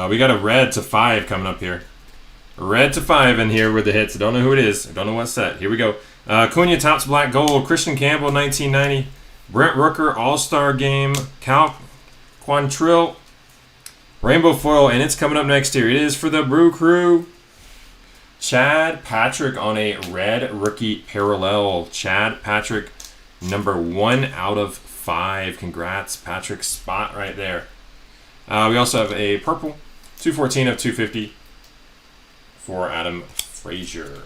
We got a red to 5 coming up here. Red to 5 in here with the hits. I don't know who it is. I don't know what set. Here we go. Cunha Topps Black Gold, Christian Campbell 1990, Brent Rooker All-Star Game, Cal Quantrill, Rainbow Foil, and it's coming up next here. It is for the Brew Crew. Chad Patrick on a red rookie parallel. Chad Patrick, number 1 out of 5. Congrats, Patrick. Spot right there. We also have a purple, 214 of 250 for Adam Frazier.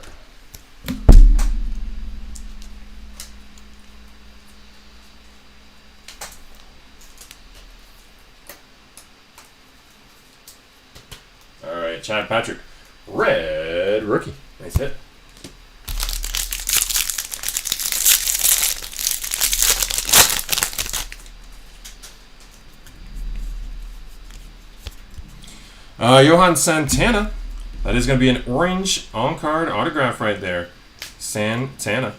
All right, Chad Patrick, red rookie. Nice hit. Johan Santana. That is going to be an orange on-card autograph right there. Santana.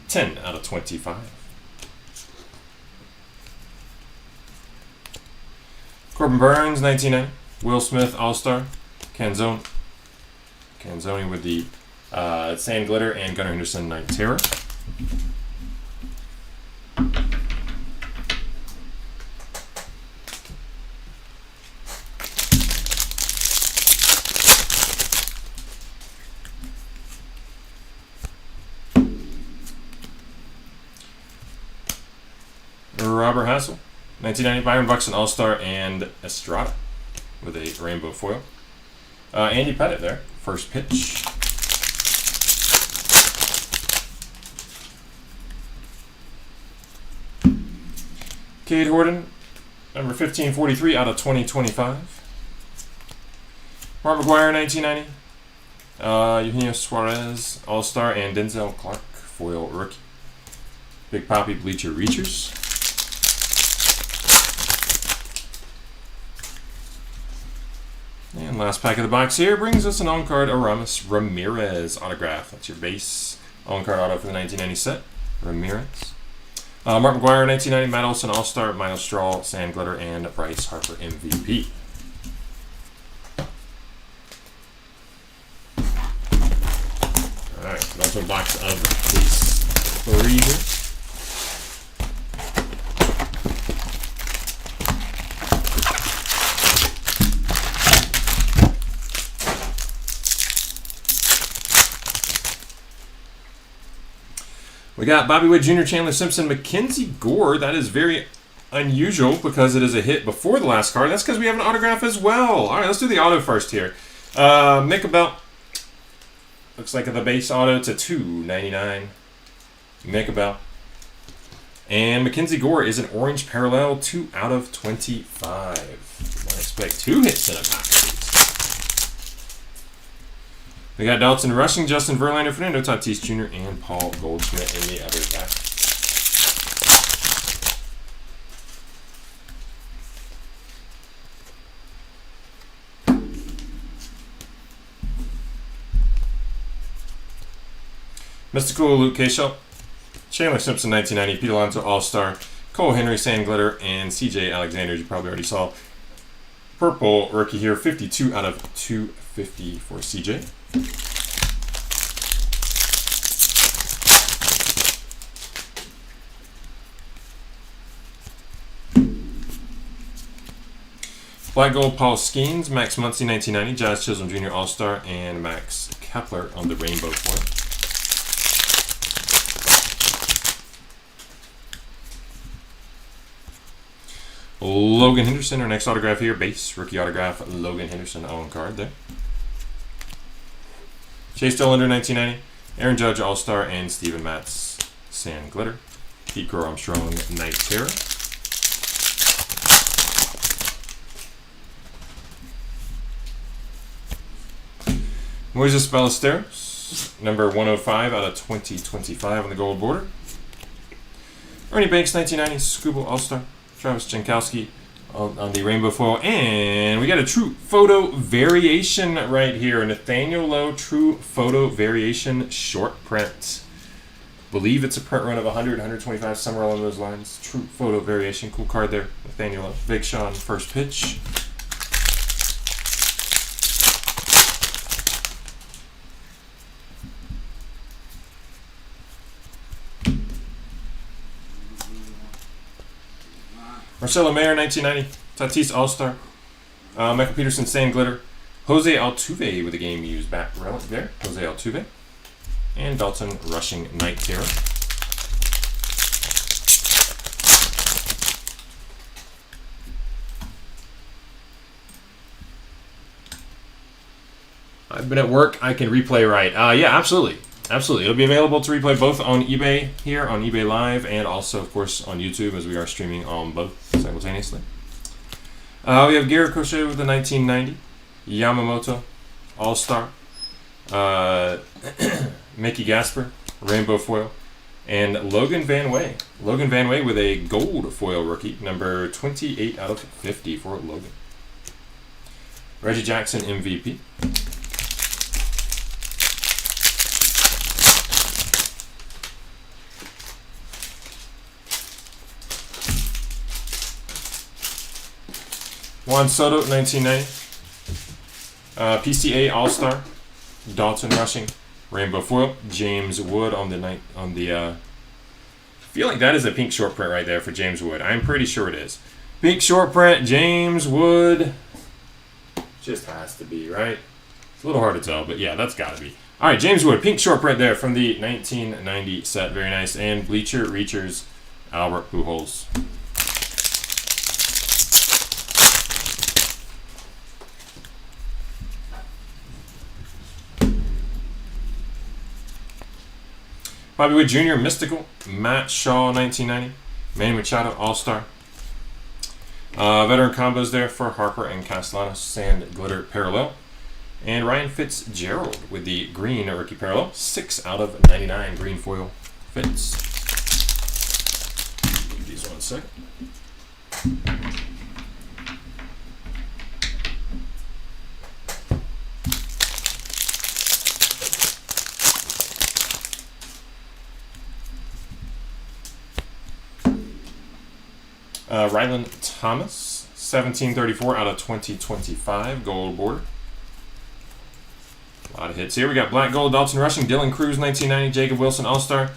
10 out of 25. Corbin Burns, 1990. Will Smith, All-Star. Canzoni with the Sand Glitter, and Gunnar Henderson, Night Terror. Robert Hassel, 1990, Byron Buxton All-Star, and Estrada with a rainbow foil. Andy Pettit there, first pitch. Cade Horton, number 1543 out of 2025. Mark McGuire, 1990. Eugenio Suarez All-Star, and Denzel Clark foil rookie. Big Poppy Bleacher Reachers. And last pack of the box here brings us an on-card Aramis Ramirez autograph. That's your base on-card auto for the 1990 set. Ramirez. Mark McGuire, 1990. Matt Olson All-Star, Miles Straw, Sand Glitter, and Bryce Harper MVP. Alright, so that's a box of base 3 here. We got Bobby Witt Jr., Chandler Simpson, Mackenzie Gore. That is very unusual because it is a hit before the last card. That's because we have an autograph as well. All right, let's do the auto first here. Micabel. Looks like the base auto to $2.99. Micabel. And Mackenzie Gore is an orange parallel, 2 out of 25. I expect 2 hits in a pack. We got Dalton Rushing, Justin Verlander, Fernando Tatis Jr., and Paul Goldschmidt in the other pack. Mystical Luke Kershaw, Chandler Simpson 1990, Pete Alonso All-Star, Cole Henry Sand Glitter, and CJ Alexander, you probably already saw. Purple rookie here, 52 out of 250 for CJ. Black Gold Paul Skeens, Max Muncy 1990, Jazz Chisholm Jr. All-Star, and Max Kepler on the rainbow foil. Logan Henderson, our next autograph here, base rookie autograph, Logan Henderson on card there. Chase Dollander 1990, Aaron Judge All-Star, and Steven Matz Sand Glitter. Pete Crow Armstrong Night Terror. Moises Ballesteros, number 105 out of 2025 on the gold border. Ernie Banks 1990, Scuba All-Star. Travis Jankowski, on the rainbow foil. And we got a True Photo Variation right here. Nathaniel Lowe True Photo Variation short print. Believe it's a print run of 100, 125, somewhere along those lines. True Photo Variation. Cool card there. Nathaniel Lowe. Big Sean, first pitch. Marcelo Mayer, 1990. Tatis All-Star. Michael Peterson, Sand Glitter. Jose Altuve with a game used back relic there. Jose Altuve. And Dalton Rushing Night Terror. I've been at work. I can replay right. Yeah, absolutely. Absolutely. It'll be available to replay both on eBay here, on eBay Live, and also, of course, on YouTube as we are streaming on both simultaneously. We have Garrett Crochet with the 1990. Yamamoto, All-Star. Mickey Gasper, Rainbow Foil. And Logan Van Way. Logan Van Way with a gold foil rookie, number 28 out of 50 for Logan. Reggie Jackson, MVP. Juan Soto, 1990. PCA All-Star. Dalton Rushing. Rainbow Foil. James Wood on the night on the I feel like that is a pink short print right there for James Wood. I'm pretty sure it is. Pink short print, James Wood. Just has to be, right? It's a little hard to tell, but yeah, that's got to be. All right, James Wood, pink short print there from the 1990 set. Very nice. And Bleacher Reachers, Albert Pujols. Bobby Wood Jr., Mystical. Matt Shaw, 1990. Manny Machado, All-Star. Veteran combos there for Harper and Castellanos. Sand Glitter Parallel. And Ryan Fitzgerald with the green rookie parallel. 6 out of 99 green foil Fitz. Give these 1 second. Ryland Thomas, 1734 out of 2025, gold border. A lot of hits here. We got Black Gold, Dalton Rushing, Dylan Cruz, 1990, Jacob Wilson, All-Star.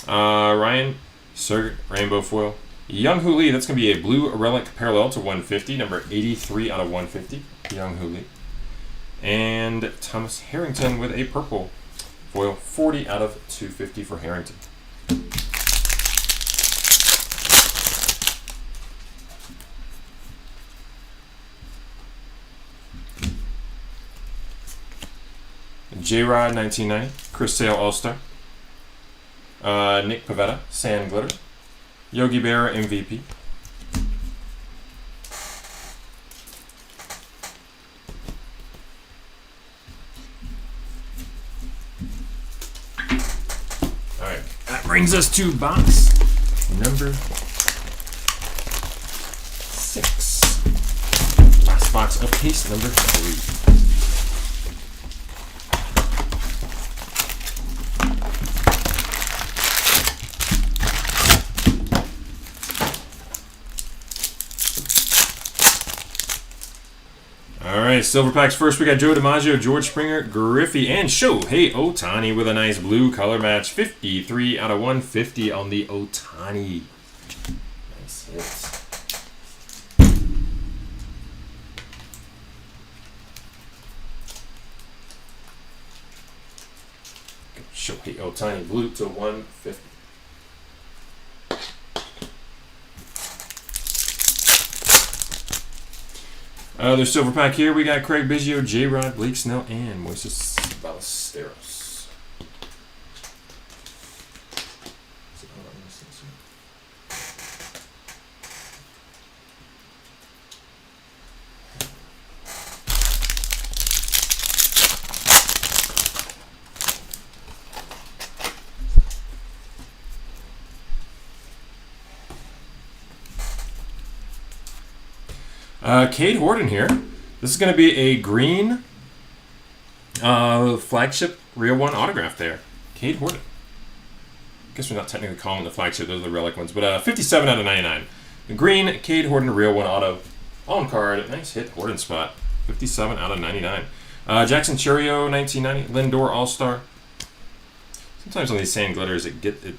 Ryan Sergert, Rainbow Foil. Young Hoo Lee, that's going to be a blue relic parallel to 150, number 83 out of 150, Young Hoo Lee. And Thomas Harrington with a purple foil, 40 out of 250 for Harrington. J-Rod, 1990. Chris Sale, All-Star. Nick Pivetta, Sand Glitter. Yogi Berra, MVP. All right, that brings us to box number 6. Last box of case number 3. All right, silver packs first. We got Joe DiMaggio, George Springer, Griffey, and Shohei Ohtani with a nice blue color match. 53 out of 150 on the Ohtani. Nice hits. Shohei Ohtani blue to 150. There's silver pack here. We got Craig Biggio, J-Rod, Blake Snell, and Moises Ballesteros. Cade Horton here. This is going to be a green flagship Real One autograph there. Cade Horton. I guess we're not technically calling the flagship, those are the relic ones. But 57 out of 99. The green Cade Horton Real One auto. On card. Nice hit, Horton spot. 57 out of 99. Jackson Churio, 1990. Lindor All-Star. Sometimes on these sand glitters, maybe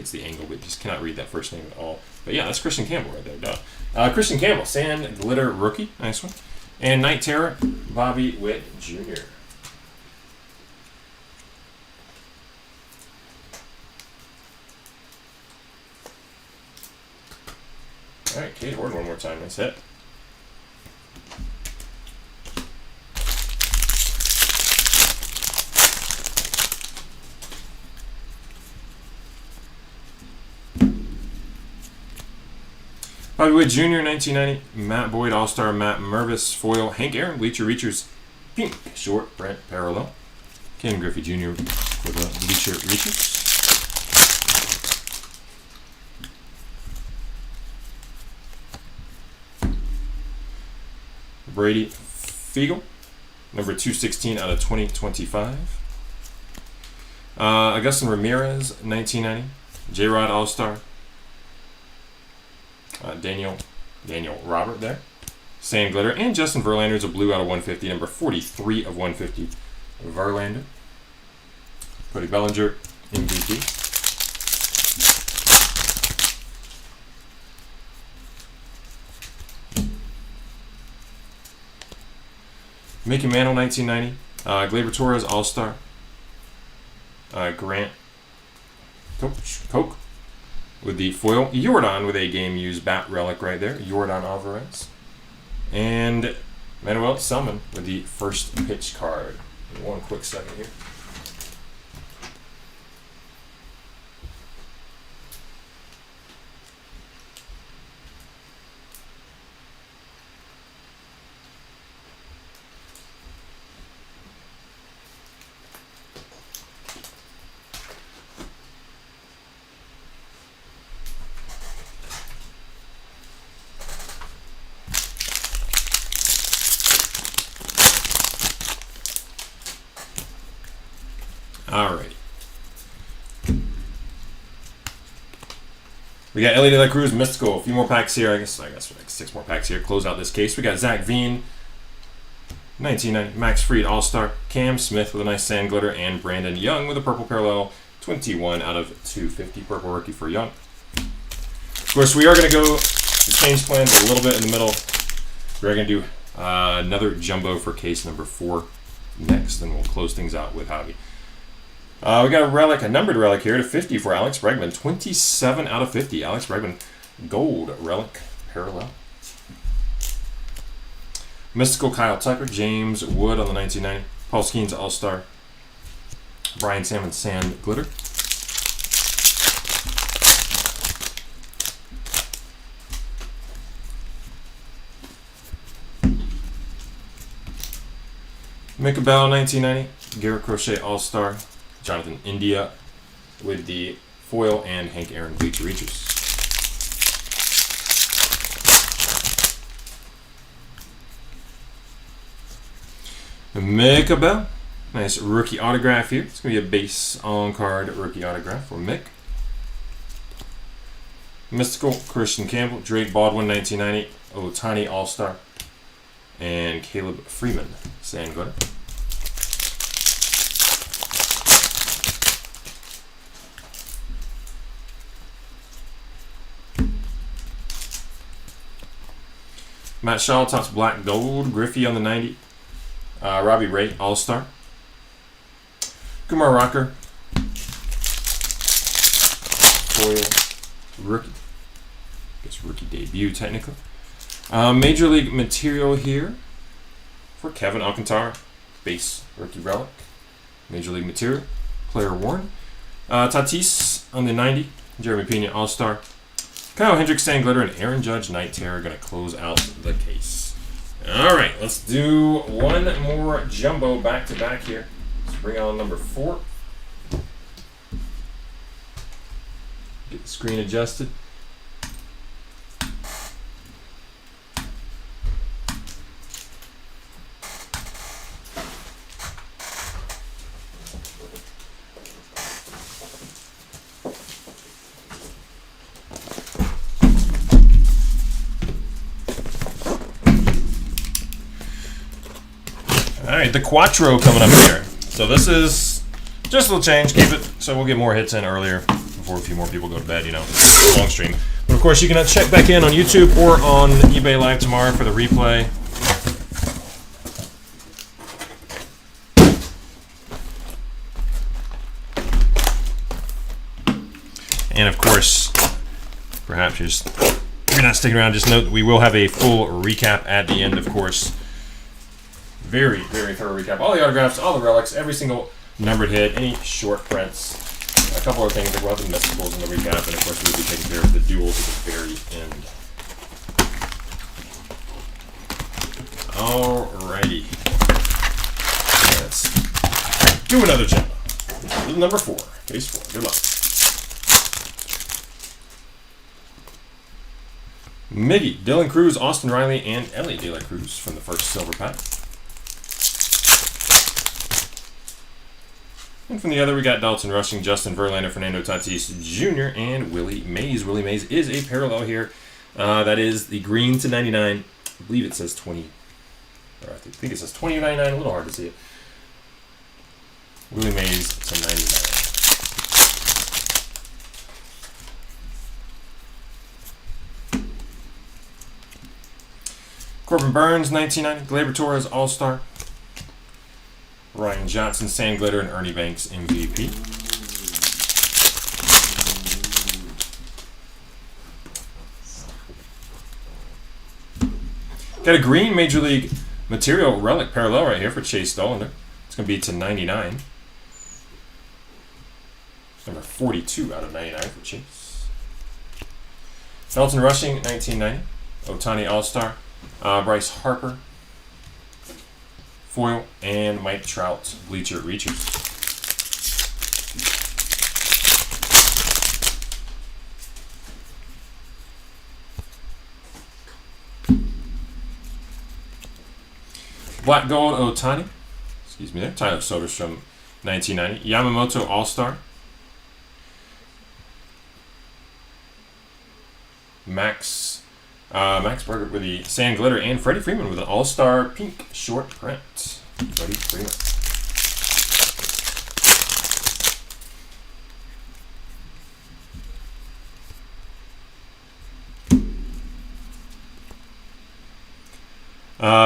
it's the angle, but you just cannot read that first name at all. But yeah, that's Christian Campbell right there. Duh. Christian Campbell, sand glitter rookie. Nice one. And Night Terror, Bobby Witt Jr. All right, Cade Horton one more time. Nice hit. Bobby Witt Jr., 1990. Matt Boyd, All-Star. Matt Mervis, foil. Hank Aaron, Bleacher Reachers, pink, short, Brent, parallel. Ken Griffey Jr. for the Bleacher Reachers. Brady Fiegel, number 216 out of 2025. Augustin Ramirez, 1990. J-Rod All-Star. Daniel Robert there. Sand Glitter. And Justin Verlander's a blue out of 150, number 43 of 150. Verlander. Cody Bellinger, MVP. Mickey Mantle, 1990. Gleyber Torres, All-Star. Grant Koch with the foil. Jordan with a game-used bat relic right there. Jordan Alvarez. And Manuel Selman with the first pitch card. One quick second here. Alrighty. We got Ellie De La Cruz, Mystical. A few more packs here. I guess like 6 more packs here. Close out this case. We got Zach Veen, 1990. Max Fried, All-Star. Cam Smith with a nice sand glitter. And Brandon Young with a purple parallel. 21 out of 250. Purple rookie for Young. Of course, we are going to go to change plans a little bit in the middle. We're going to do another jumbo for case number 4 next. Then we'll close things out with Javi. We got a relic, a numbered relic here to 50 for Alex Bregman. 27 out of 50. Alex Bregman, gold relic parallel. Mystical Kyle Tucker, James Wood on the 1990. Paul Skeens All-Star. Brian Salmon Sand Glitter. Micah Bell 1990. Garrett Crochet All-Star. Jonathan India with the foil and Hank Aaron Bleacher Reachers. Micah Bell. Nice rookie autograph here. It's going to be a base on-card rookie autograph for Mick. Mystical Christian Campbell. Drake Baldwin 1990. Otani All-Star. And Caleb Freeman Sand Glitter. Matt Shaw, Topps Black Gold. Griffey on the 90. Robbie Ray, All-Star. Kumar Rocker. Foil rookie. I guess rookie debut, technically. Major League material here for Kevin Alcantara. Base rookie relic. Major League material. Player worn. Tatis on the 90. Jeremy Pena, All-Star. Kyle Hendricks, Sand Glitter, and Aaron Judge, Night Terror, going to close out the case. All right, let's do one more jumbo back-to-back here. Let's bring on number 4. Get the screen adjusted. right, the Quattro coming up here. So this is just a little change. Keep it so we'll get more hits in earlier before a few more people go to bed, you know. Long stream. But of course, you can check back in on YouTube or on eBay Live tomorrow for the replay. And of course, perhaps just if you're not sticking around, just note that we will have a full recap at the end, of course. Very, very thorough recap. All the autographs, all the relics, every single numbered hit, any short prints, a couple of things. We'll have the mysticals in the recap, and of course we'll be taking care of the duels at the very end. Alrighty. Let's do another gem. Number 4, case 4. Good luck. Miggy, Dylan Cruz, Austin Riley, and Ellie De La Cruz from the first silver pack. And from the other, we got Dalton Rushing, Justin Verlander, Fernando Tatis Jr., and Willie Mays. Willie Mays is a parallel here. That is the green to 99. I believe it says 20. Or I think it says 20 or 99. A little hard to see it. Willie Mays to 99. Corbin Burns, 1990. Gleyber Torres, All-Star. Ryan Johnson, Sam Glitter, and Ernie Banks, MVP. Got a green Major League Material Relic parallel right here for Chase Dollander. It's going to be to 99. Number 42 out of 99 for Chase. Dalton Rushing, 1990. Ohtani All-Star. Bryce Harper, foil, and Mike Trout, Bleacher Reachers. Black Gold Ohtani, excuse me there, Tyler Soderstrom, 1990. Yamamoto All-Star. Max Berger with the Sand Glitter, and Freddie Freeman with an All-Star Pink short print. Freddie Freeman.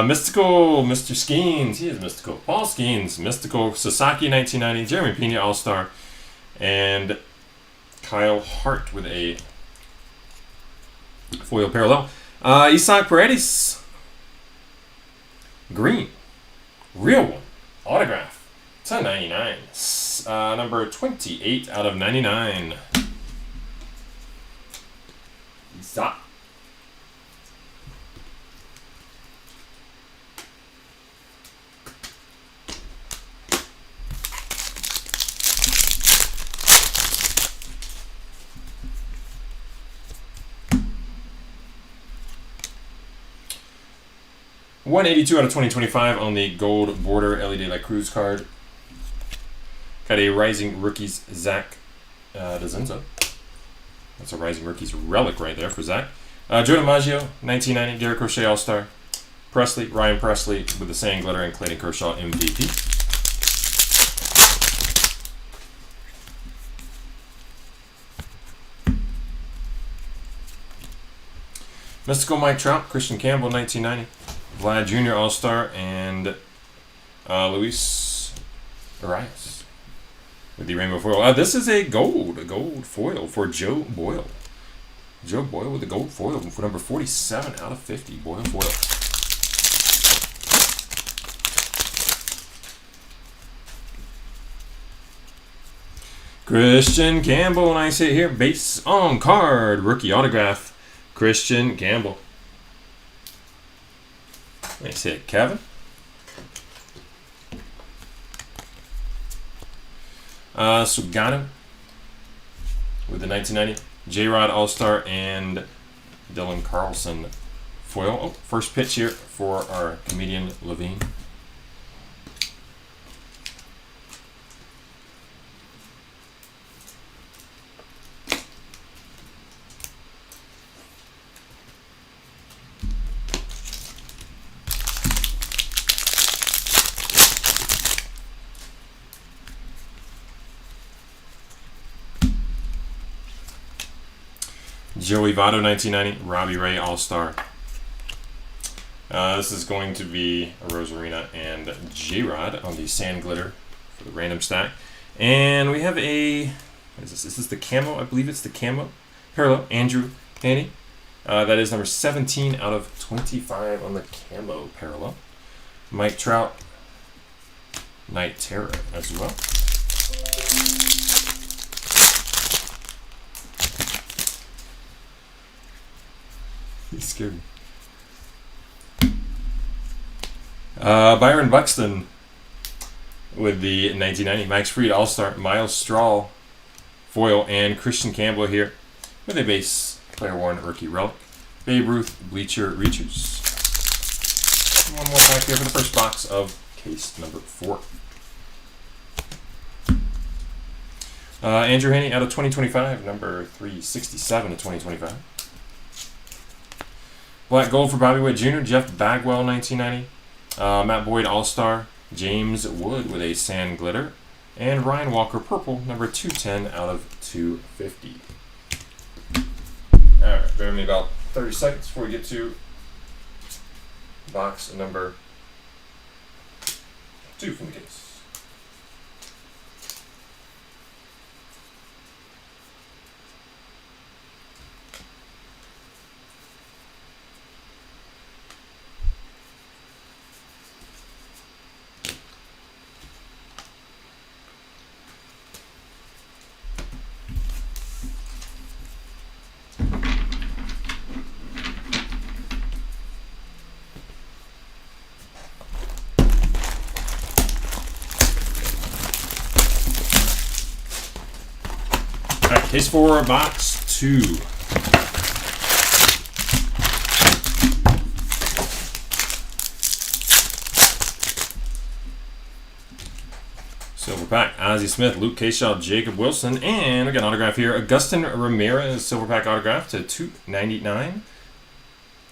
Mystical, Mr. Skeens, he is mystical. Paul Skeens, Mystical, Sasaki 1990, Jeremy Pena All-Star, and Kyle Hart with a foil parallel. Isaac Paredes, green, real one, autograph, to 99. Number 28 out of 99. Isaac. $182 out of 2025 on the gold border Ellie De La Cruz card. Got a Rising Rookies Zach DeZenzo. That's a Rising Rookies relic right there for Zach. Joe DiMaggio, 1990, Garrett Crochet All-Star. Presley, Ryan Presley with the Sand Glitter, and Clayton Kershaw MVP. Mystical Mike Trout, Christian Campbell, 1990. Vlad Jr. All-Star, and Luis Arias with the rainbow foil. This is a gold foil for Joe Boyle. Joe Boyle with the gold foil for number 47 out of 50. Boyle foil. Christian Campbell, nice hit here. Base on card, rookie autograph, Christian Campbell. Nice hit, Kevin. Sugano with the 1990 J-Rod All-Star, and Dylan Carlson foil. Oh, first pitch here for our comedian Levine. Joey Votto 1990, Robbie Ray All-Star. This is going to be a Rosarina and J-Rod on the Sand Glitter for the random stack. And we have a, what is this? Is this the camo? I believe it's the camo parallel. Andrew Haney. That is number 17 out of 25 on the camo parallel. Mike Trout, Night Terror as well. He scared me. Byron Buxton with the 1990 Max Fried All-Star, Miles Straw foil, and Christian Campbell here with a base player worn rookie relic. Babe Ruth Bleacher Reachers. One more pack here for the first box of case number 4. Andrew Haney out of 2025, number 367 of 2025. Black Gold for Bobby Witt Jr., Jeff Bagwell 1990. Matt Boyd All-Star, James Wood with a Sand Glitter, and Ryan Walker Purple, number 210 out of 250. Alright, bear with me about 30 seconds before we get to box number 2 from the case. Case 4, box 2. Silver pack, Ozzie Smith, Luke Kershaw, Jacob Wilson, and we got an autograph here. Augustin Ramirez, silver pack autograph to 299.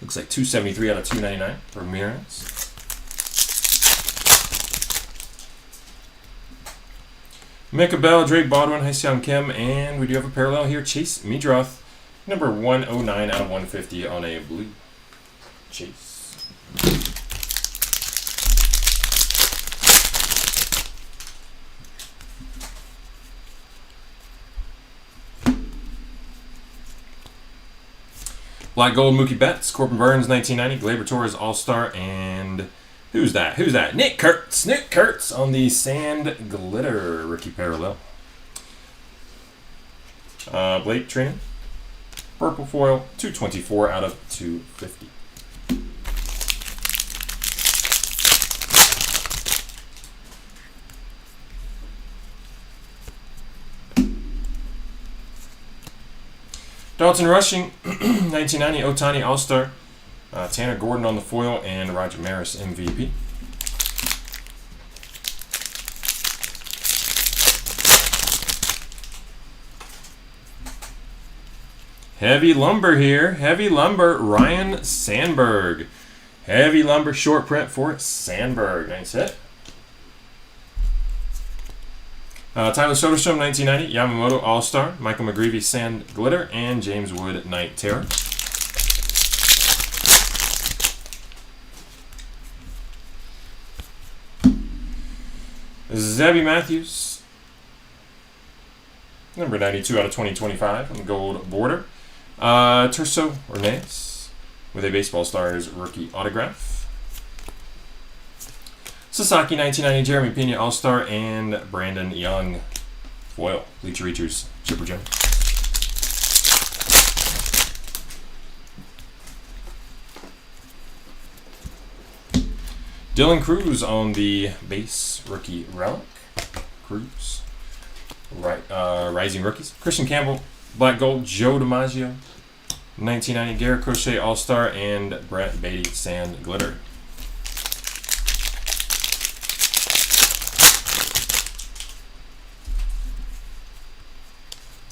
Looks like 273 out of 299. Ramirez. Micah Bell, Drake Baldwin, Hyseung Kim, and we do have a parallel here. Chase Meadroth, number 109 out of 150 on a blue. Chase. Black Gold, Mookie Betts, Corbin Burns, 1990, Gleyber Torres All-Star, and who's that? Who's that? Nick Kurtz. Nick Kurtz on the Sand Glitter rookie parallel. Blake Trinan, purple foil, 224 out of 250. Dalton Rushing, 1990 Ohtani All-Star. Tanner Gordon on the foil, and Roger Maris MVP. Heavy lumber here. Heavy lumber, Ryan Sandberg. Heavy lumber short print for Sandberg. Nice hit. Tyler Soderstrom, 1990, Yamamoto All-Star, Michael McGreevy Sand Glitter, and James Wood Night Terror. Zebby Matthews, number 92 out of 2025 on the gold border. Terso Orneas with a Baseball Stars rookie autograph. Sasaki 1990 Jeremy Pena All-Star, and Brandon Young foil. Bleacher Reachers, Chipper Jones. Dylan Cruz on the base rookie relic. Cruz. Rising rookies. Christian Campbell, Black Gold, Joe DiMaggio, 1990 Garrett Crochet All-Star, and Brett Beatty Sand Glitter.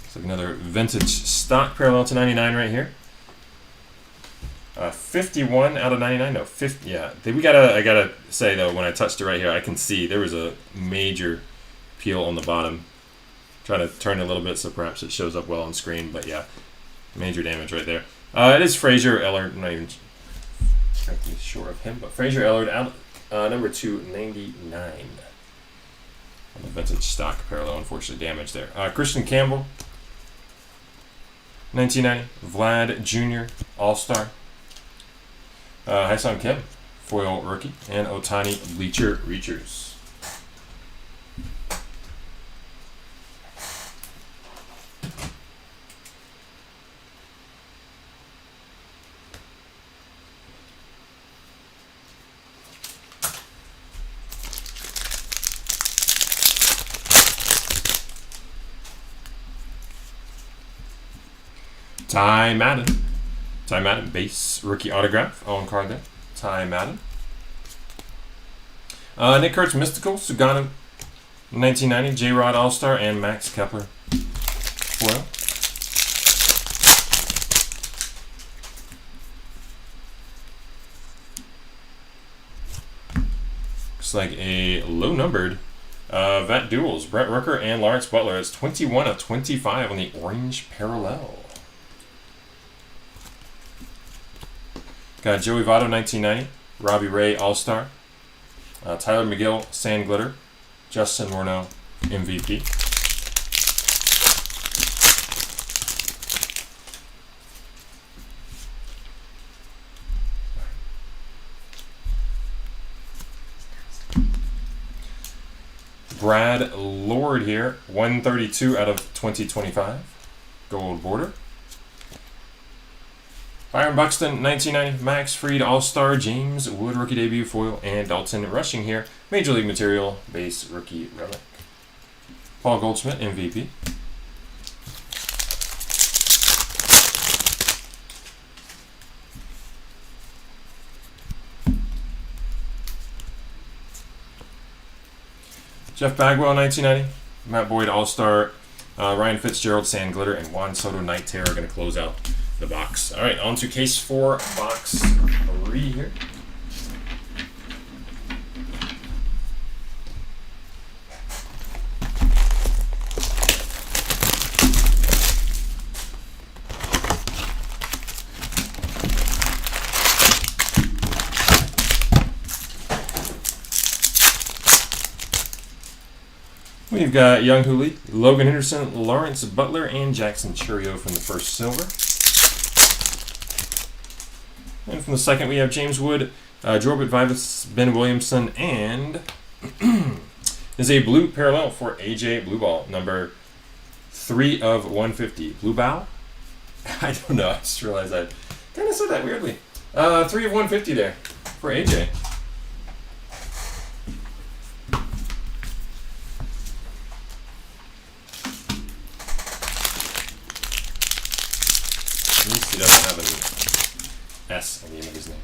Looks like another vintage stock parallel to 99 right here. 51 out of 99. No, 50. Yeah, I gotta say though, when I touched it right here, I can see there was a major peel on the bottom. Try to turn it a little bit so perhaps it shows up well on screen. But yeah, Major damage right there. It is Frazier Ellard. I'm not even exactly sure of him, but Frazier Ellard out number 299 on the vintage stock parallel. Unfortunately, damage there. Christian Campbell, 1990. Vlad Jr. All-Star. Hyesung Kim, foil rookie, and Otani Bleacher Reachers. Ty Madden, base rookie autograph on card there. Ty Madden. Nick Kurtz Mystical, Sugano, 1990, J-Rod All-Star, and Max Kepler foil. Looks like a low-numbered Vet Duels, Brett Rooker and Lawrence Butler. It's 21 of 25 on the orange parallel. Got Joey Votto, 1990. Robbie Ray, All-Star. Tyler McGill, Sand Glitter. Justin Morneau, MVP. Brad Lord here, 132 out of 2025. Gold border. Byron Buxton, 1990, Max Fried All-Star, James Wood rookie debut foil, and Dalton Rushing here, Major League Material base rookie relic. Paul Goldschmidt, MVP. Jeff Bagwell, 1990, Matt Boyd All-Star, Ryan Fitzgerald Sand Glitter, and Juan Soto Night Terror are going to close out the box. All right, on to case 4, box 3 here. We've got Young Hooley, Logan Henderson, Lawrence Butler, and Jackson Churio from the first silver. And from the second, we have James Wood, Jorbit Vivas, Ben Williamson, and is a blue parallel for AJ Blue Ball, number 3 of 150. Blue Bow? I don't know. I just realized I kind of said that weirdly. 3 of 150 there for AJ. At least he doesn't have an S on the end of his name.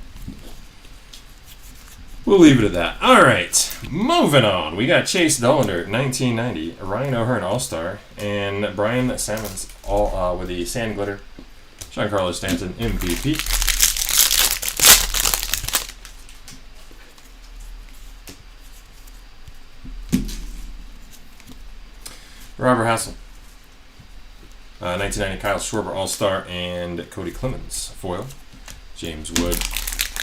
We'll leave it at that. All right, moving on. We got Chase Dollander, 1990, Ryan O'Hearn All-Star, and Brian Sammons all with the Sand Glitter. Giancarlo Stanton, MVP. Robert Hassel, 1990 Kyle Schwarber All-Star, and Cody Clemens foil. James Wood,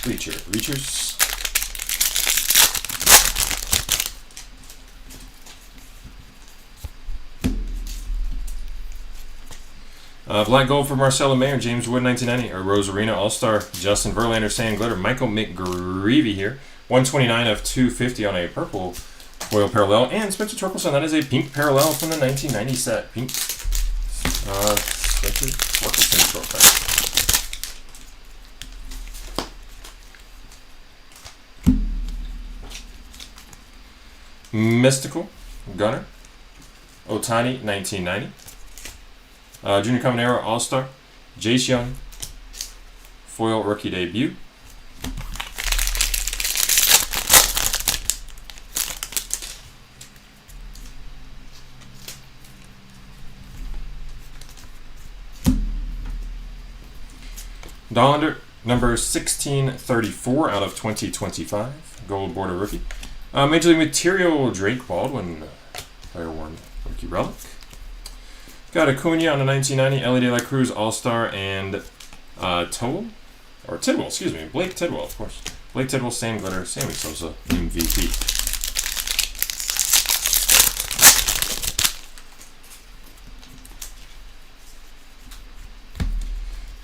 Reachers. Black Gold for Marcelo Mayer, James Wood, 1990. Or Rosarina All-Star, Justin Verlander, Sand Glitter. Michael McGreevy here, 129 of 250 on a purple foil parallel. And Spencer Torkelson, that is a pink parallel from the 1990 set. Pink Spencer Torkelson short pack. Mystical, Gunner, Otani, 1990. Junior Caminero All-Star, Jace Young, foil rookie debut. Dollander, number 1634 out of 2025, gold border rookie. Major League Material Drake Baldwin, player worn rookie relic. Got Acuna on the 1990, Ellie De La Cruz All-Star, and Tidwell, excuse me, Blake Tidwell, of course. Blake Tidwell, same glitter, Sammy Sosa, MVP.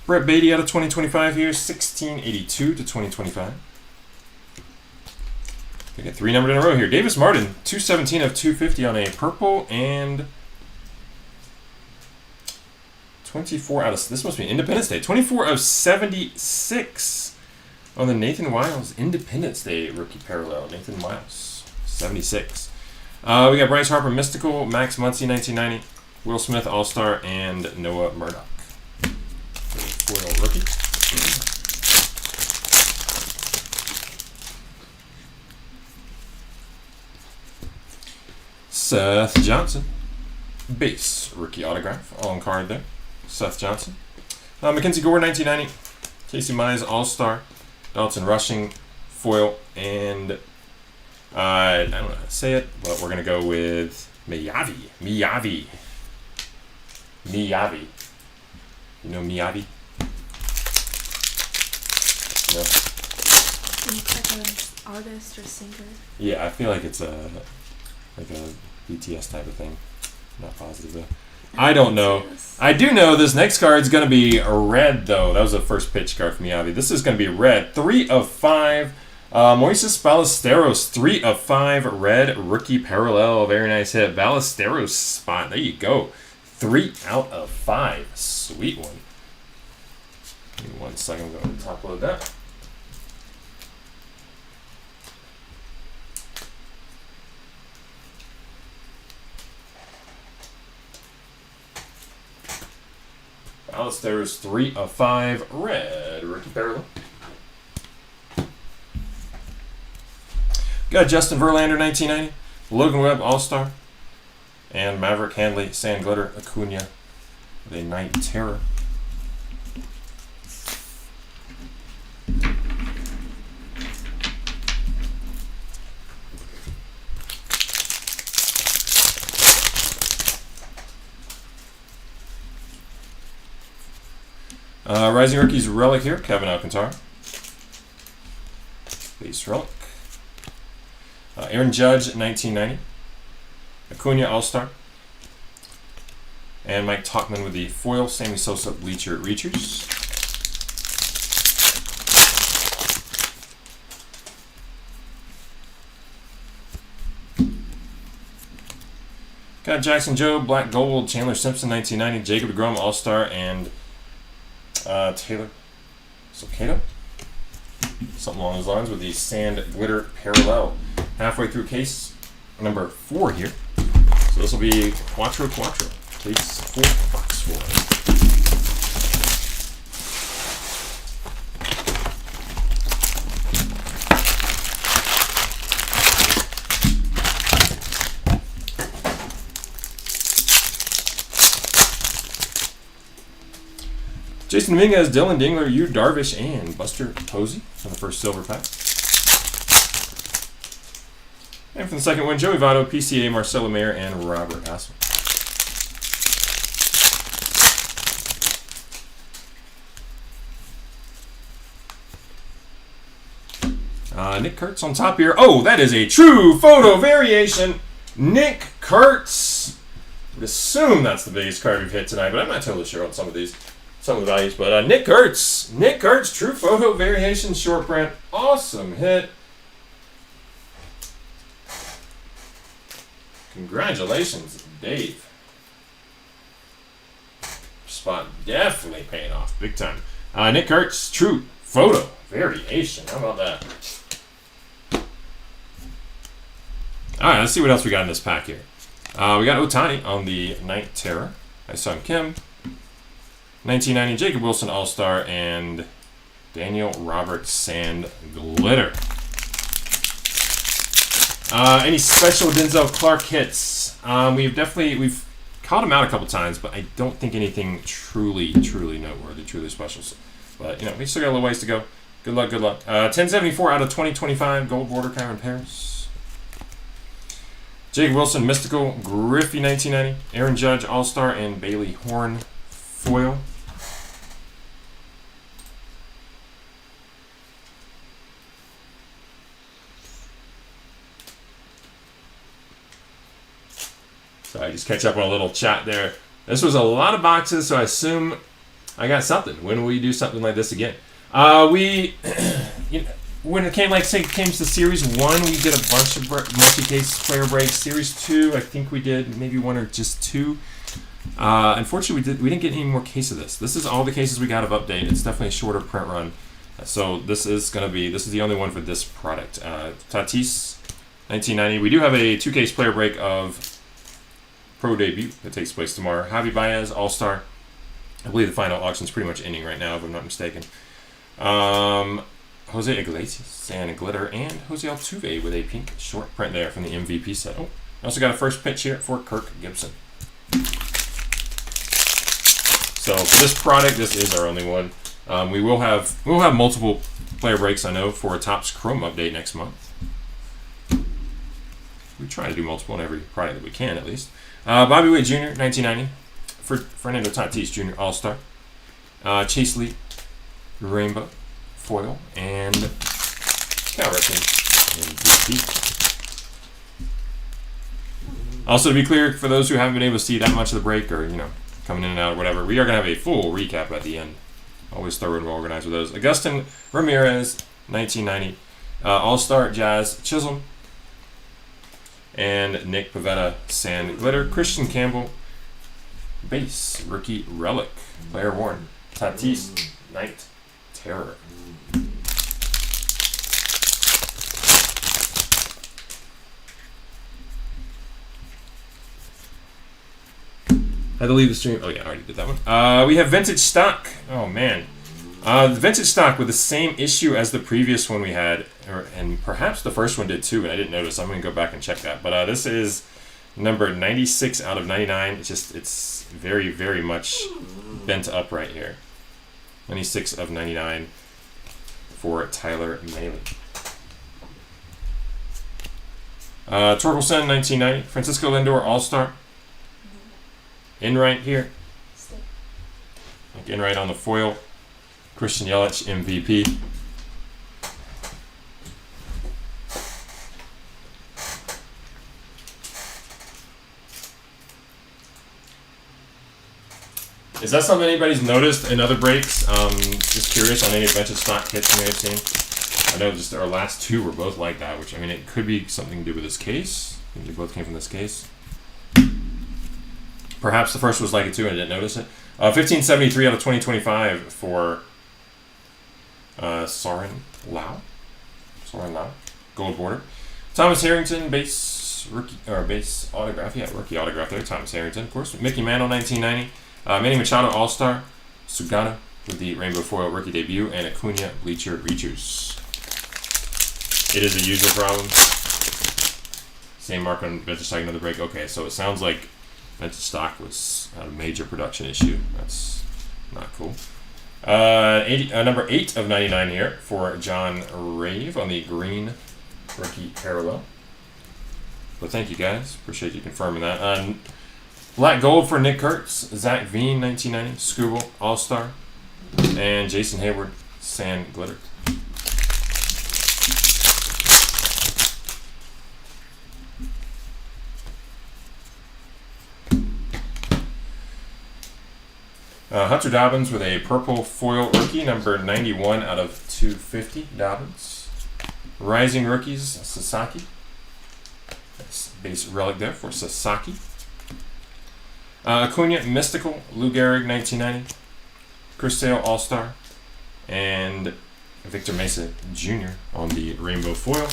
Brett Beatty out of 2025 here, 1682 to 2025. We get 3 numbered in a row here. Davis Martin, 217 of 250 on a purple, and 24 out of, this must be Independence Day, 24 of 76 on the Nathan Wiles Independence Day rookie parallel. Nathan Wiles, 76. We got Bryce Harper Mystical, Max Muncy 1990, Will Smith All-Star, and Noah Murdoch. Foil rookie. Seth Johnson, base rookie autograph on card there. Seth Johnson. Mackenzie Gore 1990, Casey Mize All-Star, Dalton Rushing foil, and I don't know how to say it, but we're gonna go with Miyavi. You know Miyavi? No. It looks like an artist or singer. Yeah, I feel like it's a BTS type of thing. Not positive though. I don't know. I do know this next card is going to be red though. That was the first pitch card from Miyavi. This is going to be red. 3 of 5. Moises Ballesteros, 3 of 5 red rookie parallel. Very nice hit. Ballesteros spot. There you go. 3 out of 5. Sweet one. Give me 1 second. I'm going to top load that. Ballesteros, 3 of 5 red rookie parallel. Got Justin Verlander 1990, Logan Webb All-Star, and Maverick Handley Sand Glitter Acuna, the Night Terror. Rising Rookies Relic here, Kevin Alcantara. Base Relic. Aaron Judge, 1990. Acuna All-Star. And Mike Tauchman with the foil Sammy Sosa Bleacher Reachers. Got Jackson Jobe, Black Gold, Chandler Simpson, 1990. Jacob deGrom All-Star, and Taylor Socato, something along those lines, with the Sand Glitter Parallel. Halfway through case number 4 here. So this will be Quattro. Case 4, box 4. Jason Dominguez, Dylan Dingler, Yu Darvish, and Buster Posey on the first silver pack. And for the second one, Joey Votto, PCA, Marcelo Mayer, and Robert Hassel. Nick Kurtz on top here. Oh, that is a true photo variation. Nick Kurtz. I would assume that's the biggest card we've hit tonight, but I'm not totally sure on some of the values. But Nick Kurtz, true photo variation short print. Awesome hit. Congratulations, Dave. Spot definitely paying off big time. Nick Kurtz, true photo variation. How about that? All right, let's see what else we got in this pack here. We got Ohtani on the Night Terror. Hyun Kim. 1990 Jacob Wilson All-Star, and Daniel Roberts Sand Glitter. Any special Denzel Clark hits? We've called him out a couple times, but I don't think anything truly noteworthy, truly special. But we still got a little ways to go. Good luck. 1074 out of 2025 gold border Kyron Paris. Jake Wilson, Mystical, Griffey 1990, Aaron Judge, All-Star, and Bailey Horn, foil. So I just catch up on a little chat there. This was a lot of boxes, so I assume I got something. When will we do something like this again? When it came to Series 1, we did a bunch of multi-case player breaks. Series 2, I think we did maybe 1 or just 2. Unfortunately, we didn't get any more case of this. This is all the cases we got of Update. It's definitely a shorter print run. So this is the only one for this product. Tatis, 1990. We do have a 2-case player break of Pro Debut that takes place tomorrow. Javi Baez, All-Star. I believe the final auction is pretty much ending right now, if I'm not mistaken. Jose Iglesias, Sand and Glitter, and Jose Altuve with a pink short print there from the MVP set. Oh, I also got a first pitch here for Kirk Gibson. So for this product, this is our only one. We'll have multiple player breaks, I know, for a Topps Chrome update next month. We try to do multiple on every product that we can, at least. Bobby Witt Jr., 1990. For Fernando Tatis Jr., All-Star. Chase Lee, Rainbow, foil, and Cal Ripken MVP. Also, to be clear, for those who haven't been able to see that much of the break, or coming in and out or whatever, we are going to have a full recap at the end. Always thorough and organized with those. Agustin Ramirez, 1990. All-Star Jazz Chisholm. And Nick Pivetta, Sand Glitter. Christian Campbell, base, rookie relic, player worn. Tatis, Night Terror. Had to leave the stream. Oh yeah, I already did that one. We have vintage stock. Oh man. The vintage stock with the same issue as the previous one we had, and perhaps the first one did too, and I didn't notice. I'm going to go back and check that. But this is number 96 out of 99. It's very, very much bent up right here. 96 of 99 for Tyler Mahle. Torkelson, 1990. Francisco Lindor, All-Star. Enright here. Enright on the foil. Christian Yelich, MVP. Is that something anybody's noticed in other breaks? Just curious on any vintage stock hits you may have seen. I know just our last two were both like that, which, I mean, it could be something to do with this case. I think they both came from this case. Perhaps the first was like it too and I didn't notice it. 1573 out of 2025 for Soren Lau. Gold border. Thomas Harrington, base autograph. Yeah, rookie autograph there. Thomas Harrington, of course. Mickey Mantle, 1990. Manny Machado, All-Star. Sugano with the rainbow foil rookie debut, and Acuna Bleacher Rejuice. It is a user problem. Same mark on vintage stock, another break. Okay, so it sounds like vintage stock was a major production issue. That's not cool. Number 8 of 99 here for John Rave on the green rookie parallel. Well, thank you guys. Appreciate you confirming that. Black gold for Nick Kurtz, Zach Veen, 1990, Scooble, All-Star, and Jason Hayward, Sand Glitter. Hunter Dobbins with a purple foil rookie, number 91 out of 250, Dobbins. Rising rookies, Sasaki. That's base relic there for Sasaki. Acuna Mystical, Lou Gehrig, 1990. Chris Sale, All-Star. And Victor Mesa Jr. on the rainbow foil.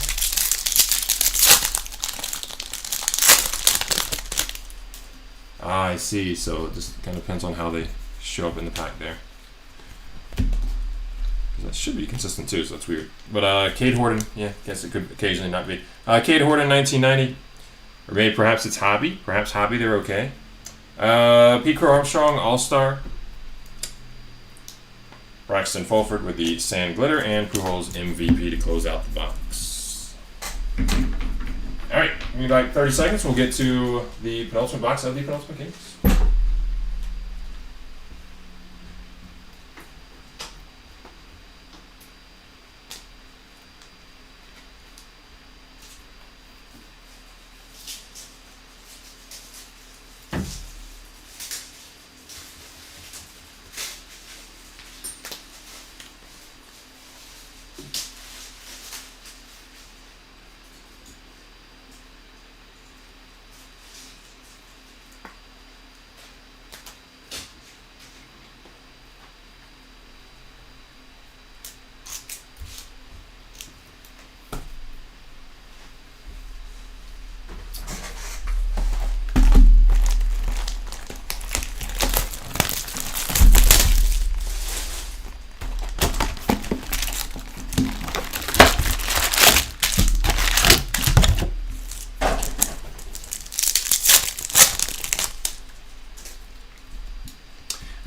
I see. So it just kind of depends on how they show up in the pack there. That should be consistent too, so that's weird. But Cade Horton, yeah, guess it could occasionally not be. Cade Horton, 1990. Or maybe perhaps it's Hobby. Perhaps Hobby, they're okay. Pete Crow Armstrong, All-Star. Braxton Fulford with the Sand Glitter, and Pujols MVP to close out the box. All All right, give me like 30 seconds. We'll get to the penultimate box of the penultimate case.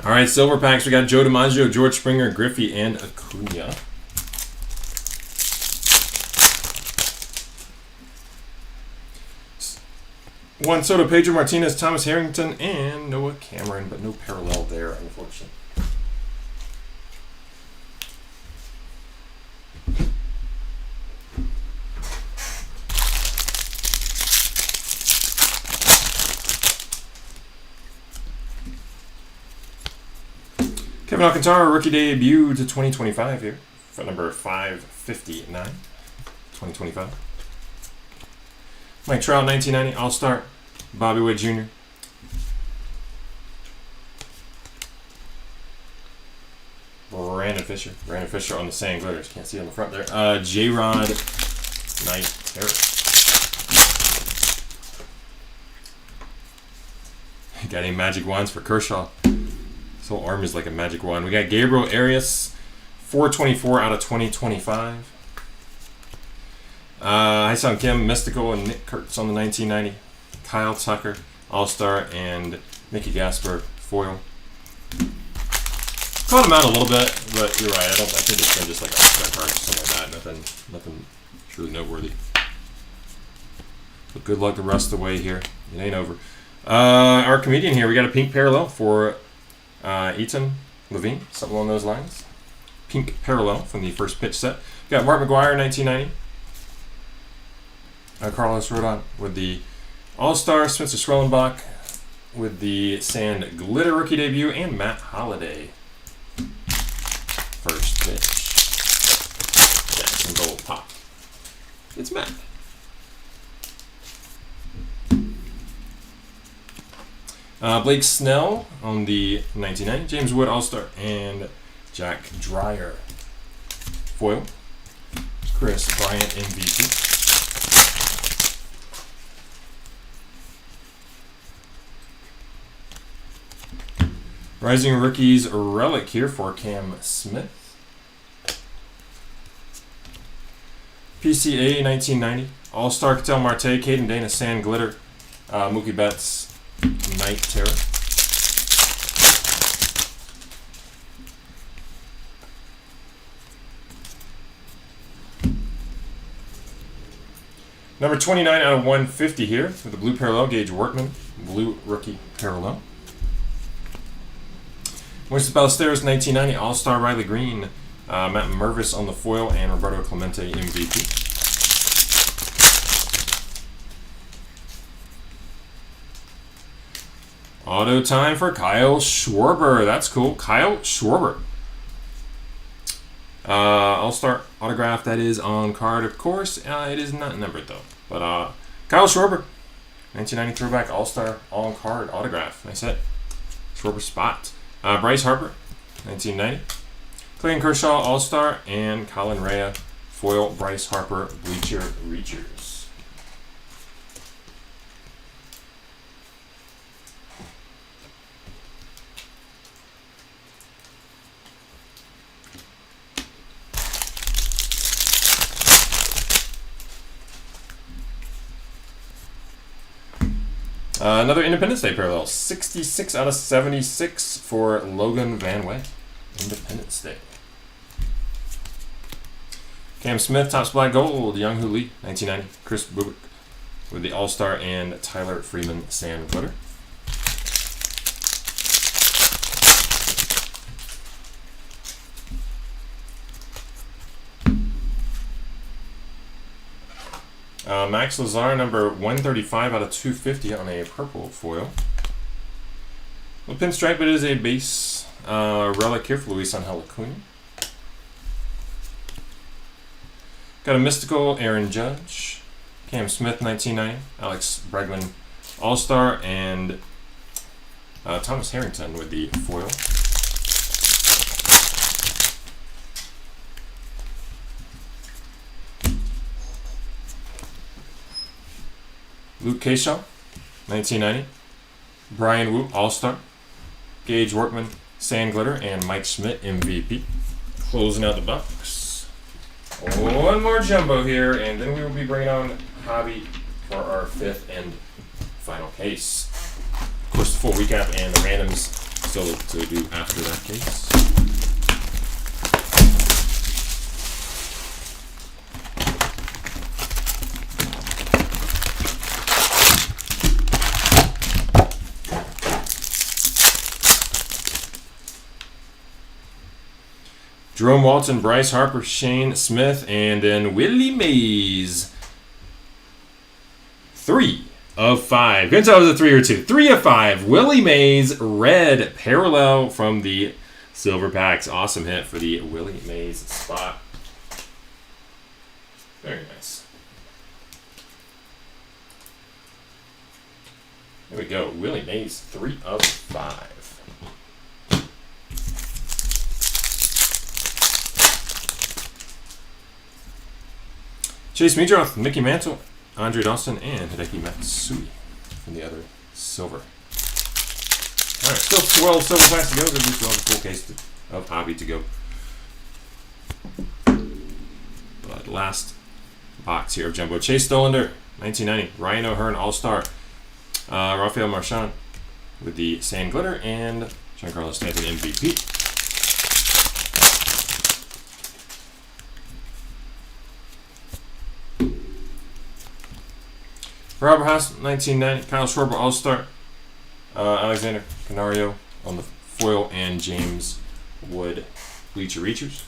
All right, silver packs. We got Joe DiMaggio, George Springer, Griffey, and Acuna. Juan Soto, Pedro Martinez, Thomas Harrington, and Noah Cameron, but no parallel there, unfortunately. Kevin Alcantara, rookie debut to 2025 here for number 559, 2025. Mike Trout, 1990, All-Star. Bobby Witt Jr. Brandon Fisher on the sand glitters. Can't see on the front there. J-Rod, Knight, Harris. Got any magic wands for Kershaw? His whole arm is like a magic wand. We got Gabriel Arias, 424 out of 2025. Hyun Kim, Mystical, and Nick Kurtz on the 1990. Kyle Tucker, All-Star, and Mickey Gasper, foil. Caught him out a little bit, but you're right. I think it's been just like a All-Star card or something like that. Nothing truly noteworthy. But good luck the rest of the way here. It ain't over. Our comedian here, we got a pink parallel for Eaton Levine, something along those lines. Pink parallel from the first pitch set. Got Mark McGuire, 1990. Carlos Rodon with the All-Star, Spencer Schwellenbach with the Sand Glitter rookie debut, and Matt Holliday. First pitch. Jackson Gold pop. It's Matt. Blake Snell on the 1990. James Wood All-Star, and Jack Dreyer. Foil. Chris Bryant MVP. Rising Rookies relic here for Cam Smith. PCA 1990. All-Star Ketel Marte, Caden Dana, Sand Glitter, Mookie Betts, Night Terror. Number 29 out of 150 here with the blue parallel, Gage Workman, blue rookie parallel. Moises Ballesteros, 1990, All-Star Riley Green, Matt Mervis on the foil, and Roberto Clemente MVP. Auto time for Kyle Schwarber. That's cool. Kyle Schwarber. All-Star autograph, that is on card, of course. It is not numbered, though. But Kyle Schwarber, 1990 throwback All-Star on card autograph. Nice hit. Schwarber spot. Bryce Harper, 1990. Clayton Kershaw, All-Star, and Colin Rea, foil Bryce Harper, Bleacher Reachers. Another Independence Day parallel, 66 out of 76 for Logan Van Way. Independence Day. Cam Smith, Topps Black Gold, Young Hoo Lee, 1990. Chris Bubik, with the All-Star and Tyler Freeman Sand Glitter. Max Lazar, number 135 out of 250 on a purple foil. A pinstripe, but it is a base relic here for Luis Angel Acuna. Got a mystical Aaron Judge, Cam Smith 1990, Alex Bregman All-Star, and Thomas Harrington with the foil. Luke Kershaw, 1990. Brian Wu, All-Star. Gage Workman, Sand Glitter, and Mike Schmidt, MVP. Closing out the box. One more jumbo here, and then we will be bringing on Hobby for our 5th and final case. Of course, the full recap and the randoms still to do after that case. Jerome Walton, Bryce Harper, Shane Smith, and then Willie Mays. 3 of 5. Couldn't tell if it was a 3 or 2. 3 of 5. Willie Mays, red parallel from the silver packs. Awesome hit for the Willie Mays spot. Very nice. There we go. Willie Mays, 3 of 5. Chase Meadroth, Mickey Mantle, Andre Dawson, and Hideki Matsui from the other silver. All right, still 12 silver packs to go. We still have a full case of Hobby to go. But last box here of Jumbo. Chase Stolander, 1990. Ryan O'Hearn, All-Star. Rafael Marchand with the Sand Glitter, and Giancarlo Stanton, MVP. Robert Haas, 1990. Kyle Schwarber, All-Star. Alexander Canario on the foil, and James Wood, Bleacher Reachers.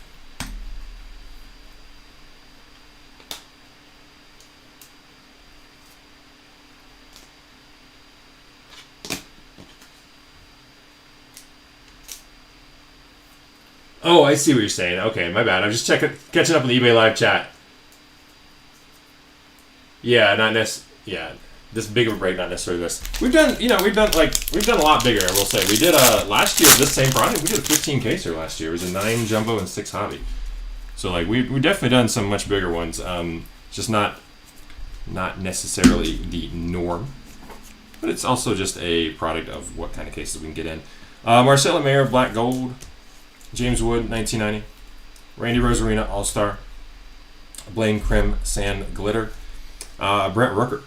Oh, I see what you're saying. Okay, my bad. I'm just catching up on the eBay Live chat. Yeah, not necessarily. Yeah, this big of a break, not necessarily this. We've done a lot bigger, I will say. We did last year this same product. We did a 15 caser last year. It was a 9 jumbo and 6 hobby. So like we definitely done some much bigger ones. Just not necessarily the norm, but it's also just a product of what kind of cases we can get in. Marcelo Mayer, Black Gold. James Wood, 1990. Randy Rosarina, All-Star. Blaine Krim, Sand Glitter. Brent Rooker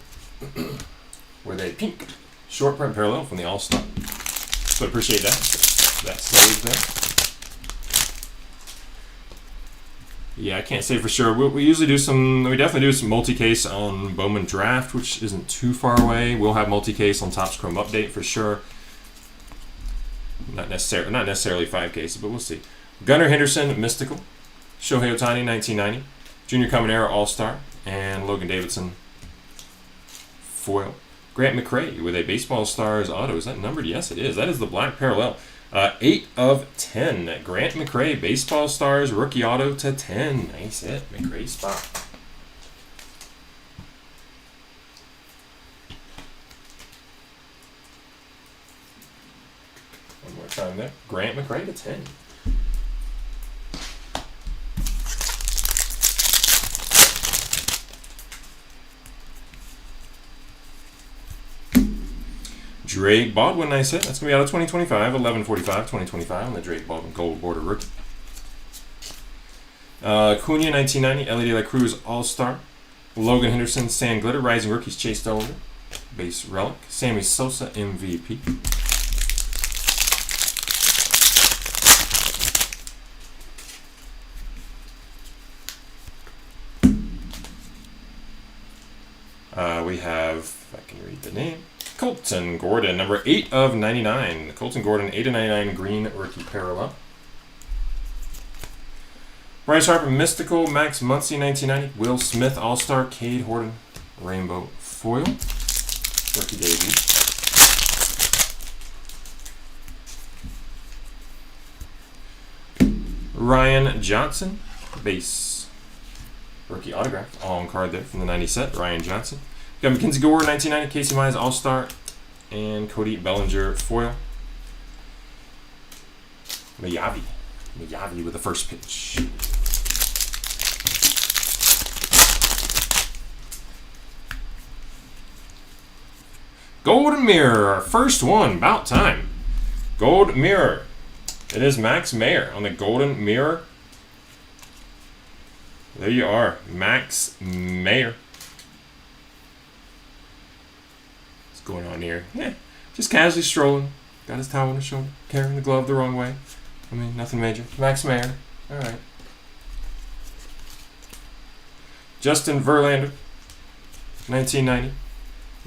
with a pink short print parallel from the All-Star. So appreciate that. That saved there. Yeah, I can't say for sure. We definitely do some multi-case on Bowman Draft, which isn't too far away. We'll have multi-case on Topps Chrome Update for sure. Not necessarily 5 cases, but we'll see. Gunnar Henderson, Mystical. Shohei Ohtani, 1990. Junior Caminero, All-Star. And Logan Davidson, foil. Grant McRae with a Baseball Stars auto. Is that numbered? Yes, it is. That is the black parallel. 8 of 10. Grant McRae, Baseball Stars, rookie auto to 10. Nice hit. McRae spot. One more time there. Grant McRae to 10. Drake Baldwin, nice hit. That's going to be out of 2025, 11/45, 2025 on the Drake Baldwin Gold Border rookie. Cunha, 1990, Ellie De La Cruz, All-Star. Logan Henderson, Sand Glitter, Rising Rookies, Chase Stolander, base relic. Sammy Sosa, MVP. We have, if I can read the name, Colton Gordon, number 8 of 99. Colton Gordon, 8 of 99, green rookie parallel. Bryce Harper, Mystical, Max Muncy, 1990. Will Smith, All-Star, Cade Horton, Rainbow Foil, rookie debut. Ryan Johnson, base, rookie autograph, all on card there from the 90 set. Ryan Johnson. We got Mackenzie Gore, 1990. Casey Mize, All-Star, and Cody Bellinger, foil. Miyavi with the first pitch. Golden Mirror, our first one, about time. Gold Mirror. It is Max Mayer on the Golden Mirror. There you are, Max Mayer. What's going on here? Yeah, just casually strolling. Got his towel on his shoulder, carrying the glove the wrong way. I mean, nothing major. Max Mayer. All right. Justin Verlander, 1990.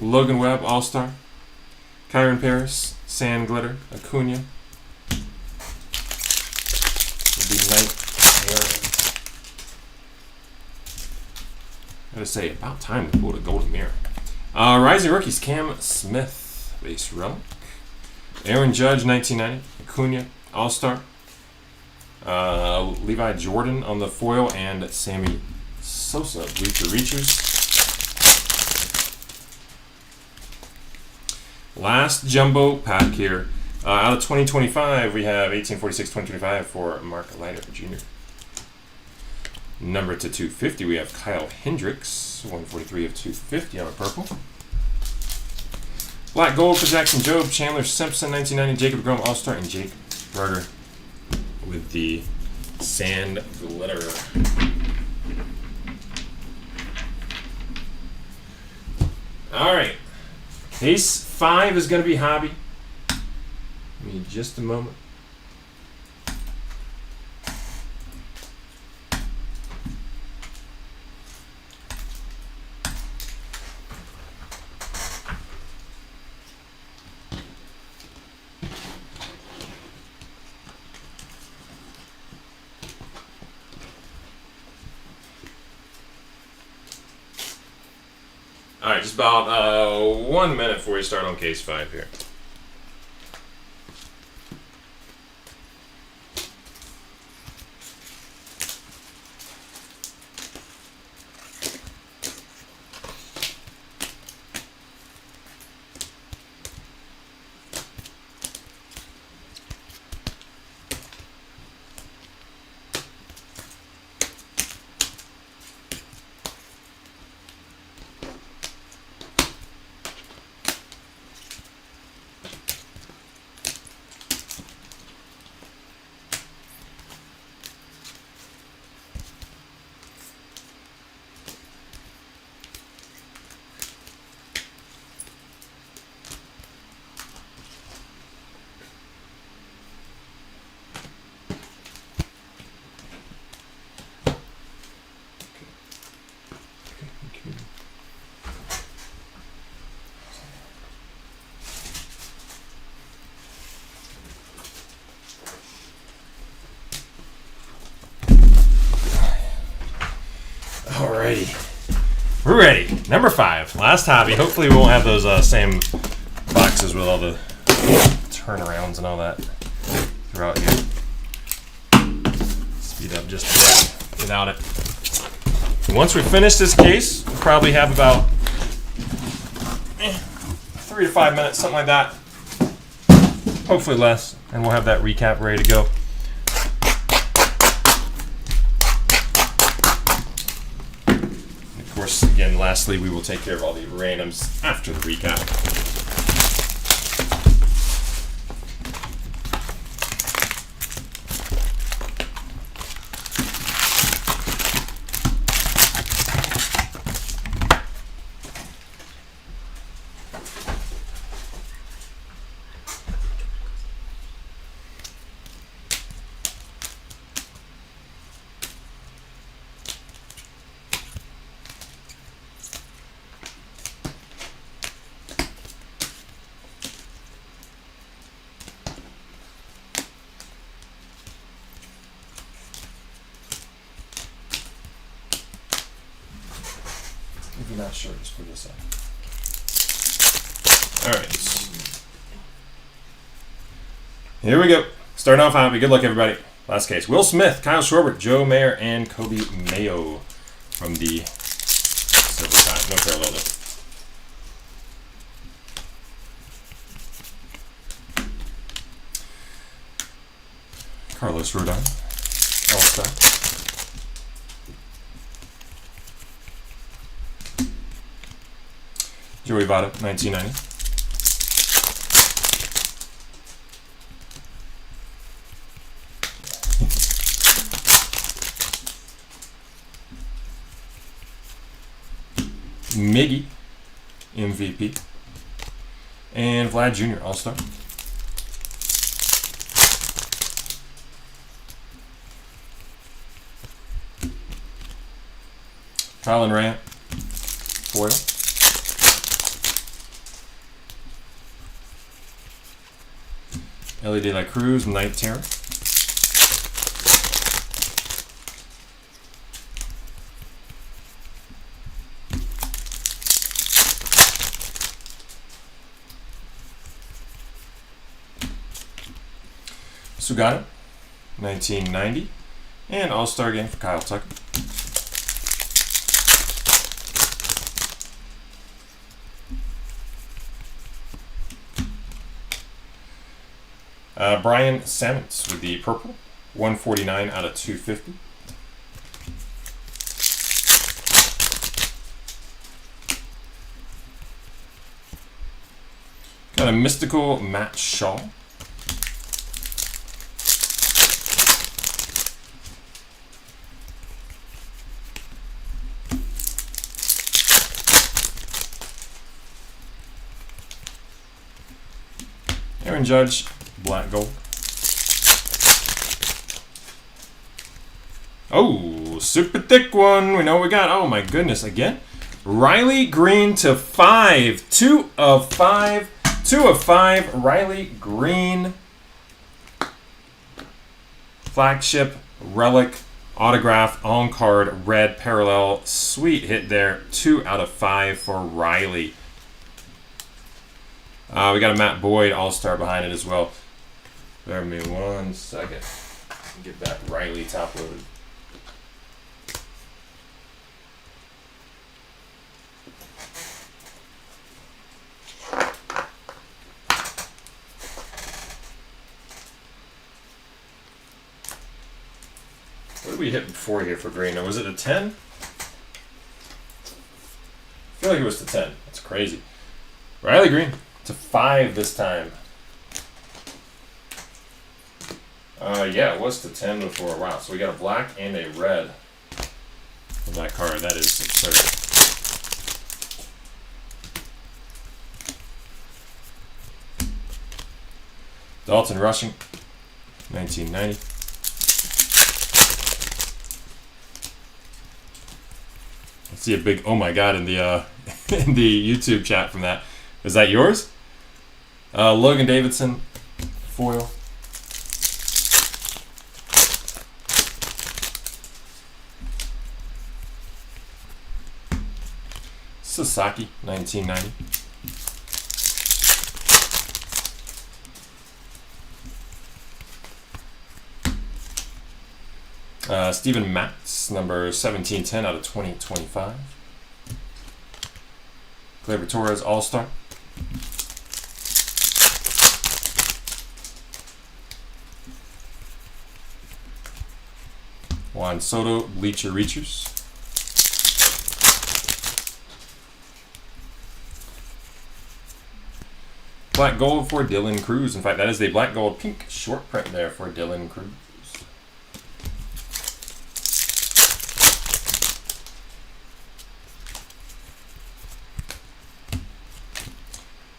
Logan Webb, All-Star. Kyron Paris, Sand Glitter, Acuna. Would be Night Air. Gotta say, about time we pulled a Golden Mirror. Rising Rookies, Cam Smith, base relic. Aaron Judge, 1990. Acuna, All-Star. Levi Jordan on the foil, and Sammy Sosa, Bleacher Reachers. Last jumbo pack here. Out of 2025, we have 1846-2025 for Mark Leiter Jr. Number to 250, we have Kyle Hendricks, 143 of 250 on a purple. Black gold for Jackson Jobe, Chandler Simpson, 1990, Jacob Grom, All-Star, and Jake Berger with the Sand Glitter. All right. Case 5 is going to be Hobby. Give me just a moment. All right, just about 1 minute before we start on case 5 here. Alrighty. We're ready. Number 5. Last hobby. Hopefully we won't have those same boxes with all the turnarounds and all that throughout here. Speed up just a bit without it. Once we finish this case, we'll probably have about 3 to 5 minutes, something like that. Hopefully less. And we'll have that recap ready to go. Of course, again, lastly, we will take care of all the randoms after the recap. Not sure. Just put this up. All right. Here we go. Starting off happy. Good luck, everybody. Last case. Will Smith, Kyle Schwarber, Joe Mayer, and Kobe Mayo from the silver side. No parallel there. Carlos Rodon, All-Star. Joey Votto, 1990. Miggy, MVP. And Vlad Jr., All-Star. Colin Rant, foil. Ellie De La Cruz, Night Terror. Sugata, 1990. And All-Star Game for Kyle Tucker. Brian Sammons with the purple, 149 out of 250. Got a mystical Matt Shaw. Aaron Judge, black gold. Oh, super thick one. We know what we got. Oh my goodness, again. Riley Green to 5. 2 of 5. 2 of 5. Riley Green. Flagship, relic, autograph, on card, red parallel. Sweet hit there. 2 out of 5 for Riley. We got a Matt Boyd All-Star behind it as well. Bear with me 1 second. Get that Riley top loaded. What did we hit before here for green? Or was it a 10? I feel like it was the 10. That's crazy. Riley Green to 5 this time. Yeah, it was to 10 before. Wow, so we got a black and a red on that card. That is absurd. Dalton Rushing, 1990. I see a big oh my god in the in the YouTube chat from that. Is that yours? Logan Davidson, foil. Sasaki, 1990. Steven Matz, number 1710 out of 2025. Gleyber Torres, All-Star. Juan Soto, Bleacher Reachers. Black gold for Dylan Cruz. In fact, that is the black gold pink short print there for Dylan Cruz.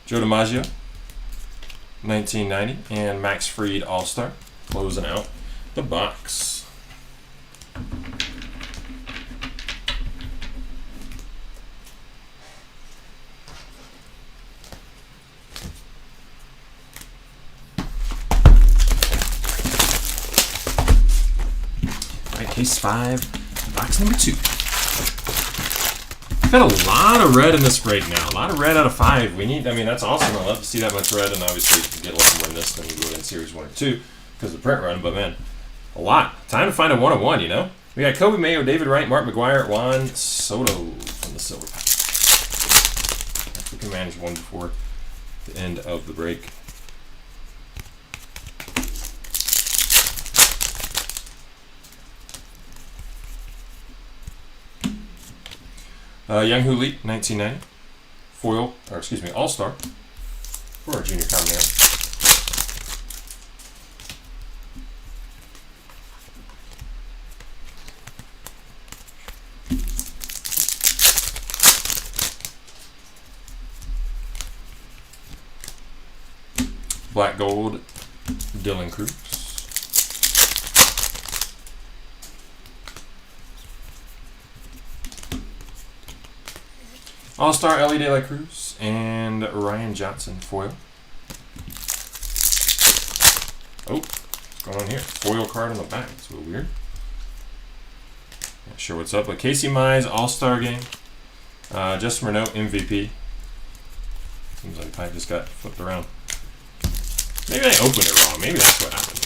Joe DiMaggio, 1990, and Max Fried All-Star, closing out the box. Case 5, box number 2. Got a lot of red in this break now. A lot of red out of 5. We need, I mean, that's awesome. I love to see that much red, and obviously you can get a lot more in this than you would in Series 1 or 2 because of the print run, but man, a lot. Time to find a 101, you know? We got Kobe Mayo, David Wright, Mark McGuire, Juan Soto from the silver pack. If we can manage one before the end of the break. Young Hoo Lee, 1990. Foil, or excuse me, All-Star for our junior common era. Black Gold, Dylan Cruz. All-Star, Ellie De La Cruz and Ryan Johnson, foil. Oh, what's going on here? Foil card on the back. It's a little weird. Not sure what's up, but Casey Mize, All-Star game. Justin Renault, MVP. Seems like the pack just got flipped around. Maybe I opened it wrong. Maybe that's what happened.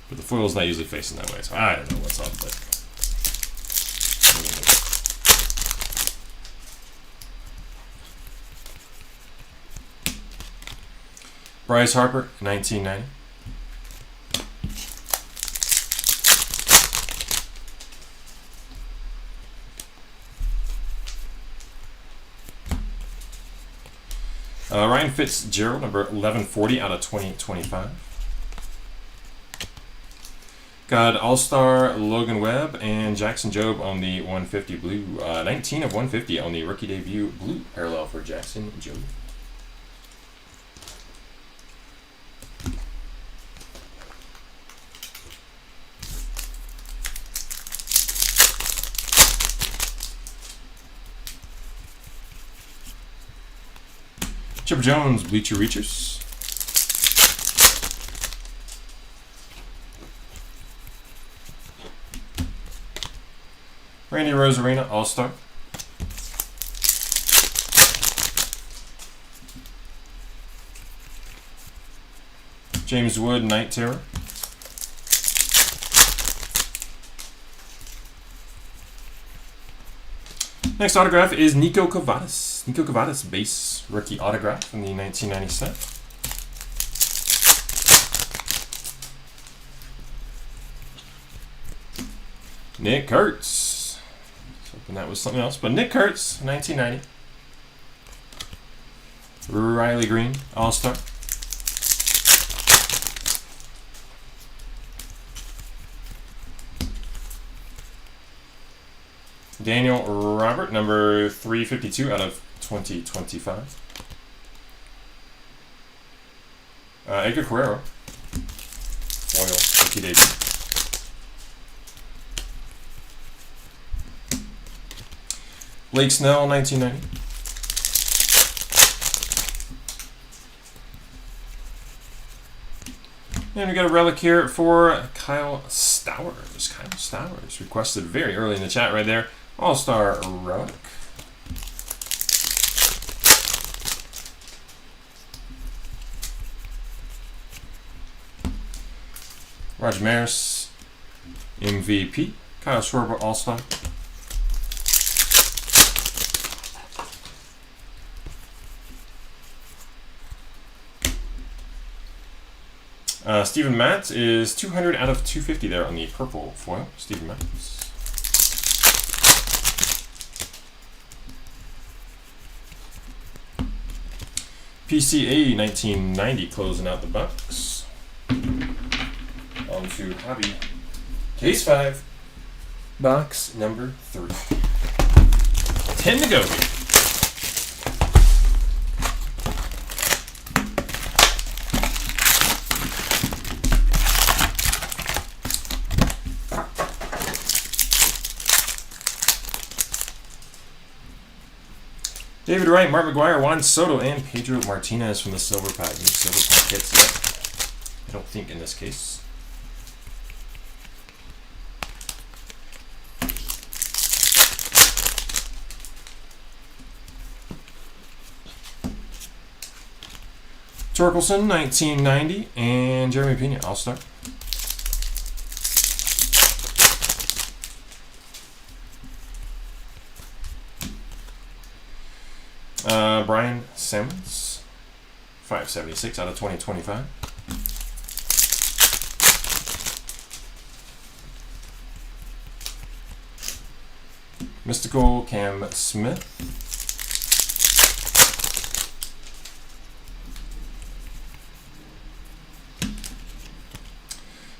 But the foil's not usually facing that way, so I don't know what's up, but. Bryce Harper, 1990. Ryan Fitzgerald, number 1140 out of 2025. Got All-Star Logan Webb and Jackson Jobe on the 150 blue. 19 of 150 on the rookie debut blue parallel for Jackson Jobe. Chipper Jones, Bleacher Reachers. Randy Rosarina, All-Star. James Wood, Night Terror. Next autograph is Nico Cavadas. Nico Cavadas, base rookie autograph from the 1990 set. Nick Kurtz. I was hoping that was something else, but Nick Kurtz, 1990. Riley Green, All-Star. Daniel Robert, number 352 out of 2025. Edgar Guerrero, foil rookie debut. Blake Snell, 1990. And we got a relic here for Kyle Stowers. Kyle Stowers requested very early in the chat right there. All-Star relic. Roger Maris, MVP. Kyle Schwarber, All-Star. Steven Matz is 200 out of 250 there on the purple foil. Steven Matz. PCA 1990 closing out the box. On to Hobby. Case 5. Box number 3. 10 to go here. David Wright, Mark McGuire, Juan Soto, and Pedro Martinez from the silver pack. Silver pack hits yet. I don't think in this case. Torkelson, 1990, and Jeremy Pena, All-Star. Brian Simmons, 576 out of 2025. Mystical Cam Smith.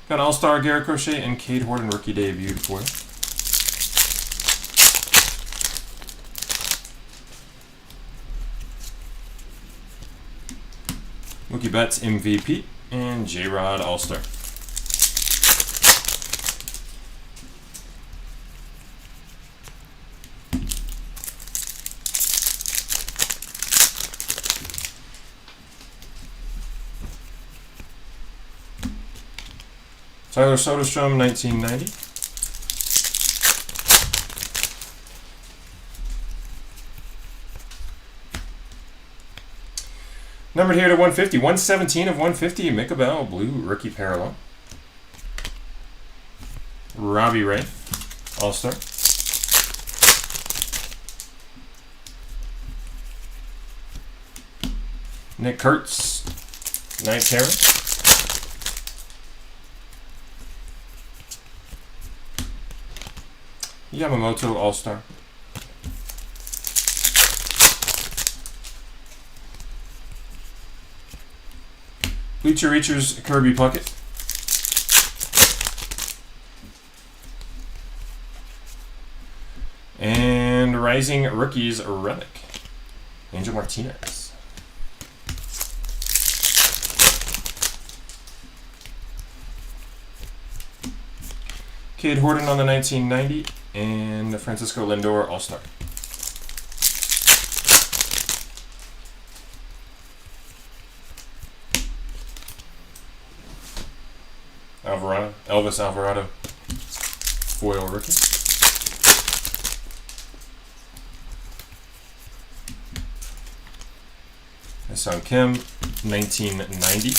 Got All-Star Garrett Crochet and Cade Horton rookie debut foil. Mookie Betts MVP and J-Rod All-Star. Tyler Soderstrom, 1990. Numbered here to 150. 117 of 150. Mika Bell, blue rookie parallel. Robbie Ray, All-Star. Nick Kurtz, Night Terror. Yamamoto, All-Star. Bleacher Reachers, Kirby Puckett. And Rising Rookies, Relic, Angel Martinez. Cade Horton on the 1990, and Francisco Lindor, All-Star. Elvis Alvarado, foil rookie. Sung Kim, 1990.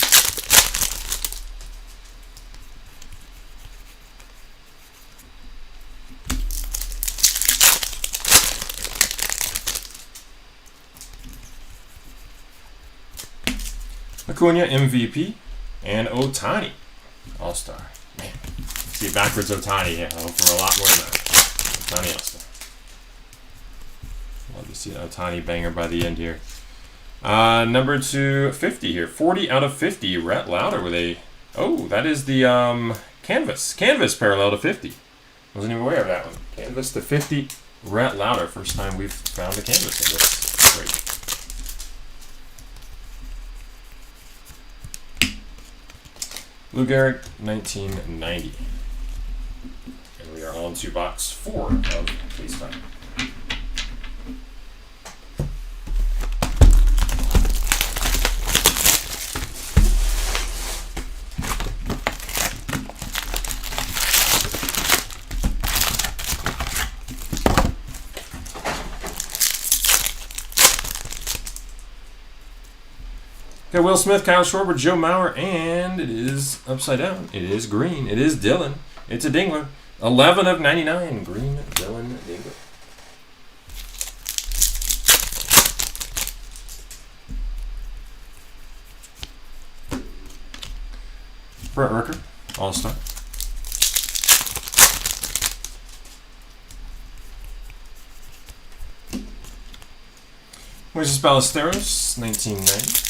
Acuna, MVP, and Ohtani, All-Star. Man, see backwards Ohtani here. I hope for a lot more than that. Ohtani All-Star. Love to see an Ohtani banger by the end here. Number 250 here. 40 out of 50. Rhett Lauder with a... Oh, that is the canvas. Canvas parallel to 50. Wasn't even aware of that one. Canvas to 50. Rhett Lauder. First time we've found a canvas in this break. Lou Gehrig, 1990. And we are on to box 4 of Case 5. Okay, Will Smith, Kyle Schwarber, Joe Mauer, and it is upside down. It is green. It is Dylan. It's a Dingler. 11 of 99. Green Dylan Dingler. Brett Rooker, All-Star. Moises Ballesteros, 1990.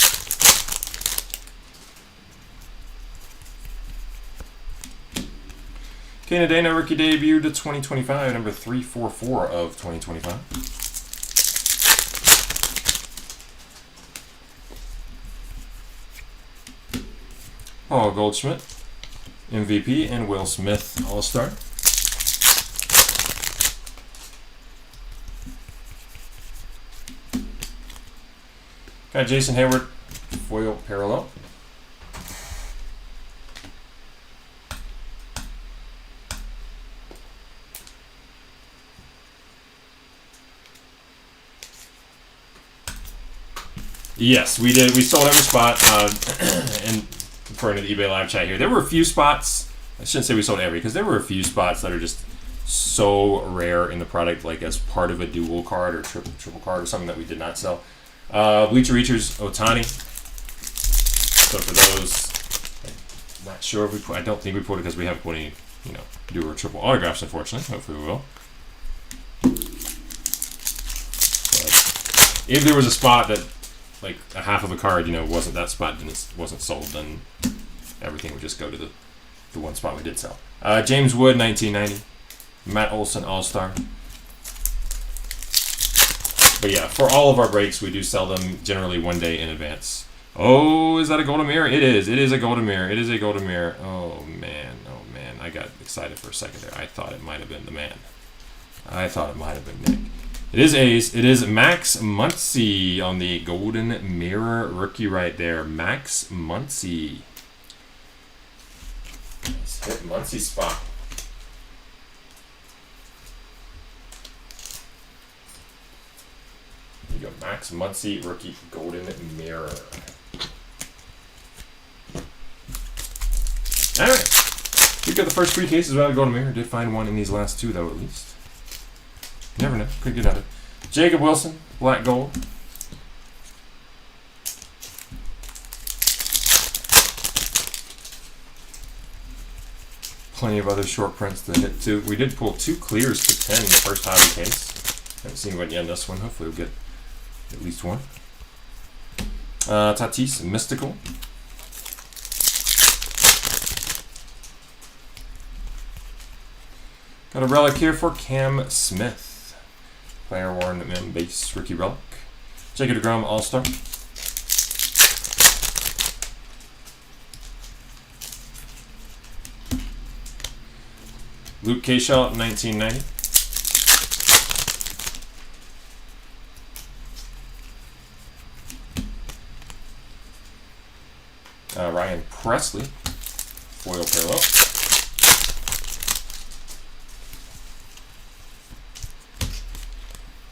Canadena rookie debut to 2025, number 344 of 2025. Paul Goldschmidt, MVP, and Will Smith, All-Star. Got Jason Hayward, foil parallel. Yes, we did. We sold every spot. And according to the eBay live chat here, there were a few spots. I shouldn't say we sold every, because there were a few spots that are just so rare in the product, like as part of a dual card or triple card or something that we did not sell. Bleacher Reachers, Otani. So for those, I'm not sure if we put, I don't think we put it because we haven't put any, dual or triple autographs, unfortunately. Hopefully we will. But if there was a spot that, like a half of a card, wasn't that spot, wasn't sold, then everything would just go to the one spot we did sell. James Wood, 1990. Matt Olson, All-Star. But yeah, for all of our breaks, we do sell them generally 1 day in advance. Oh, is that a Golden Mirror? It is. It is a Golden Mirror. It is a Golden Mirror. Oh, man. Oh, man. I got excited for a second there. I thought it might have been the man. I thought it might have been Nick. It is Ace. It is Max Muncy on the Golden Mirror rookie right there. Max Muncy. Let's hit Muncy spot. There you go. Max Muncy rookie Golden Mirror. Alright. We got the first 3 cases without a Golden Mirror. Did find one in these last 2, though, at least. Never know. Could get another. Jacob Wilson, Black Gold. Plenty of other short prints to hit, too. We did pull 2 clears to 10 in the first hobby case. Haven't seen what yet in this one. Hopefully we'll get at least one. Tatis, Mystical. Got a relic here for Cam Smith. Player worn men base rookie relic. Jacob deGrom, All-Star. Luke Kershaw, 1990. Ryan Presley, foil parallel.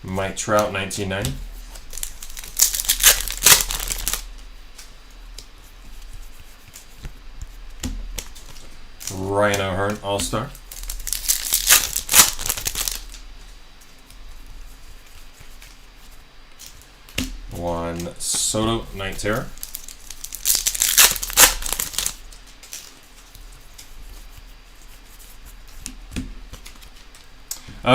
Mike Trout, 1990. Ryan O'Hearn, All-Star. Juan Soto, Night Terror.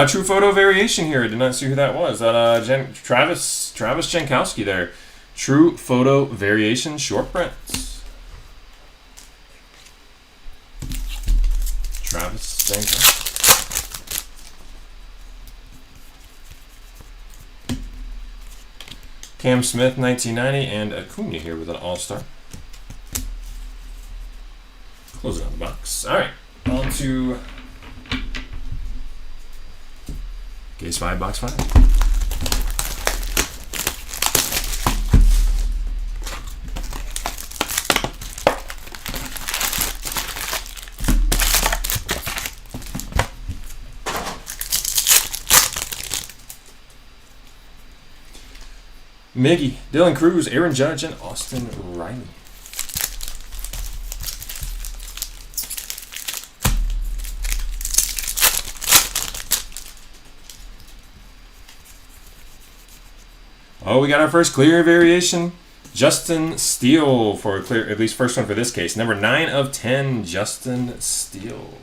True photo variation here. Did not see who that was. Travis Jankowski there. True photo variation short prints. Travis Jankowski. Cam Smith, 1990, and Acuna here with an All-Star. Close it on the box. All right, on to Case 5, Box 5. Miggy, Dylan Cruz, Aaron Judge, and Austin Riley. Oh, we got our first clear variation. Justin Steele for a clear, at least first one for this case. Number 9 of 10, Justin Steele.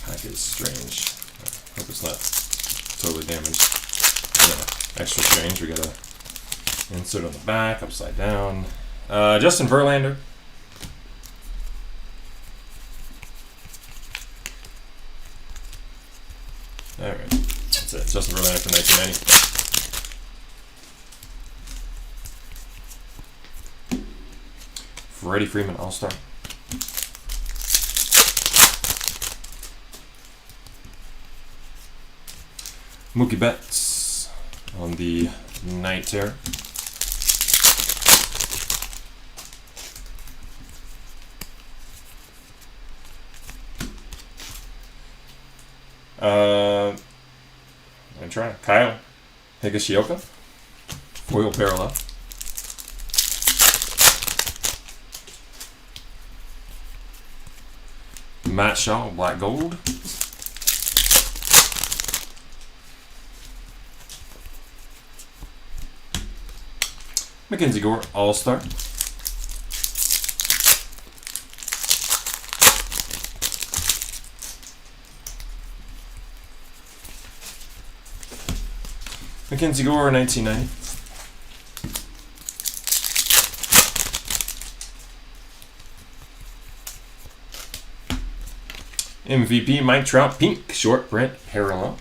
Pack is strange. I hope it's not totally damaged. Yeah, extra strange. We got a insert on the back, upside down. Justin Verlander. All right, that's it. Justin Verlander from 1990. Freddie Freeman, All-Star. Mookie Betts on the Night Terror. I'm gonna try Kyle Higashioka, foil parallel. Matt Shaw, black gold. Mackenzie Gore, All-Star. Mackenzie Gore, 1990. MVP Mike Trout, pink, short print, parallel.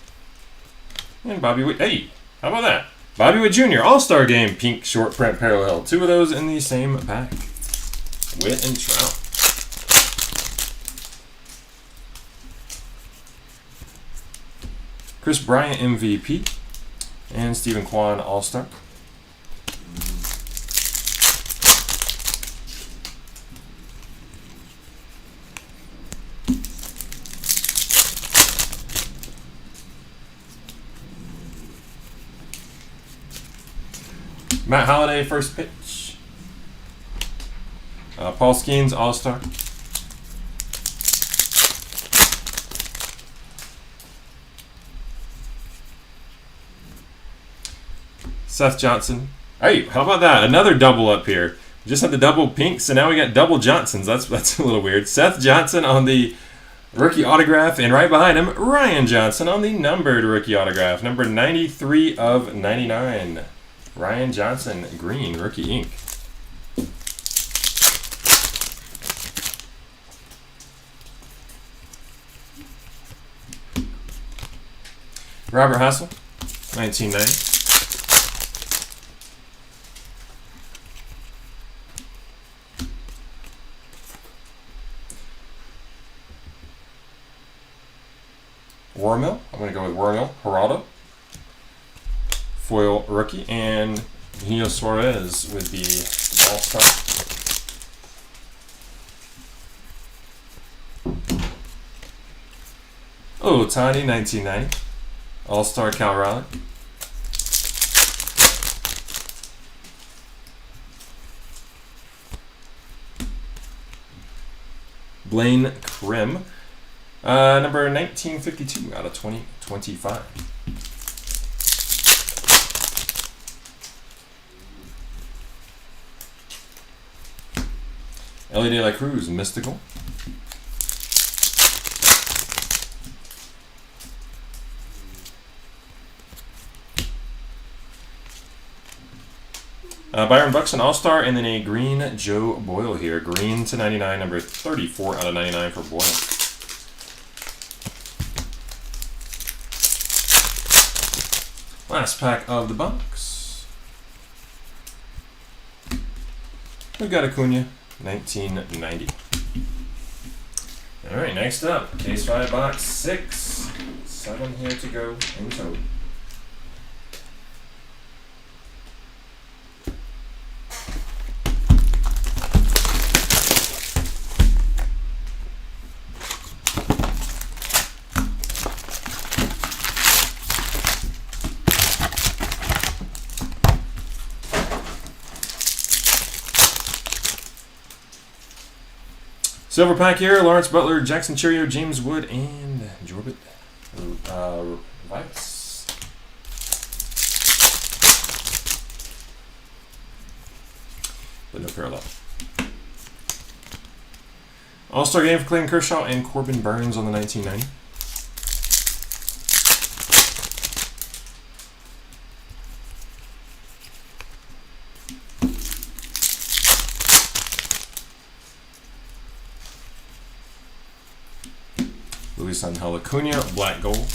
And Bobby Witt. Hey, how about that? Bobby Witt Jr., All-Star Game, pink, short print, parallel. Two of those in the same pack. Witt and Trout. Chris Bryant, MVP. And Stephen Kwan, All-Star. Matt Holliday, first pitch. Paul Skeens, All-Star. Seth Johnson. Hey, how about that? Another double up here. We just had the double pinks, and now we got double Johnsons. That's a little weird. Seth Johnson on the rookie autograph, and right behind him, Ryan Johnson on the numbered rookie autograph. Number 93 of 99. Ryan Johnson, green, rookie ink. Robert Hassel, 1990. Warmill, I'm going to go with Warmill, Geraldo. Foil rookie, and Nino Suarez with the All-Star. Oh, Tani, 1990. All-Star Cal Raleigh. Blaine Krim. Number 1952 out of 2025. Ellie De La Cruz, Mystical. Byron Buxton, All-Star, and then a green Joe Boyle here. Green to 99, number 34 out of 99 for Boyle. Last pack of the box. We've got Acuna, 1990. All right, next up, case 5, box 6. 7 here to go in total. Silver pack here, Lawrence Butler, Jackson Cheerio, James Wood, and Jorbit Vice. But no parallel. All-Star Game for Clayton Kershaw and Corbin Burns on the 1990. Luis Angel Acuna, black gold.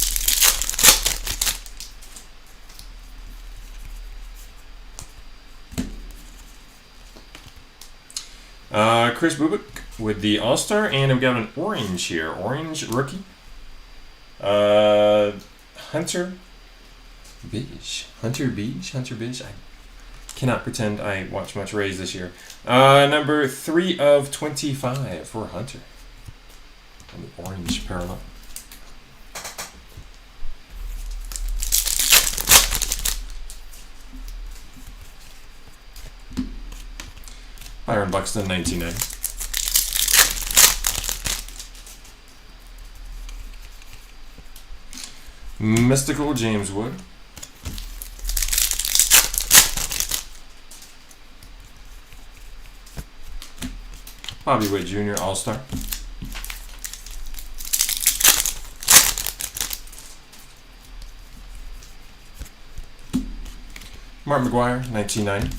Chris Bubik with the All-Star, and we've got an orange here. Orange rookie. Hunter Beige. Hunter Beige. I cannot pretend I watch much Rays this year. Number 3 of 25 for Hunter. And the orange parallel. Byron Buxton, 1990. Mystical James Wood. Bobby Witt Jr. All-Star. Mark McGuire, 1990.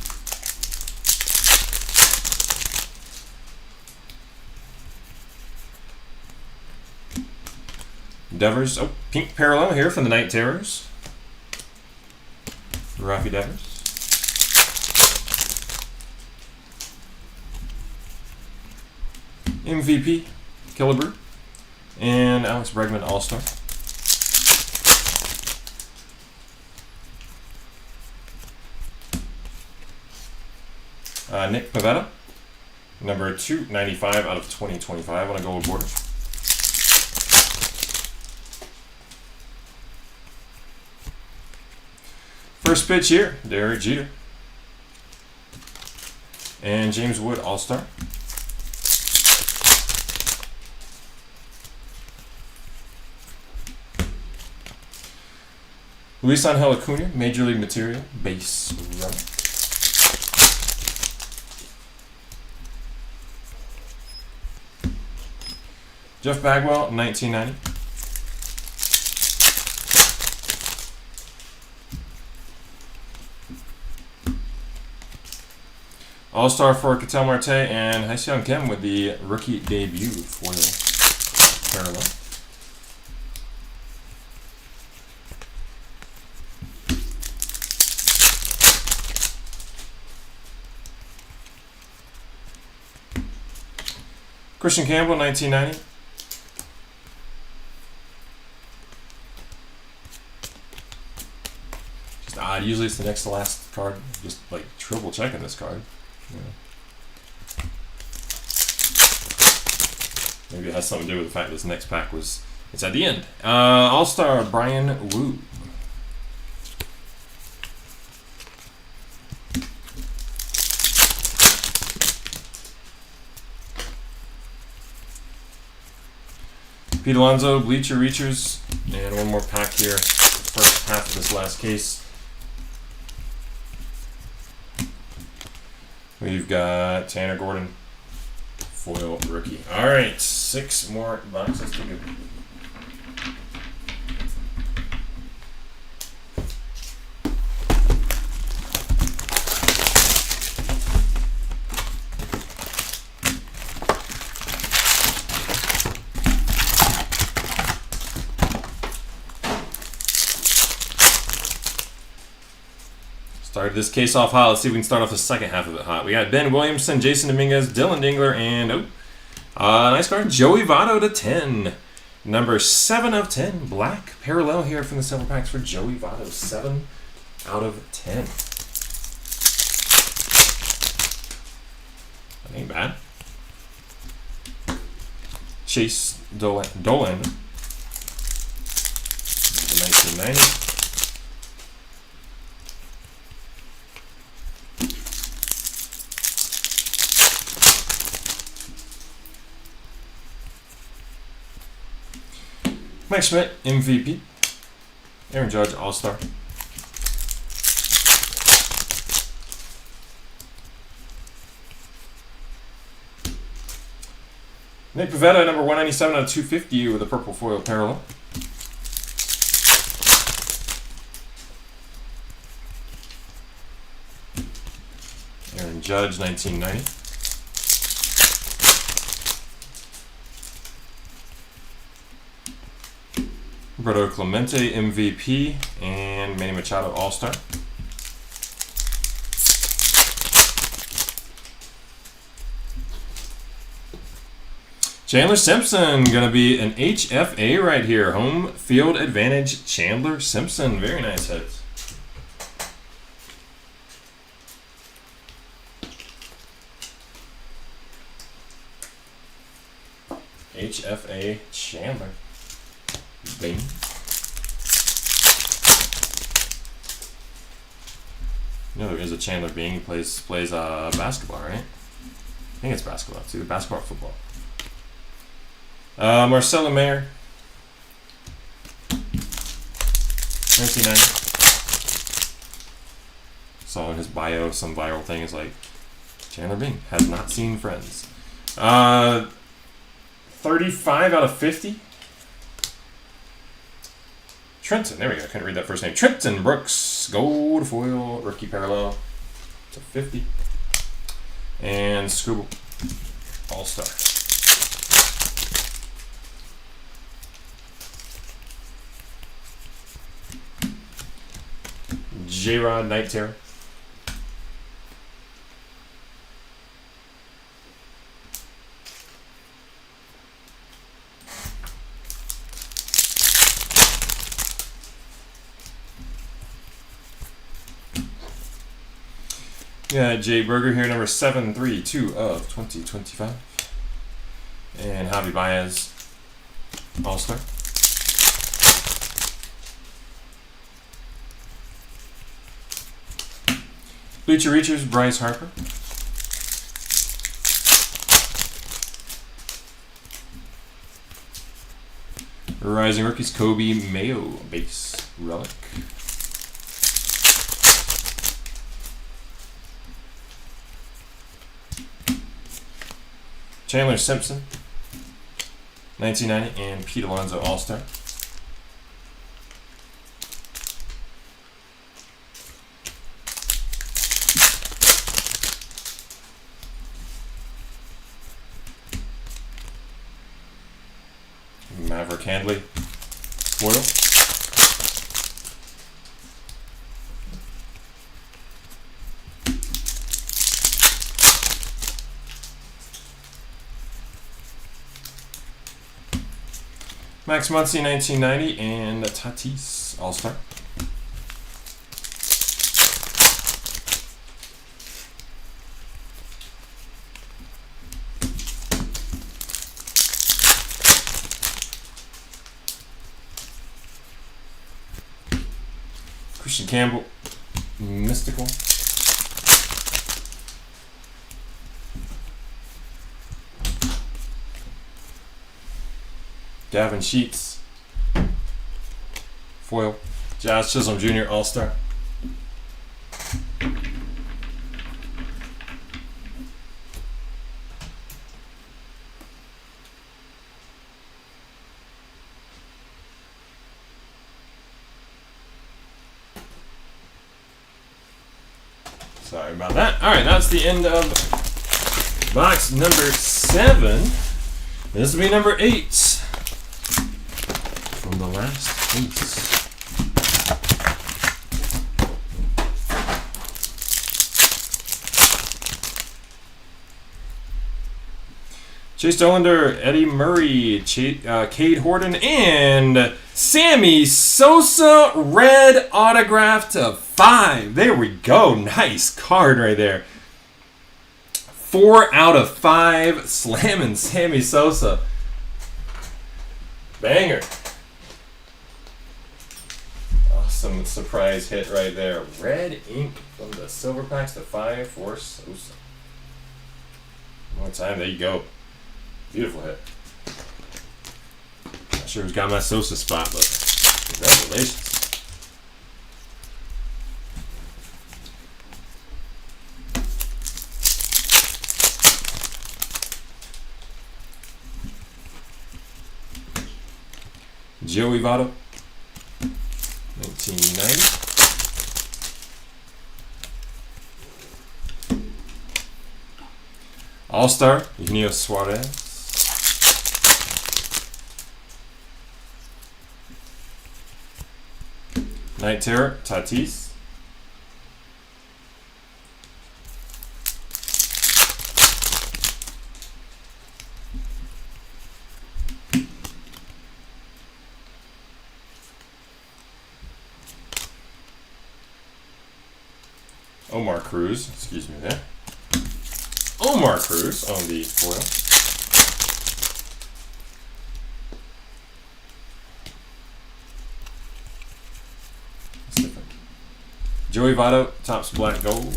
Devers, oh, pink parallel here from the Night Terrors. Rafi Devers. MVP, Killebrew. And Alex Bregman, All-Star. Nick Pivetta, number 295 out of 2025 on a gold border. First pitch here, Derek Jeter. And James Wood, All-Star. Luis Angel Acuna, Major League Material, base runner. Jeff Bagwell, 1990. All-Star for Ketel Marte and Hyun Kim with the rookie debut for the parallel. Christian Campbell, 1990. Just odd. Usually it's the next to last card. Just like triple checking this card. Yeah. Maybe it has something to do with the fact this next pack it's at the end. All-Star Brian Wu. Pete Alonso, Bleacher Reachers, and one more pack here. First half of this last case. We've got Tanner Gordon, foil rookie. All right, 6 more boxes to go. Started this case off hot. Let's see if we can start off the second half of it hot. We got Ben Williamson, Jason Dominguez, Dylan Dingler, and nice card, Joey Votto to 10. Number 7 of 10. Black parallel here from the silver packs for Joey Votto. 7 out of 10. That ain't bad. Chase Dolan. The 1990. Mike Schmidt, MVP. Aaron Judge, All-Star. Nick Pivetta, number 197 out of 250 with a purple foil parallel. Aaron Judge, 1990. Roberto Clemente, MVP, and Manny Machado, All-Star. Chandler Simpson, going to be an HFA right here. Home field advantage, Chandler Simpson. Very nice hits. HFA Chandler. Bing. You know there is a Chandler Bing. He plays basketball, right? think it's basketball. It's either basketball or football. Marcelo Mayer, 1990. Saw in his bio some viral thing is like, Chandler Bing has not seen Friends. 35 out of 50. Trenton, there we go. I couldn't read that first name. Trenton Brooks, gold foil, rookie parallel to 50. And Scribble, All-Star. J-Rod, Night Terror. Yeah, Jay Berger here, number 732 of 2025. And Javi Baez, All-Star. Bleacher Reachers, Bryce Harper. Rising Rookies, Kobe Mayo, base relic. Chandler Simpson, 1990, and Pete Alonso, All-Star. Maverick Handley, foil. Max Muncy, 1990, and Tatis, All-Star. Christian Campbell, Mystical. Gavin Sheets, foil. Jazz Chisholm Jr., All-Star. Sorry about that. All right, that's the end of box number 7. This will be number 8. From the last piece. Chase Dollander, Eddie Murray, Cade Horton, and Sammy Sosa, red autograph to 5. There we go. Nice card right there. 4 out of 5. Slamming Sammy Sosa. Banger. Awesome surprise hit right there. Red ink from the silver packs to 5 for Sosa. One more time. There you go. Beautiful hit. Not sure who's got my Sosa spot, but congratulations. Joey Votto, 1990. All-Star, Eugenio Suarez. Night Terror, Tatis. Omar Cruz, excuse me there. Omar Cruz on the foil. That's different. Joey Votto, Topps Black Gold.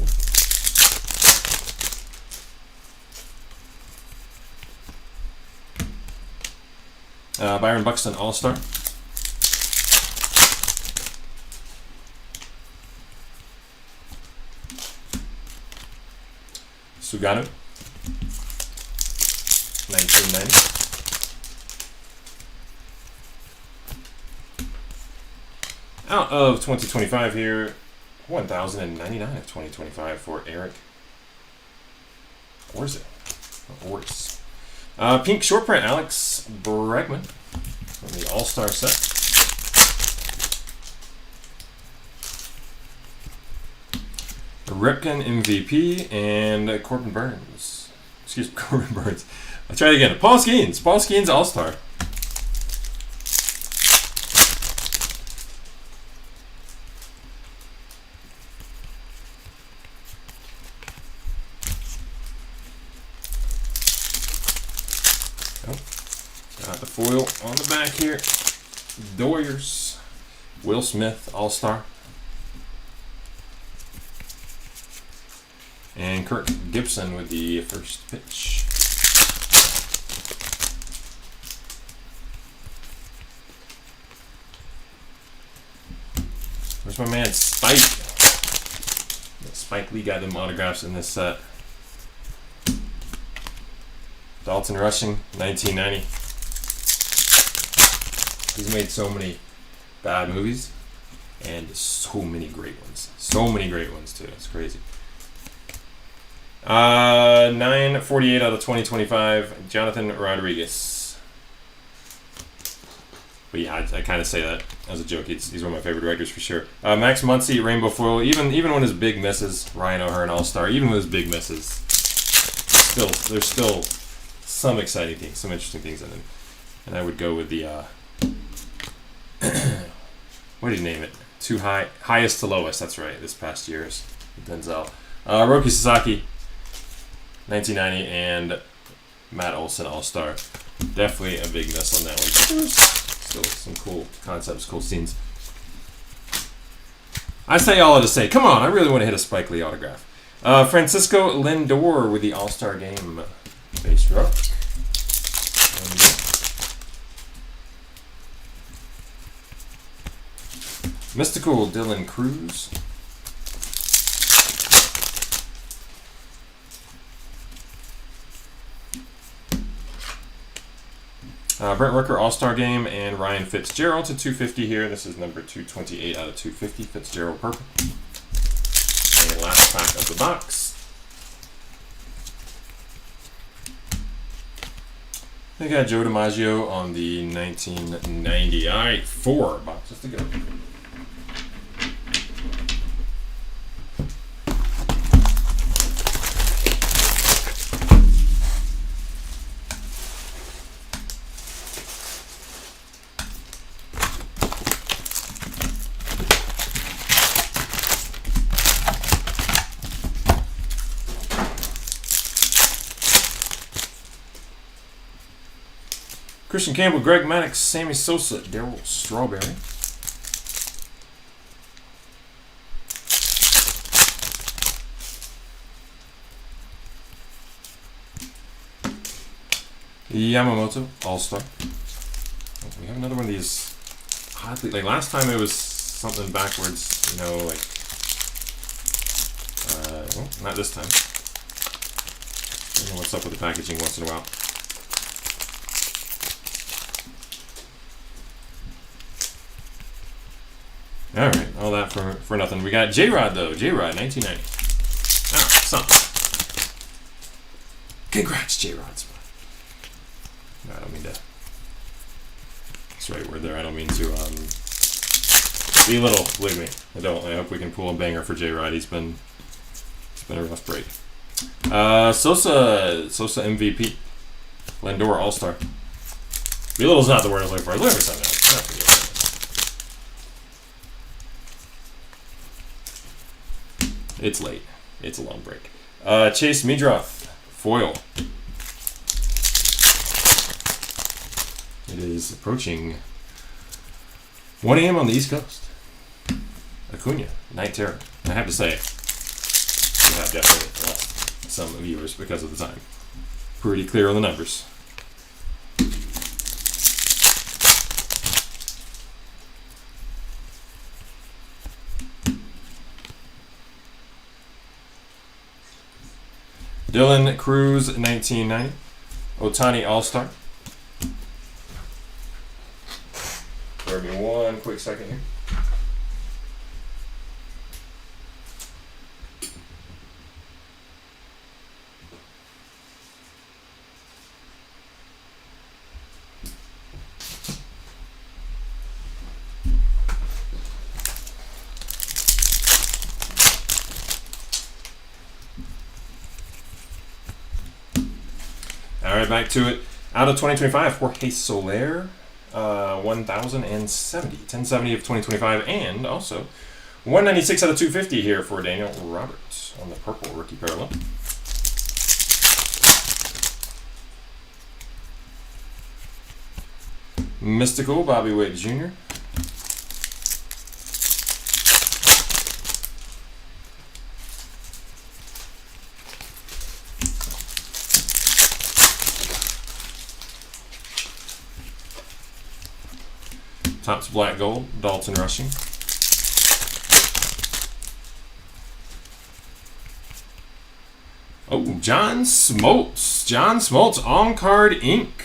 Byron Buxton All-Star. Sugano, 1990. Out of 2025 here, 1,099 of 2025 for Eric. Where is it? Oris. Pink short print, Alex Bregman from the All-Star set. Ripken MVP and Corbin Burns. Excuse me, Corbin Burns. I'll try it again. Paul Skeens. Paul Skeens All-Star. Got the foil on the back here. Doyers. Will Smith, All-Star. And Kirk Gibson with the first pitch. Where's my man Spike? Spike Lee got them autographs in this set. Dalton Rushing, 1990. He's made so many bad movies and so many great ones. So many great ones too. It's crazy. 948 out of 2025. Jonathan Rodriguez. But yeah, I kind of say that as a joke. He's one of my favorite writers for sure. Max Muncy, Rainbow Foil. Even when his big misses, Ryan O'Hearn All-Star. Even with his big misses, there's still some exciting things, some interesting things in it. And I would go with the what did you name it? Highest to lowest. That's right. This past year's Denzel. Roki Sasaki, 1990, and Matt Olson All-Star. Definitely a big miss on that one. Still some cool concepts, cool scenes. I say all to say, come on, I really want to hit a Spike Lee autograph. Francisco Lindor with the All-Star Game base rock. Mystical Dylan Cruz. Brent Rooker All-Star Game and Ryan Fitzgerald to 250 here. This is number 228 out of 250. Fitzgerald purple. And last pack of the box. We got Joe DiMaggio on the 1990. All right, 4 boxes to go. Christian Campbell, Greg Maddox, Sammy Sosa, Darryl Strawberry. Yamamoto, All-Star. Oh, we have another one of these oddly, like last time it was something backwards, you know, like, well, not this time. I don't know what's up with the packaging once in a while. All right, all that for nothing. We got J-Rod, though. J-Rod, 1990. Ah, something. Congrats, J-Rod. I don't mean to... That's the right word there. I don't mean to belittle. Believe me, I don't. I hope we can pull a banger for J-Rod. It's been a rough break. Sosa MVP. Lindor All-Star. Belittle's not the word I was looking for. I was looking for something else. It's late. It's a long break. Chase Meadroth, foil. It is approaching 1 a.m. on the East Coast. Acuna, Night Terror. I have to say, we have definitely lost some viewers because of the time. Pretty clear on the numbers. Dylan Cruz, 1990. Ohtani All-Star. Bear me one quick second here. All right, back to it. Out of 2025, Jorge Soler, 1,070. 1070 of 2025, and also 196 out of 250 here for Daniel Roberts on the purple rookie parallel. Mystical, Bobby Witt Jr. Topps Black Gold, Dalton Rushing. Oh, John Smoltz. John Smoltz, on-card ink.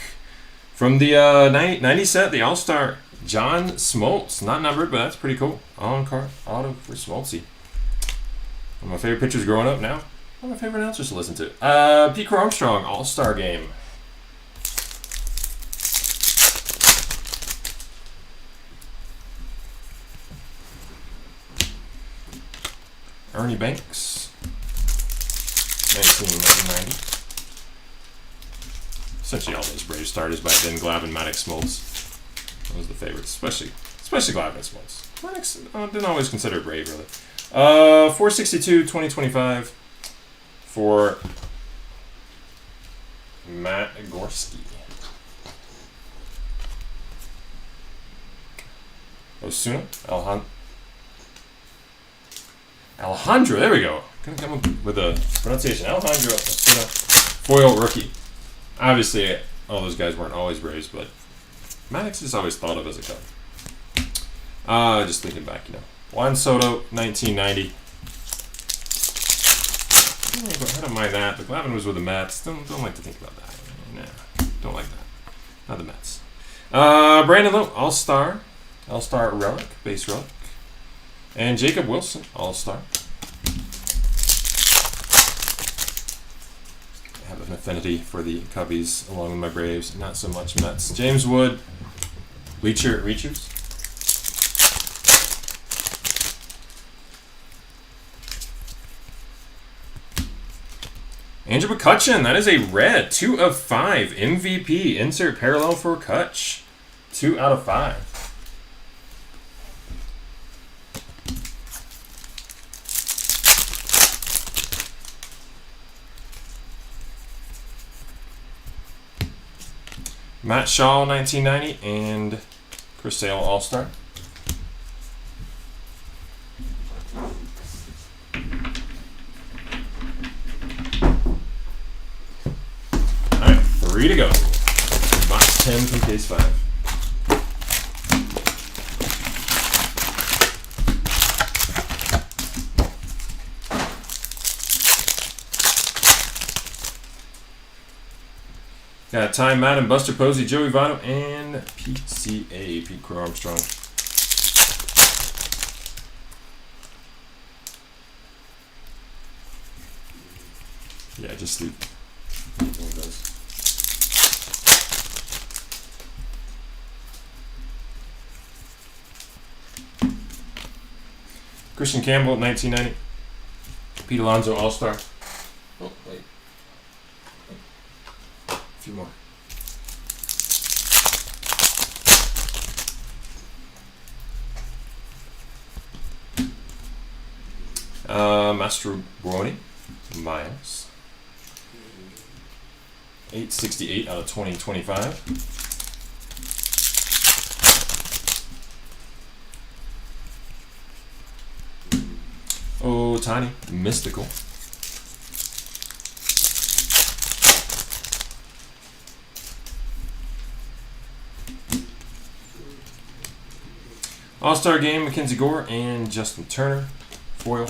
From the 90 set, the All-Star. John Smoltz. Not numbered, but that's pretty cool. On-card auto for Smoltzy. One of my favorite pitchers growing up now. One of my favorite announcers to listen to. Pete Armstrong, All-Star Game. Ernie Banks, 1990. Essentially all those Braves starters back then, Glavine, Maddox, Smoltz. That was the favorites, especially Glavine and Smoltz. Maddox, didn't always consider a Brave, really. 462, 2025 for Matt Gorski. Osuna, Alejandro, there we go. Gonna come up with a pronunciation. Alejandro Osuna, foil rookie. Obviously, all those guys weren't always Braves, but Maddox is always thought of as a Cub. Just thinking back, Juan Soto, 1990. I don't mind that, but Glavine was with the Mets. Don't like to think about that. Nah, don't like that. Not the Mets. Brandon Lowe, All-Star relic, base relic. And Jacob Wilson, All-Star. I have an affinity for the Cubbies along with my Braves, not so much Mets. James Wood, Reachers. Andrew McCutchen, that is a red, 2 of 5, MVP, insert parallel for Kutch, 2 out of 5. Matt Shaw, 1990, and Chris Sale, All-Star. All right, 3 to go. Box 10 from case 5. Got Ty Madden, Buster Posey, Joey Votto, and PCA, Pete Crow Armstrong. Yeah, just leave one of those. Christian Campbell, 1990. Pete Alonso, All-Star. Oh, wait. A few more. Mastro Buoni, Miles. 868 out of 2025. Ohtani, Mystical. All-Star Game, Mackenzie Gore and Justin Turner, foil.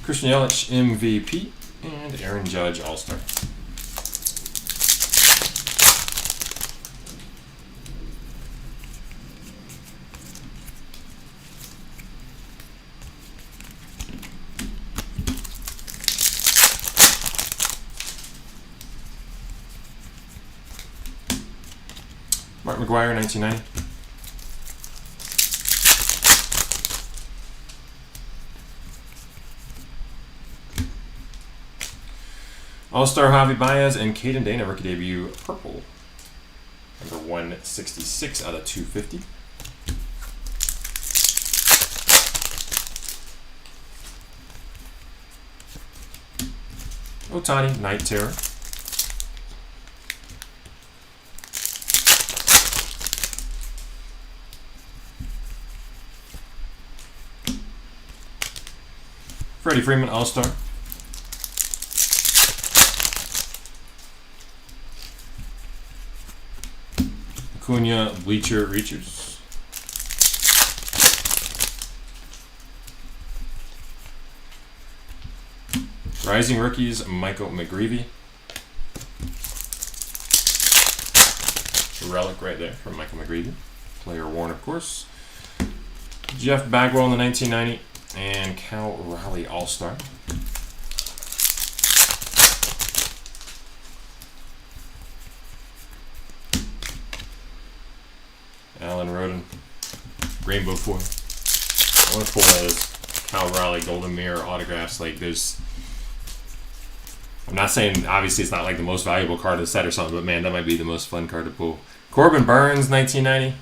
Christian Yelich, MVP, and Aaron Judge, All-Star. Mark McGwire, 1990. All-Star Javi Baez and Caden Dana, rookie debut, purple. Number 166 out of 250. Ohtani, Night Terror. Freddie Freeman, All-Star. Acuna, Bleacher Reachers. Rising Rookies, Michael McGreevy. Relic right there from Michael McGreevy. Player worn, of course. Jeff Bagwell in the 1990. And Cal Raleigh, All-Star. Alan Roden, Rainbow Foil. I want to pull those Cal Raleigh Golden Mirror autographs. Like, there's, I'm not saying, obviously it's not like the most valuable card of the set or something, but man, that might be the most fun card to pull. Corbin Burns, 1990.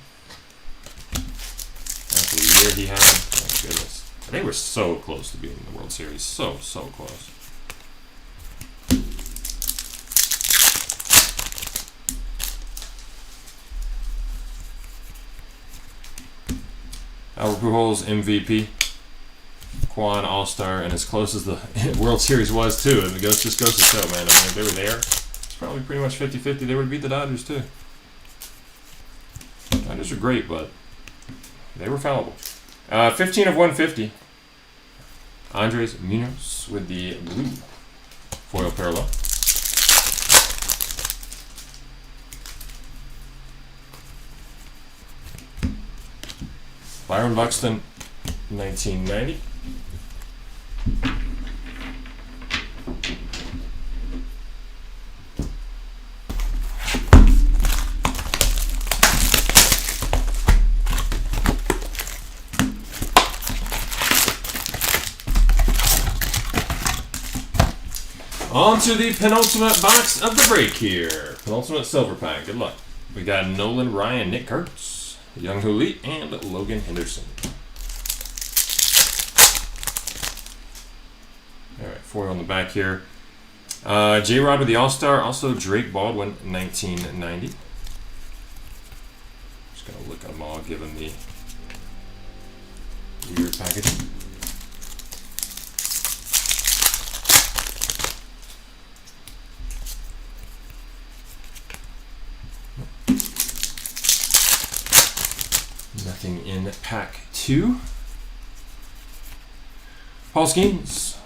That's the year he had. Oh, goodness. They were so close to being in the World Series. So close. Albert Pujols, MVP. Quan, All-Star, and as close as the World Series was, too. And it just goes to show, man. I mean, if they were there, it's probably pretty much 50-50. They would beat the Dodgers, too. Dodgers are great, but they were fallible. 15 of 150. Andres Munoz with the blue foil parallel. Byron Buxton, 1990. On to the penultimate box of the break here. Penultimate silver pack. Good luck. We got Nolan Ryan, Nick Kurtz, Young Hoo Lee, and Logan Henderson. All right, four on the back here. J-Rod with the All-Star. Also Drake Baldwin, 1990. Just going to look at them all given the weird packaging. Nothing in pack 2. Paul Skeens.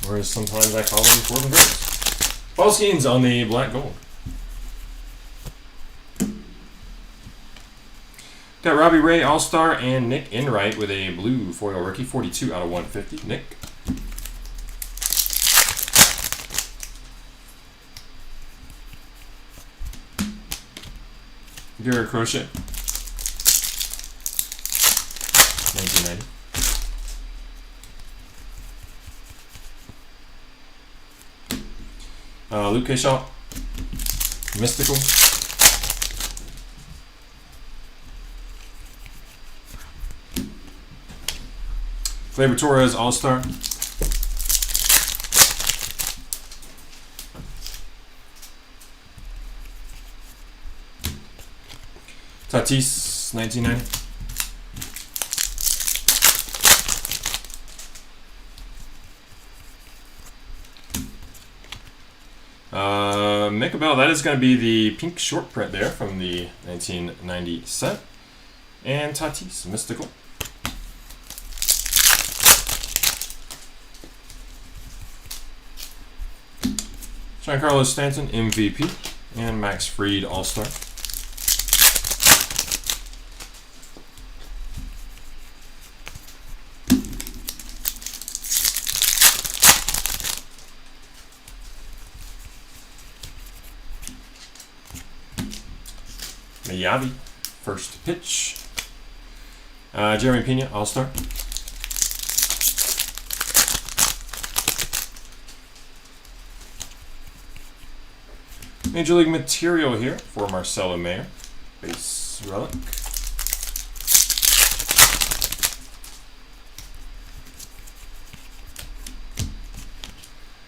Or as sometimes I call him, Corbin Burns. Paul Skeens on the black gold. Got Robbie Ray, All-Star, and Nick Enright with a blue foil rookie, 42 out of 150. Nick. Garrett Crochet, 1990. Luke Kershaw, Mystical. Gleyber Torres, All-Star. Tatis, 1990. Mick Abel, that is going to be the pink short print there from the 1990 set. And Tatis, Mystical. Giancarlo Stanton, MVP. And Max Fried, All-Star. Miyavi, first pitch. Jeremy Pena, All-Star. Major League Material here for Marcelo Mayer. Base relic.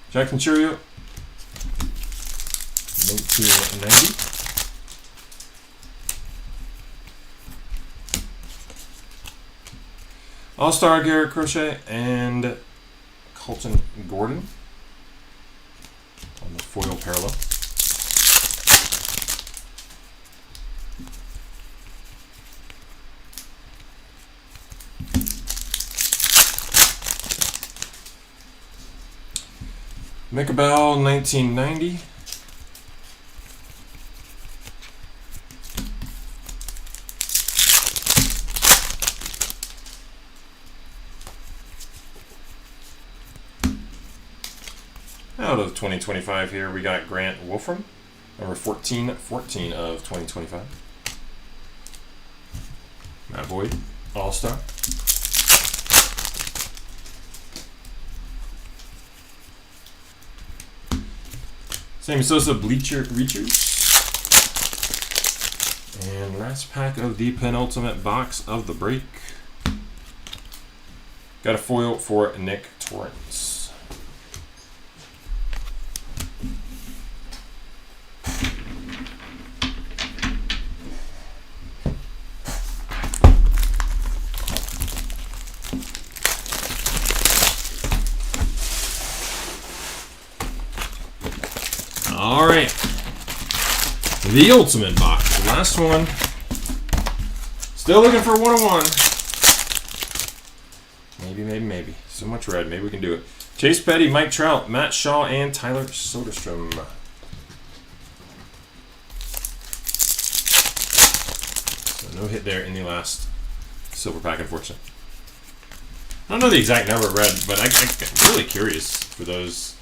Jack Venturio, 1990. All-Star Garrett Crochet and Colton Gordon on the foil parallel. Micabell, 1990. Out of 2025 here, we got Grant Wolfram, number 1414 of 2025. Matt Boyd, All-Star. Sammy Sosa, Bleacher Reachers. And last pack of the penultimate box of the break. Got a foil for Nick Torrance. All right, the ultimate box, the last one. Still looking for 101. Maybe. So much red. Maybe we can do it. Chase Petty, Mike Trout, Matt Shaw, and Tyler Soderstrom. So no hit there in the last silver pack, unfortunately. I don't know the exact number of red, but I'm really curious for those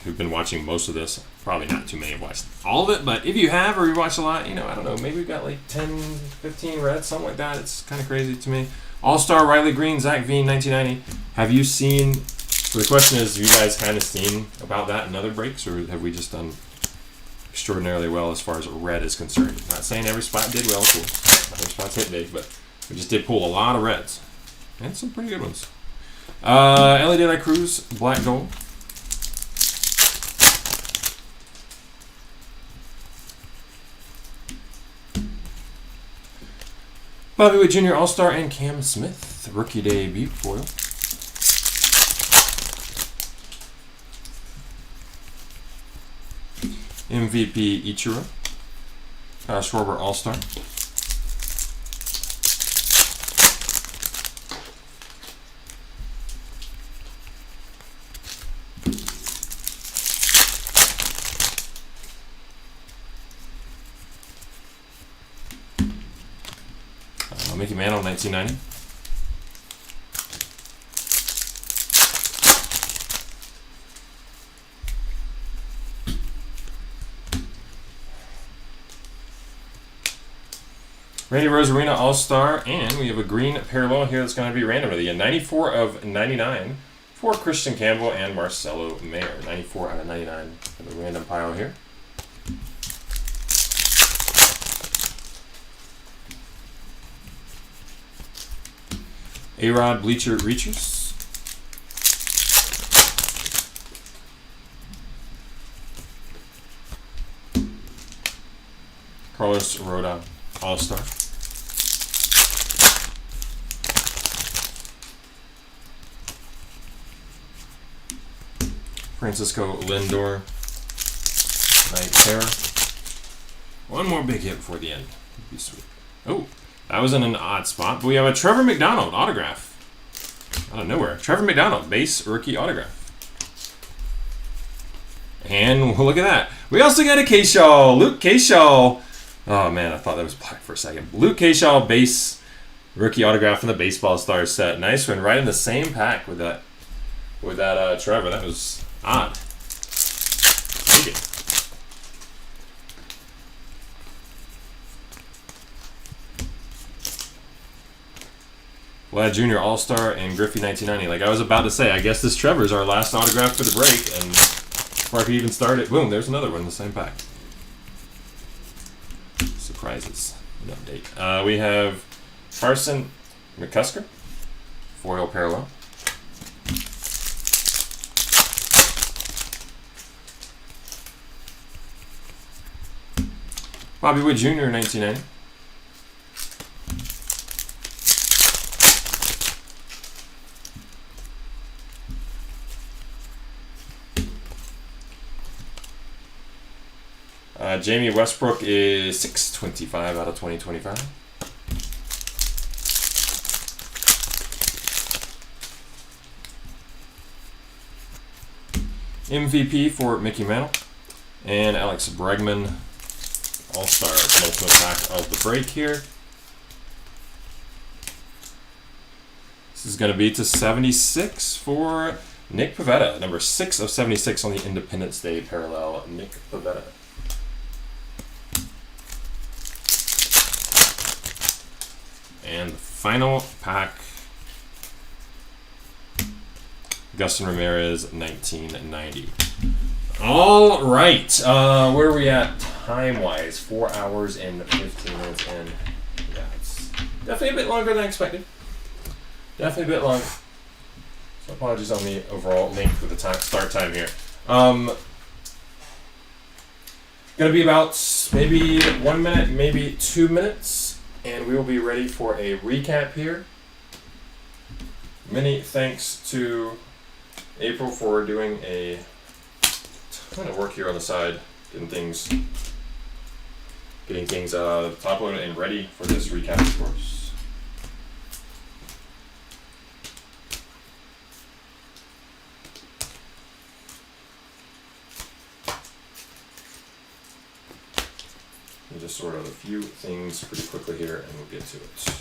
who've been watching most of this. Probably not too many have watched all of it, but if you have or you watch a lot, I don't know, maybe we've got like 10, 15 reds, something like that. It's kind of crazy to me. All-Star Riley Green, Zach Veen, 1990. Have you seen, so the question is, have you guys kind of seen about that in other breaks, or have we just done extraordinarily well as far as red is concerned? Not saying every spot did well, cool. Every spot's hit big, but we just did pull a lot of reds. And some pretty good ones. Ellie De La Cruz, Black Gold. Bobby Witt Jr. All-Star and Cam Smith, rookie debut foil. MVP Ichiro. Schwarber All-Star. Mickey Mantle, 1990. Randy Rosarina All-Star, and we have a green parallel here that's going to be random of the 94 of 99 for Christian Campbell and Marcelo Mayer. 94 out of 99 for the random pile here. A-Rod Bleacher Reachers. Carlos Rhoda All-Star. Francisco Lindor. Night Terror. One more big hit before the end. Would be sweet. Oh. That was in an odd spot, but we have a Trevor McDonald autograph. Out of nowhere. Trevor McDonald, base rookie autograph. And look at that. We also got a K-Shaw. Luke K-Shaw. Oh, man, I thought that was black for a second. Luke K-Shaw base rookie autograph from the Baseball Stars set. Nice one. Right in the same pack with that Trevor. That was odd. Take it. Vlad Jr. All-Star and Griffey 1990. Like I was about to say, I guess this Trevor's our last autograph for the break. And before I could even start it, boom, there's another one in the same pack. Surprises. An update. We have Carson McCusker. Foil parallel. Bobby Wood Jr. 1990. Jamie Westbrook is 625 out of 2025. MVP for Mickey Mantle and Alex Bregman. All-Star penultimate pack of the break here. This is going to be to 76 for Nick Pivetta. Number 6 of 76 on the Independence Day parallel. Nick Pivetta. And the final pack, Gustin Ramirez, 1990. All right, where are we at time-wise? 4 hours and 15 minutes in. Yeah, it's definitely a bit longer than I expected. Definitely a bit long. So apologies on the overall length of the start time here. Gonna be about maybe 1 minute, maybe 2 minutes. And we will be ready for a recap here. Many thanks to April for doing a ton of work here on the side, getting things top loaded and ready for this recap, of course. Let me just sort out a few things pretty quickly here and we'll get to it.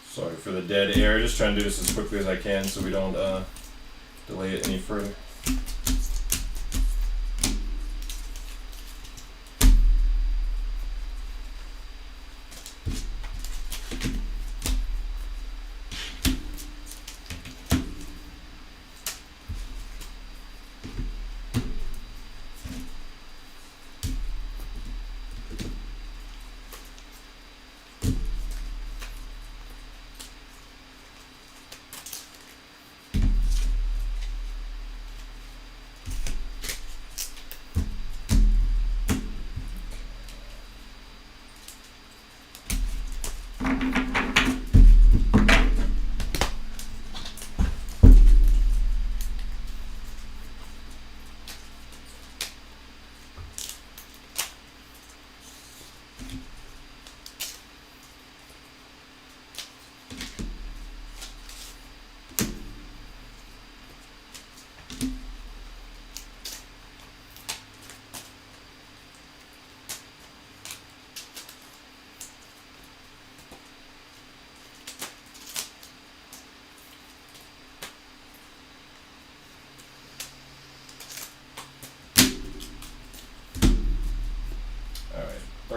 Sorry for the dead air, just trying to do this as quickly as I can so we don't delay it any further.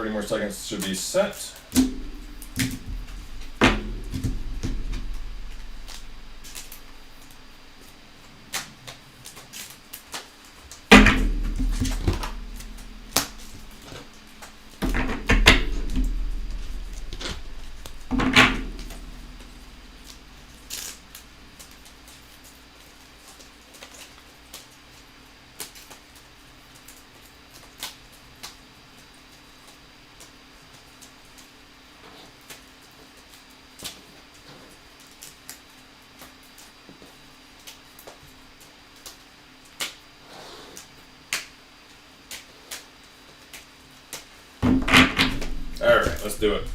30 more seconds should be set. Alright, let's do it.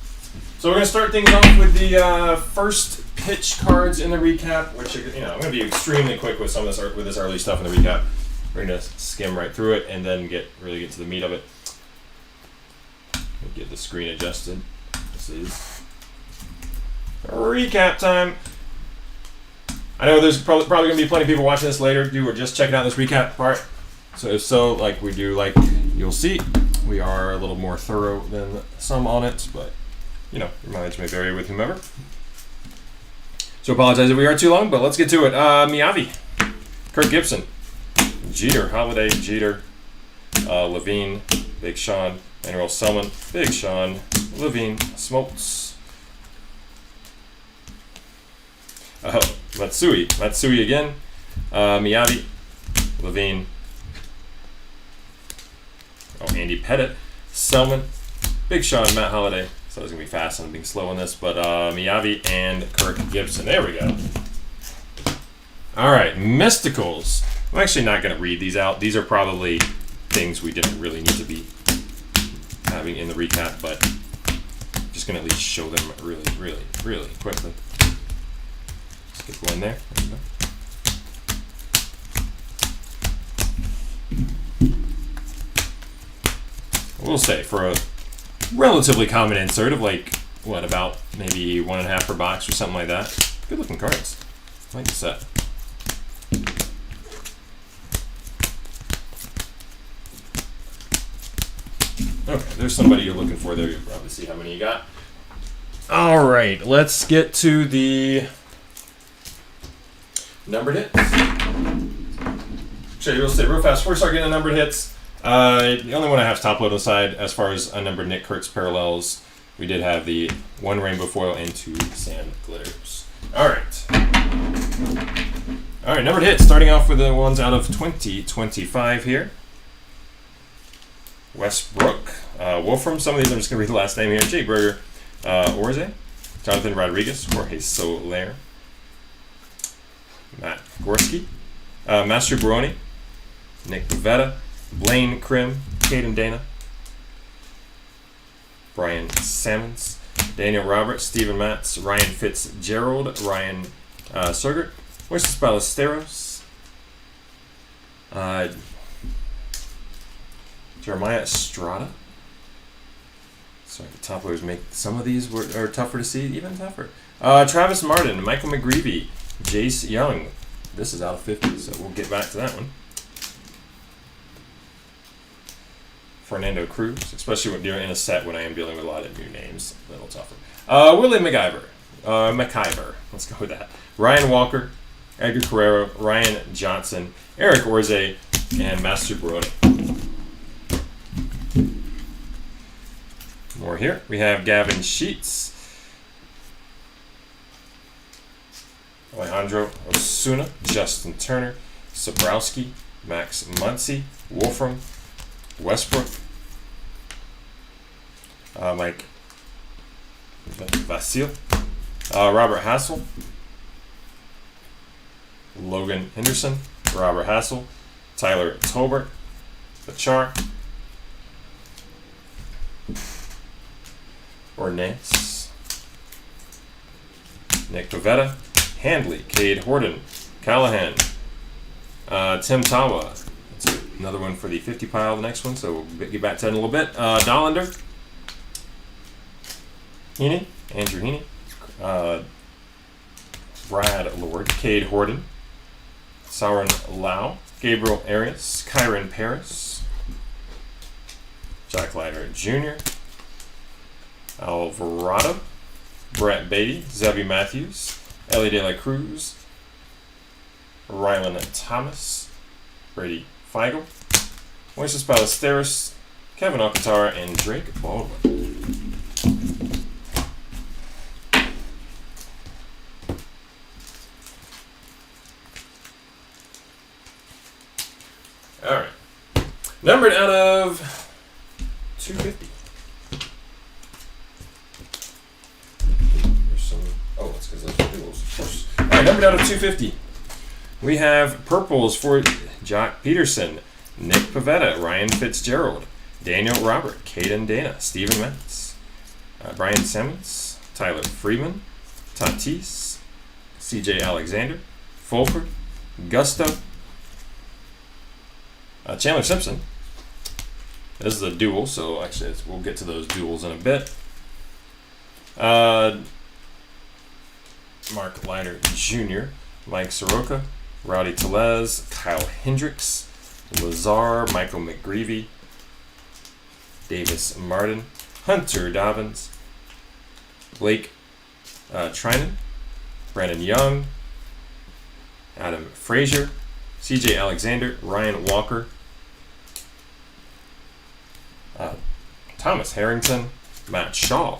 So we're going to start things off with the first pitch cards in the recap, which, I'm going to be extremely quick with some of this, with this early stuff in the recap. We're going to skim right through it and then really get to the meat of it. Get the screen adjusted. This is recap time. I know there's probably going to be plenty of people watching this later who are just checking out this recap part. So if so, like we do, like you'll see, we are a little more thorough than some on it, but your mileage may vary with whomever. So apologize if we are too long, but let's get to it. Miyavi, Kirk Gibson, Jeter, Holiday, Jeter, Levine, Big Sean, Manuel Selman, Big Sean, Levine, Smoltz, Matsui again, Miyavi, Levine, Andy Pettit, Selman, Big Sean, Matt Holliday. So it's going to be fast and being slow on this, but Miyavi and Kirk Gibson. There we go. All right, Mysticals. I'm actually not going to read these out. These are probably things we didn't really need to be having in the recap, but I'm just going to at least show them really, really, really quickly. Skip one there. There we go. We'll say for a relatively common insert of about maybe 1.5 per box or something like that. Good looking cards. I like the set. Okay, there's somebody you're looking for there. You'll probably see how many you got. All right, let's get to the numbered hits. Actually, we'll say real fast before we start getting the numbered hits. The only one I have is top load on the side as far as unnumbered Nick Kurtz parallels. We did have the 1 rainbow foil and 2 sand glitters. All right, numbered hits. Starting off with the ones out of 2025 here. Westbrook, Wolfram. Some of these I'm just going to read the last name here. Jake Berger, Orze, Jonathan Rodriguez, Jorge Soler, Matt Gorski, Master Baroni, Nick Pavetta, Blaine Krim, Caden Dana, Brian Sammons, Daniel Roberts, Stephen Matz, Ryan Fitzgerald, Ryan Sergert, Moises Ballesteros, Jeremiah Estrada. Sorry, the top loaders make some of these are tougher to see, even tougher. Travis Martin, Michael McGreevy, Jace Young. This is out of 50, so we'll get back to that one. Fernando Cruz, especially when you're in a set when I am dealing with a lot of new names, a little tougher. Willie McIver, let's go with that. Ryan Walker, Edgar Carrero, Ryan Johnson, Eric Orze, and Master Baroni. More here. We have Gavin Sheets, Alejandro Osuna, Justin Turner, Sobrowski, Max Muncy, Wolfram, Westbrook, Mike Vasil, Robert Hassel, Logan Henderson, Robert Hassel, Tyler Tolbert, Bachar, Ornance, Nick Pavetta, Handley, Cade Horton, Callahan, Tim Tawa. That's another one for the 50 pile, the next one, so we'll get back to that in a little bit. Dollander, Heaney, Andrew Heaney, Brad Lord, Cade Horton, Sauron Lau, Gabriel Arias, Kyron Paris, Jack Leiter Jr., Alvarado, Brett Beatty, Zebby Matthews, Ellie De La Cruz, Rylan Thomas, Brady Feigl, Moises Ballesteros, Kevin Alcantara, and Drake Baldwin. All right. Numbered out of 250. There's some. Oh, that's because those are duels, of course. All right, numbered out of 250. We have purples for Jock Peterson, Nick Pivetta, Ryan Fitzgerald, Daniel Robert, Caden Dana, Steven Metz, Brian Simmons, Tyler Freeman, Tatis, CJ Alexander, Fulford, Gusto, Chandler Simpson. This is a duel, so actually we'll get to those duels in a bit. Mark Leiter Jr., Mike Soroka, Rowdy Tellez, Kyle Hendricks, Lazar, Michael McGreevy, Davis Martin, Hunter Dobbins, Blake Trinan, Brandon Young, Adam Frazier, CJ Alexander, Ryan Walker, Thomas Harrington, Matt Shaw,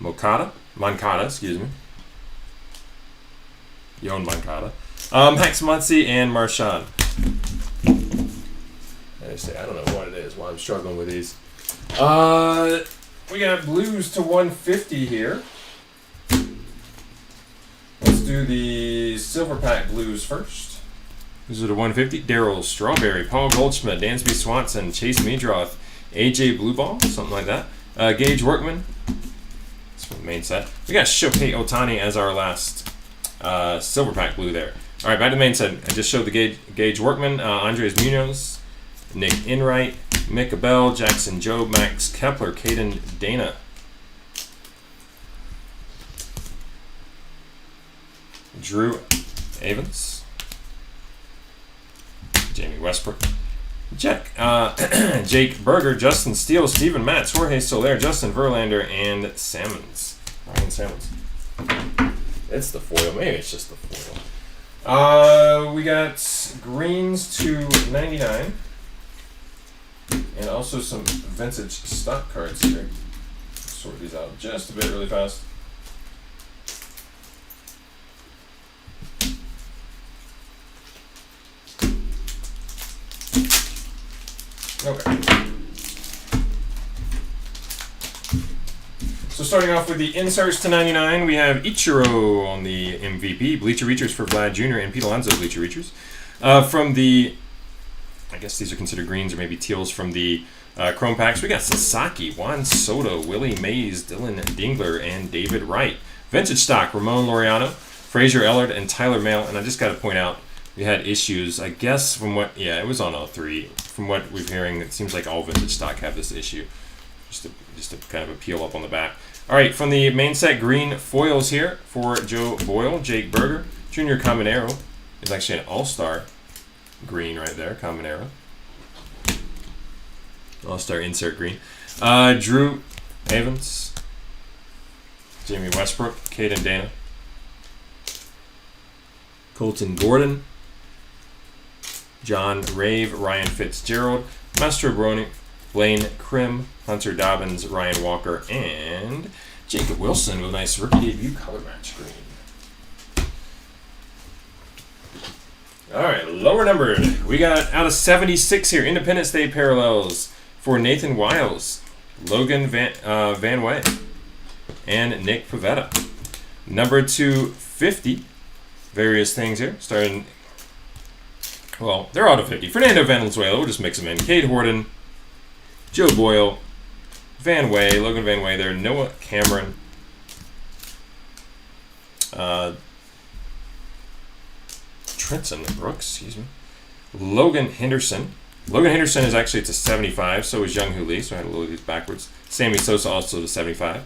Moncada, Yon Moncada, Max Muncy, and Marchand. I don't know what it is, why I'm struggling with these. We got blues to 150 here. Let's do the silver pack blues first. These are the 150. Darryl Strawberry, Paul Goldschmidt, Dansby Swanson, Chase Meadroth, AJ Blueball, something like that. Gage Workman. That's from the main set. We got Shohei Ohtani as our last silver pack blue there. All right, back to the main set. I just showed the Gage Workman, Andres Munoz, Nick Enright, Mick Abel, Jackson Jobe, Max Kepler, Caden Dana. Drew Evans, Jamie Westbrook, Jake Berger, Justin Steele, Steven Matz, Jorge Soler, Justin Verlander, and Salmons. Ryan Salmons. It's the foil. Maybe it's just the foil. We got greens to 99. And also some vintage stock cards here. Sort these out just a bit really fast. Okay. So starting off with the inserts to 99, we have Ichiro on the MVP, Bleacher Reachers for Vlad Jr. and Pete Alonso Bleacher Reachers. From the, I guess these are considered greens or maybe teals from the Chrome packs, we got Sasaki, Juan Soto, Willie Mays, Dylan Dingler, and David Wright. Vintage stock, Ramon Laureano, Frazier Ellard, and Tyler Mahle. And I just got to point out, we had issues, I guess, from what, yeah, it was on all three. From what we're hearing, it seems like all vintage stock have this issue. Just to kind of a peel up on the back. All right, from the main set, green foils here for Joe Boyle, Jake Berger, Junior Caminero is actually an all-star green right there, Caminero. All-star insert green. Drew Evans, Jamie Westbrook, Caden Dana, Colton Gordon, John Rave, Ryan Fitzgerald, Master Brony, Blaine Krim, Hunter Dobbins, Ryan Walker, and Jacob Wilson with a nice rookie debut color match green. All right, lower numbered. We got out of 76 here, Independence Day parallels for Nathan Wiles, Logan Van Way, and Nick Pivetta. Number 250, various things here, starting, well, they're out of 50. Fernando Valenzuela, we'll just mix them in. Cade Horton, Joe Boyle, Van Way, Logan Van Way there, Noah Cameron, Trenton Brooks, excuse me, Logan Henderson. Logan Henderson is actually, it's a 75, so is Young Hoo Lee, so I had to load these backwards. Sammy Sosa also to 75.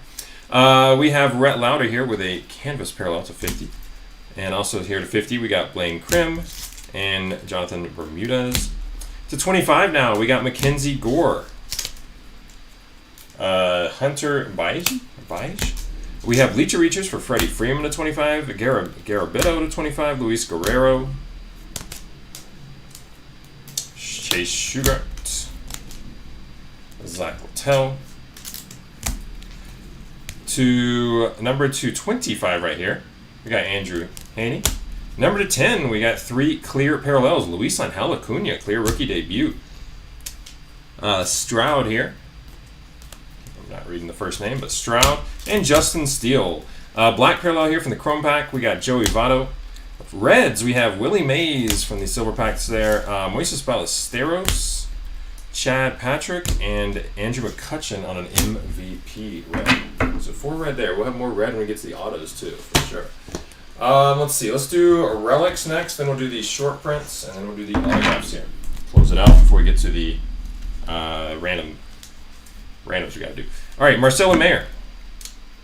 We have Rhett Lauder here with a canvas parallel to 50. And also here to 50, we got Blaine Krim and Jonathan Bermudez. To 25 now, we got Mackenzie Gore. Hunter Baige. We have Bleacher Reachers for Freddie Freeman to 25, Garabito to 25, Luis Guerrero, Chase Shugart, Zach Littell. To number 225 right here, we got Andrew Haney. Number 10, we got 3 clear parallels. Luis Angel Acuna, clear rookie debut. Stroud here. I'm not reading the first name, but Stroud. And Justin Steele. Black parallel here from the Chrome pack. We got Joey Votto. Reds, we have Willie Mays from the silver packs there. Moises Ballesteros, Chad Patrick, and Andrew McCutcheon on an MVP red. So 4 red there. We'll have more red when we get to the autos too, for sure. Let's see. Let's do relics next. Then we'll do the short prints, and then we'll do the autographs here. Close it out before we get to the randoms we got to do. All right, Marcelo Mayer.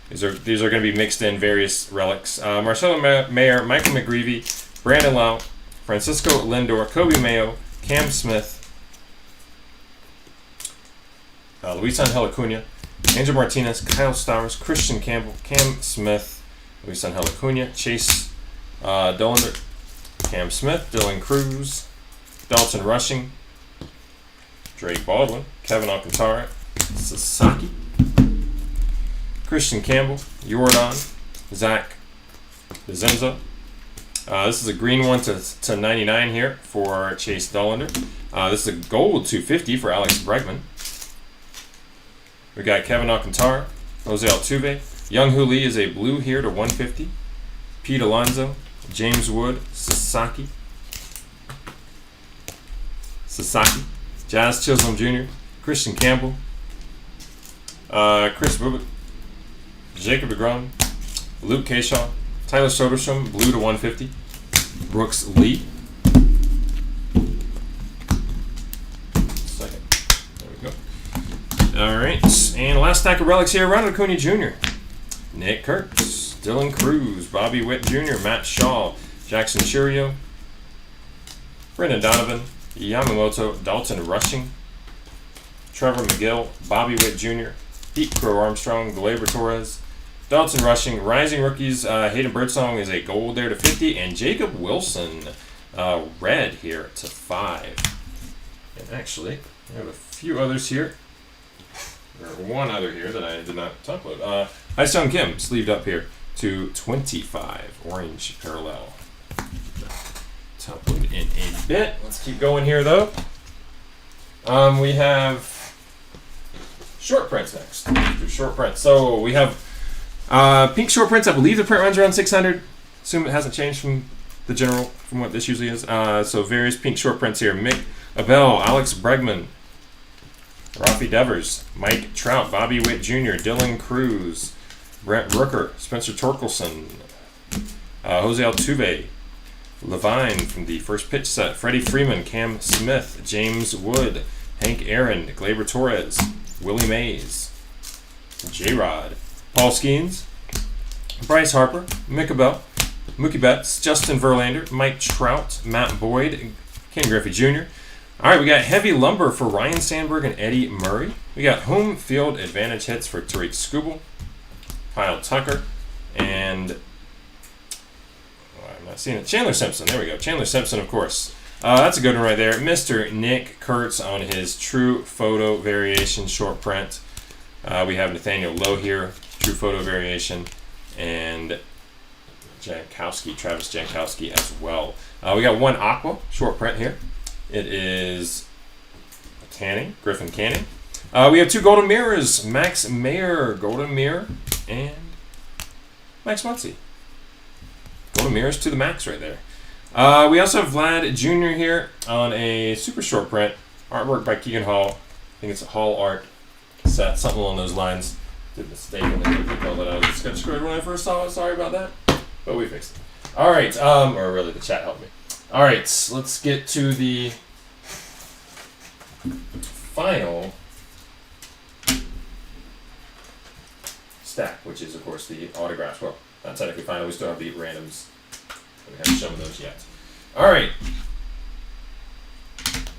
These are going to be mixed in various relics. Marcelo Mayer, Michael McGreevy, Brandon Lau, Francisco Lindor, Kobe Mayo, Cam Smith, Luis Angel Acuna, Angel Martinez, Kyle Stowers, Christian Campbell, Cam Smith, Luis Angel Acuna, Chase Dollander, Cam Smith, Dylan Cruz, Dalton Rushing, Drake Baldwin, Kevin Alcantara, Sasaki, Christian Campbell, Jordan, Zach Dezenza. This is a green one to 99 here for Chase Dollander. This is a gold 250 for Alex Bregman. We got Kevin Alcantara, Jose Altuve. Young Hoo Lee is a blue here to 150. Pete Alonso, James Wood, Sasaki, Jazz Chisholm Jr., Christian Campbell, Chris Bubik, Jacob DeGrom, Luke Kershaw, Tyler Soderstrom, blue to 150. Brooks Lee. Second. There we go. All right. And last stack of relics here. Ronald Acuna Jr., Nick Kurtz, Dylan Cruz, Bobby Witt Jr., Matt Shaw, Jackson Churio, Brendan Donovan, Yamamoto, Dalton Rushing, Trevor McGill, Bobby Witt Jr., Pete Crow Armstrong, Gleyber Torres, Dalton Rushing, Rising Rookies, Hayden Birdsong is a gold there to 50, and Jacob Wilson, red here to 5. And actually, we have a few others here. Or one other here that I did not top load. Hyesung Kim, sleeved up here to 25, orange parallel. Top load in a bit. Let's keep going here though. We have short prints next. Do short prints. So we have pink short prints. I believe the print runs around 600. Assume it hasn't changed from the general, from what this usually is. So various pink short prints here. Mick Abel, Alex Bregman, Rafi Devers, Mike Trout, Bobby Witt Jr., Dylan Cruz, Brent Rooker, Spencer Torkelson, Jose Altuve, Levine from the first pitch set, Freddie Freeman, Cam Smith, James Wood, Hank Aaron, Gleyber Torres, Willie Mays, J-Rod, Paul Skeens, Bryce Harper, Mick Mookie Betts, Justin Verlander, Mike Trout, Matt Boyd, Ken Griffey Jr. All right, we got heavy lumber for Ryan Sandberg and Eddie Murray. We got home field advantage hits for Tariq Skubal, Kyle Tucker, and I'm not seeing it. Chandler Simpson. There we go. Chandler Simpson, of course. That's a good one right there. Mr. Nick Kurtz on his True Photo Variation short print. We have Nathaniel Lowe here, True Photo Variation, and Travis Jankowski as well. We got one Aqua short print here. It is Griffin Canning. We have 2 Golden Mirrors, Max Mayer, Golden Mirror, and Max Muncy. Golden Mirrors to the max right there. We also have Vlad Jr. here on a super short print, artwork by Keegan Hall. I think it's a Hall art set, something along those lines. Did mistake and they called it out of the sketch squared when I first saw it. Sorry about that, but we fixed it. All right, or really the chat helped me. All right, let's get to the final stack, which is, of course, the autographs. Well, not technically final. We still have the randoms. We haven't shown those yet. All right.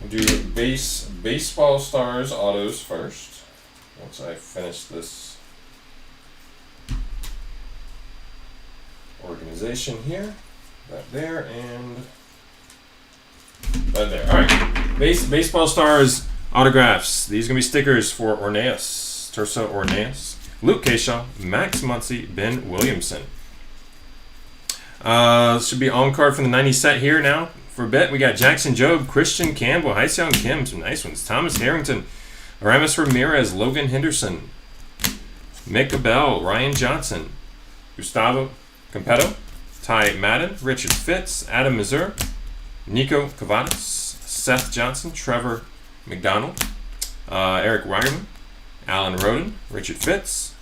We'll do baseball stars autos first. once I finish this organization here, that there, and that there. All right, baseball stars autographs. These are gonna be stickers for Orneas, Terso Orneas, Luke Kershaw, Max Muncy, Ben Williamson. This should be on card from the 90 set here now. For a bit, we got Jackson Jobe, Christian Campbell, Hyseong Kim, some nice ones. Thomas Harrington, Aramis Ramirez, Logan Henderson, Mick Abel, Ryan Johnson, Gustavo Campetto, Ty Madden, Richard Fitz, Adam Mazur, Nico Cavadas, Seth Johnson, Trevor McDonald, Eric Wagnerman, Alan Roden, Richard Fitz,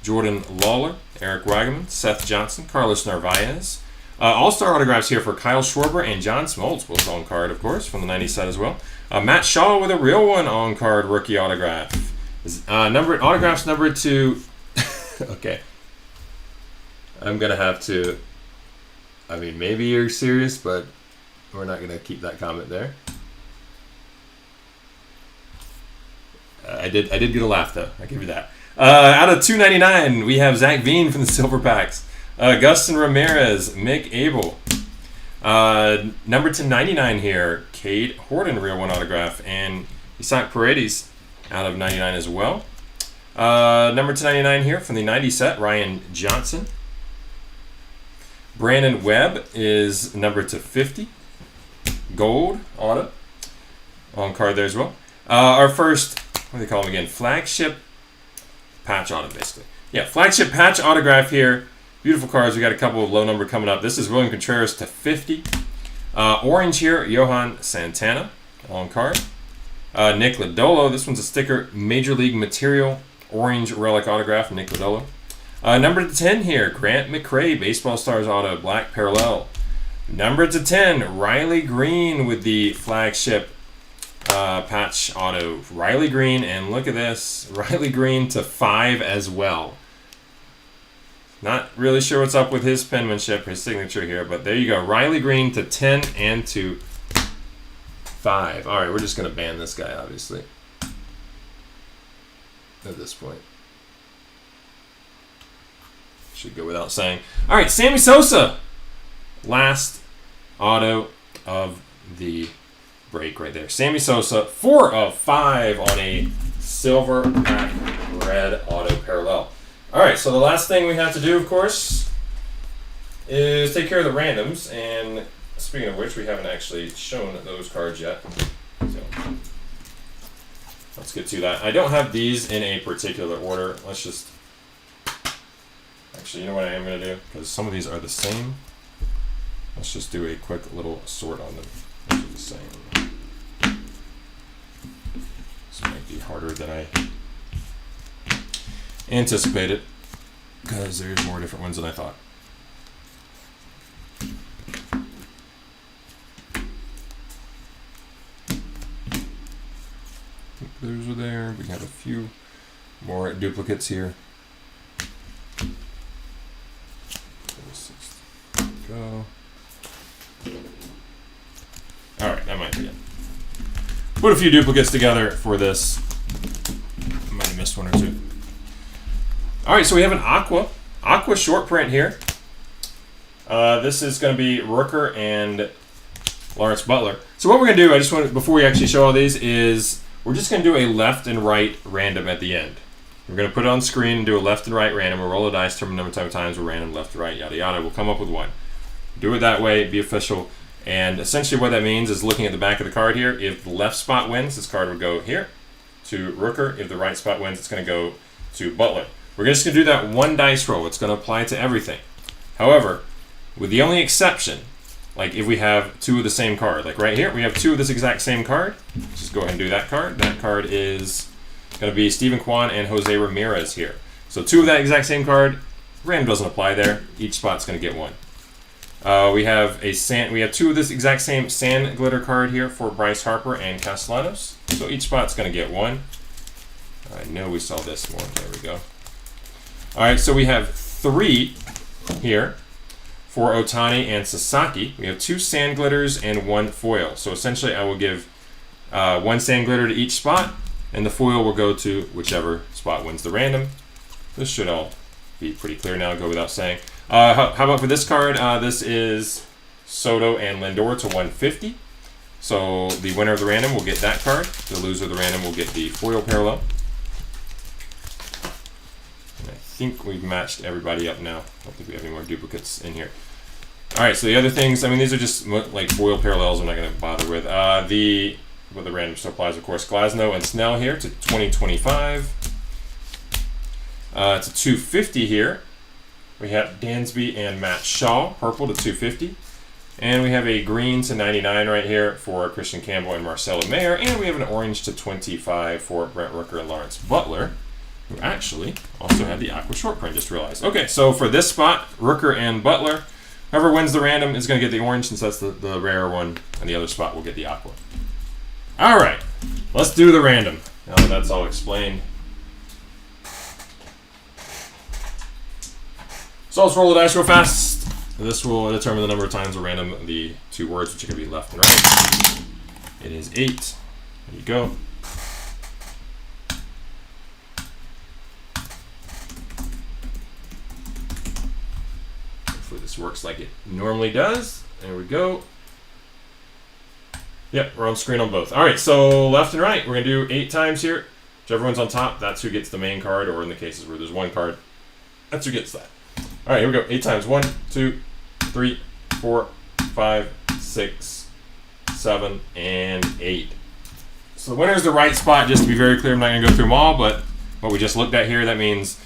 Jordan Lawler, Eric Wagnerman, Seth Johnson, Carlos Narvaez. All-star autographs here for Kyle Schwarber and John Smoltz, both on card, of course, from the 90 set as well. Matt Shaw with a real one on card rookie autograph. Autographs numbered to. Okay. I'm gonna have to. I mean, maybe you're serious, but we're not gonna keep that comment there. I did get a laugh though. I give you that. Out of 299, we have Zach Veen from the Silver Packs. Gustin Ramirez, Mick Abel. Number to 99 here, Cade Horton, real one autograph. And Isaac Paredes out of 99 as well. Number to 99 here from the 90 set, Ryan Johnson. Brandon Webb is number to 50. Gold auto on card there as well. Our first, what do they call them again? Flagship patch auto, basically. Yeah, flagship patch autograph here. Beautiful cards. We got a couple of low number coming up. This is William Contreras to 50. Orange here, Johan Santana on card. Nick Lodolo. This one's a sticker. Major League Material. Orange relic autograph, Nick Lodolo. Number to 10 here, Grant McRae, Baseball Stars auto, black parallel. Number to 10, Riley Green with the flagship patch auto. Riley Green, and look at this. Riley Green to 5 as well. Not really sure what's up with his penmanship, his signature here, but there you go. Riley Green to 10 and to 5. All right, we're just going to ban this guy, obviously, at this point. Should go without saying. All right, Sammy Sosa. Last auto of the break right there. Sammy Sosa, 4 of 5 on a silver pack red auto parallel. All right, so the last thing we have to do, of course, is take care of the randoms. And speaking of which, we haven't actually shown those cards yet. So let's get to that. I don't have these in a particular order. Let's just... Actually, you know what I am going to do? Because some of these are the same. Let's just do a quick little sort on them. These are the same. This might be harder than I anticipated, because there's more different ones than I thought. Those are there. We have a few more duplicates here. Go. All right, that might be it. Put a few duplicates together for this. I might have missed one or two. All right, so we have an Aqua short print here. This is going to be Rooker and Lawrence Butler. So what we're going to do, I just want before we actually show all these, is we're just going to do a left and right random at the end. We're going to put it on screen and do a left and right random. We'll roll a dice, determine the number of times we're random, left to right, yada yada. We'll come up with one. Do it that way, be official. And essentially what that means is, looking at the back of the card here, if the left spot wins, this card would go here to Rooker. If the right spot wins, it's going to go to Butler. We're just going to do that one dice roll. It's going to apply to everything. However, with the only exception, like if we have two of the same card, like right here, we have two of this exact same card. Just go ahead and do that card. That card is going to be Stephen Kwan and Jose Ramirez here. So two of that exact same card. Random doesn't apply there. Each spot's going to get one. We have two of this exact same sand glitter card here for Bryce Harper and Castellanos. So each spot's going to get one. I know we saw this one. There we go. All right, so we have 3 here for Ohtani and Sasaki. We have 2 sand glitters and 1 foil. So essentially, I will give 1 sand glitter to each spot and the foil will go to whichever spot wins the random. This should all be pretty clear now, go without saying. How about for this card? This is Soto and Lindor to 150. So the winner of the random will get that card. The loser of the random will get the foil parallel. And I think we've matched everybody up now. I don't think we have any more duplicates in here. All right, so the other things, I mean, these are just like foil parallels I'm not going to bother with. The random still applies, of course, Glasnow and Snell here to 2025. It's a 250 here. We have Dansby and Matt Shaw, purple to 250. And we have a green to 99 right here for Christian Campbell and Marcelo Mayer. And we have an orange to 25 for Brent Rooker and Lawrence Butler, who actually also had the aqua short print, just realized. Okay, so for this spot, Rooker and Butler, whoever wins the random is going to get the orange since that's the rare one, and the other spot will get the aqua. All right, let's do the random. Now that that's all explained. So let's roll the dice real fast. This will determine the number of times we'll random the two words, which are going to be left and right. It is 8. There you go. Hopefully this works like it normally does. There we go. Yep, we're on screen on both. All right, so left and right, we're going to do 8 times here. Whichever one's on top, that's who gets the main card, or in the cases where there's one card, that's who gets that. All right, here we go. 8 times. 1, 2, 3, 4, 5, 6, 7, and 8. So the winner is the right spot. Just to be very clear, I'm not going to go through them all, but what we just looked at here, that means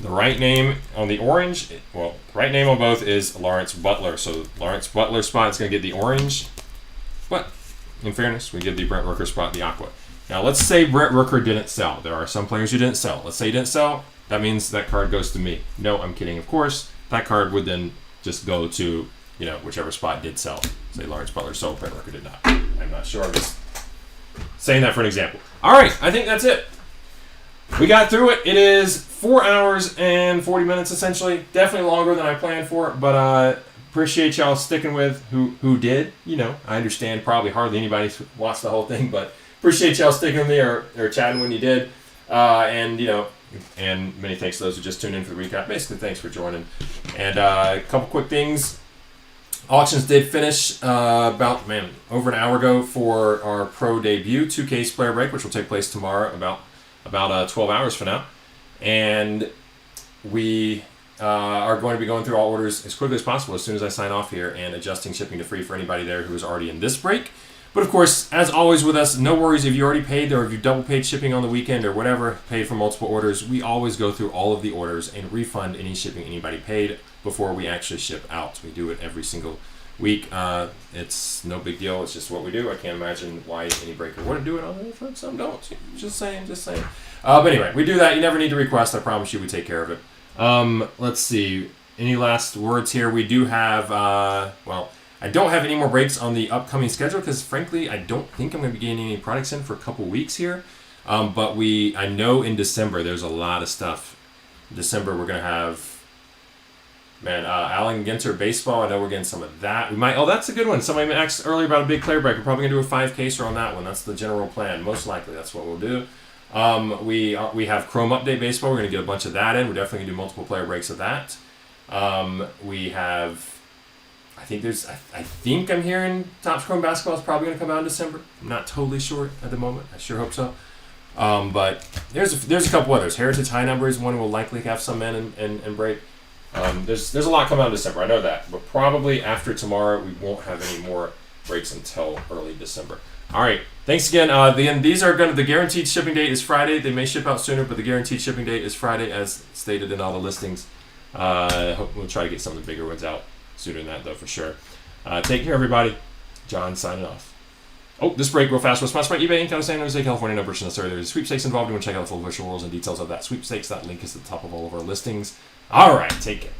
the right name on the orange, well, the right name on both is Lawrence Butler. So Lawrence Butler spot is going to get the orange, but in fairness, we give the Brent Rooker spot the aqua. Now let's say Brent Rooker didn't sell. There are some players who didn't sell. Let's say he didn't sell. That means that card goes to me. No, I'm kidding, of course. That card would then just go to, you know, whichever spot did sell. Say Lawrence Butler sold, Brent Rooker did not. I'm not sure. I'm just saying that for an example. All right, I think that's it. We got through it. It is 4 hours and 40 minutes, essentially. Definitely longer than I planned for, but appreciate y'all sticking with who did. You know, I understand probably hardly anybody watched the whole thing, but appreciate y'all sticking with me or chatting when you did. And, you know, and many thanks to those who just tuned in for the recap. Basically, thanks for joining. And a couple quick things. Auctions did finish about, over an hour ago for our pro debut 2K player break, which will take place tomorrow about 12 hours from now. And we are going to be going through all orders as quickly as possible as soon as I sign off here and adjusting shipping to free for anybody there who is already in this break. But of course, as always with us, no worries if you already paid or if you double paid shipping on the weekend or whatever, paid for multiple orders. We always go through all of the orders and refund any shipping anybody paid before we actually ship out. We do it every single week. It's no big deal. It's just what we do. I can't imagine why any breaker wouldn't do it on the front. Some don't. Just saying. But anyway, we do that. You never need to request. I promise you we take care of it. Let's see. Any last words here? We do have, I don't have any more breaks on the upcoming schedule because, frankly, I don't think I'm going to be getting any products in for a couple weeks here. But I know in December there's a lot of stuff. In December we're going to have, Allen Ginter baseball. I know we're getting some of that. We might. Oh, that's a good one. Somebody asked earlier about a big player break. We're probably going to do a 5-caser on that one. That's the general plan. Most likely that's what we'll do. We have Chrome Update Baseball. We're going to get a bunch of that in. We're definitely going to do multiple player breaks of that. We have... I think I'm hearing Topps Chrome Basketball is probably going to come out in December. I'm not totally sure at the moment. I sure hope so. But there's a couple others. Heritage High Number is one we'll likely have some in and break. There's a lot coming out in December. I know that. But probably after tomorrow, we won't have any more breaks until early December. All right. Thanks again. These are the guaranteed shipping date is Friday. They may ship out sooner, but the guaranteed shipping date is Friday as stated in all the listings. Hope we'll try to get some of the bigger ones out sooner than that, though, for sure. Take care, everybody. John signing off. Oh, this break real fast was sponsored by eBay Inc. San Jose, California. No purchase necessary. There's sweepstakes involved. You want to check out the full official rules and details of that sweepstakes. That link is at the top of all of our listings. All right, take care.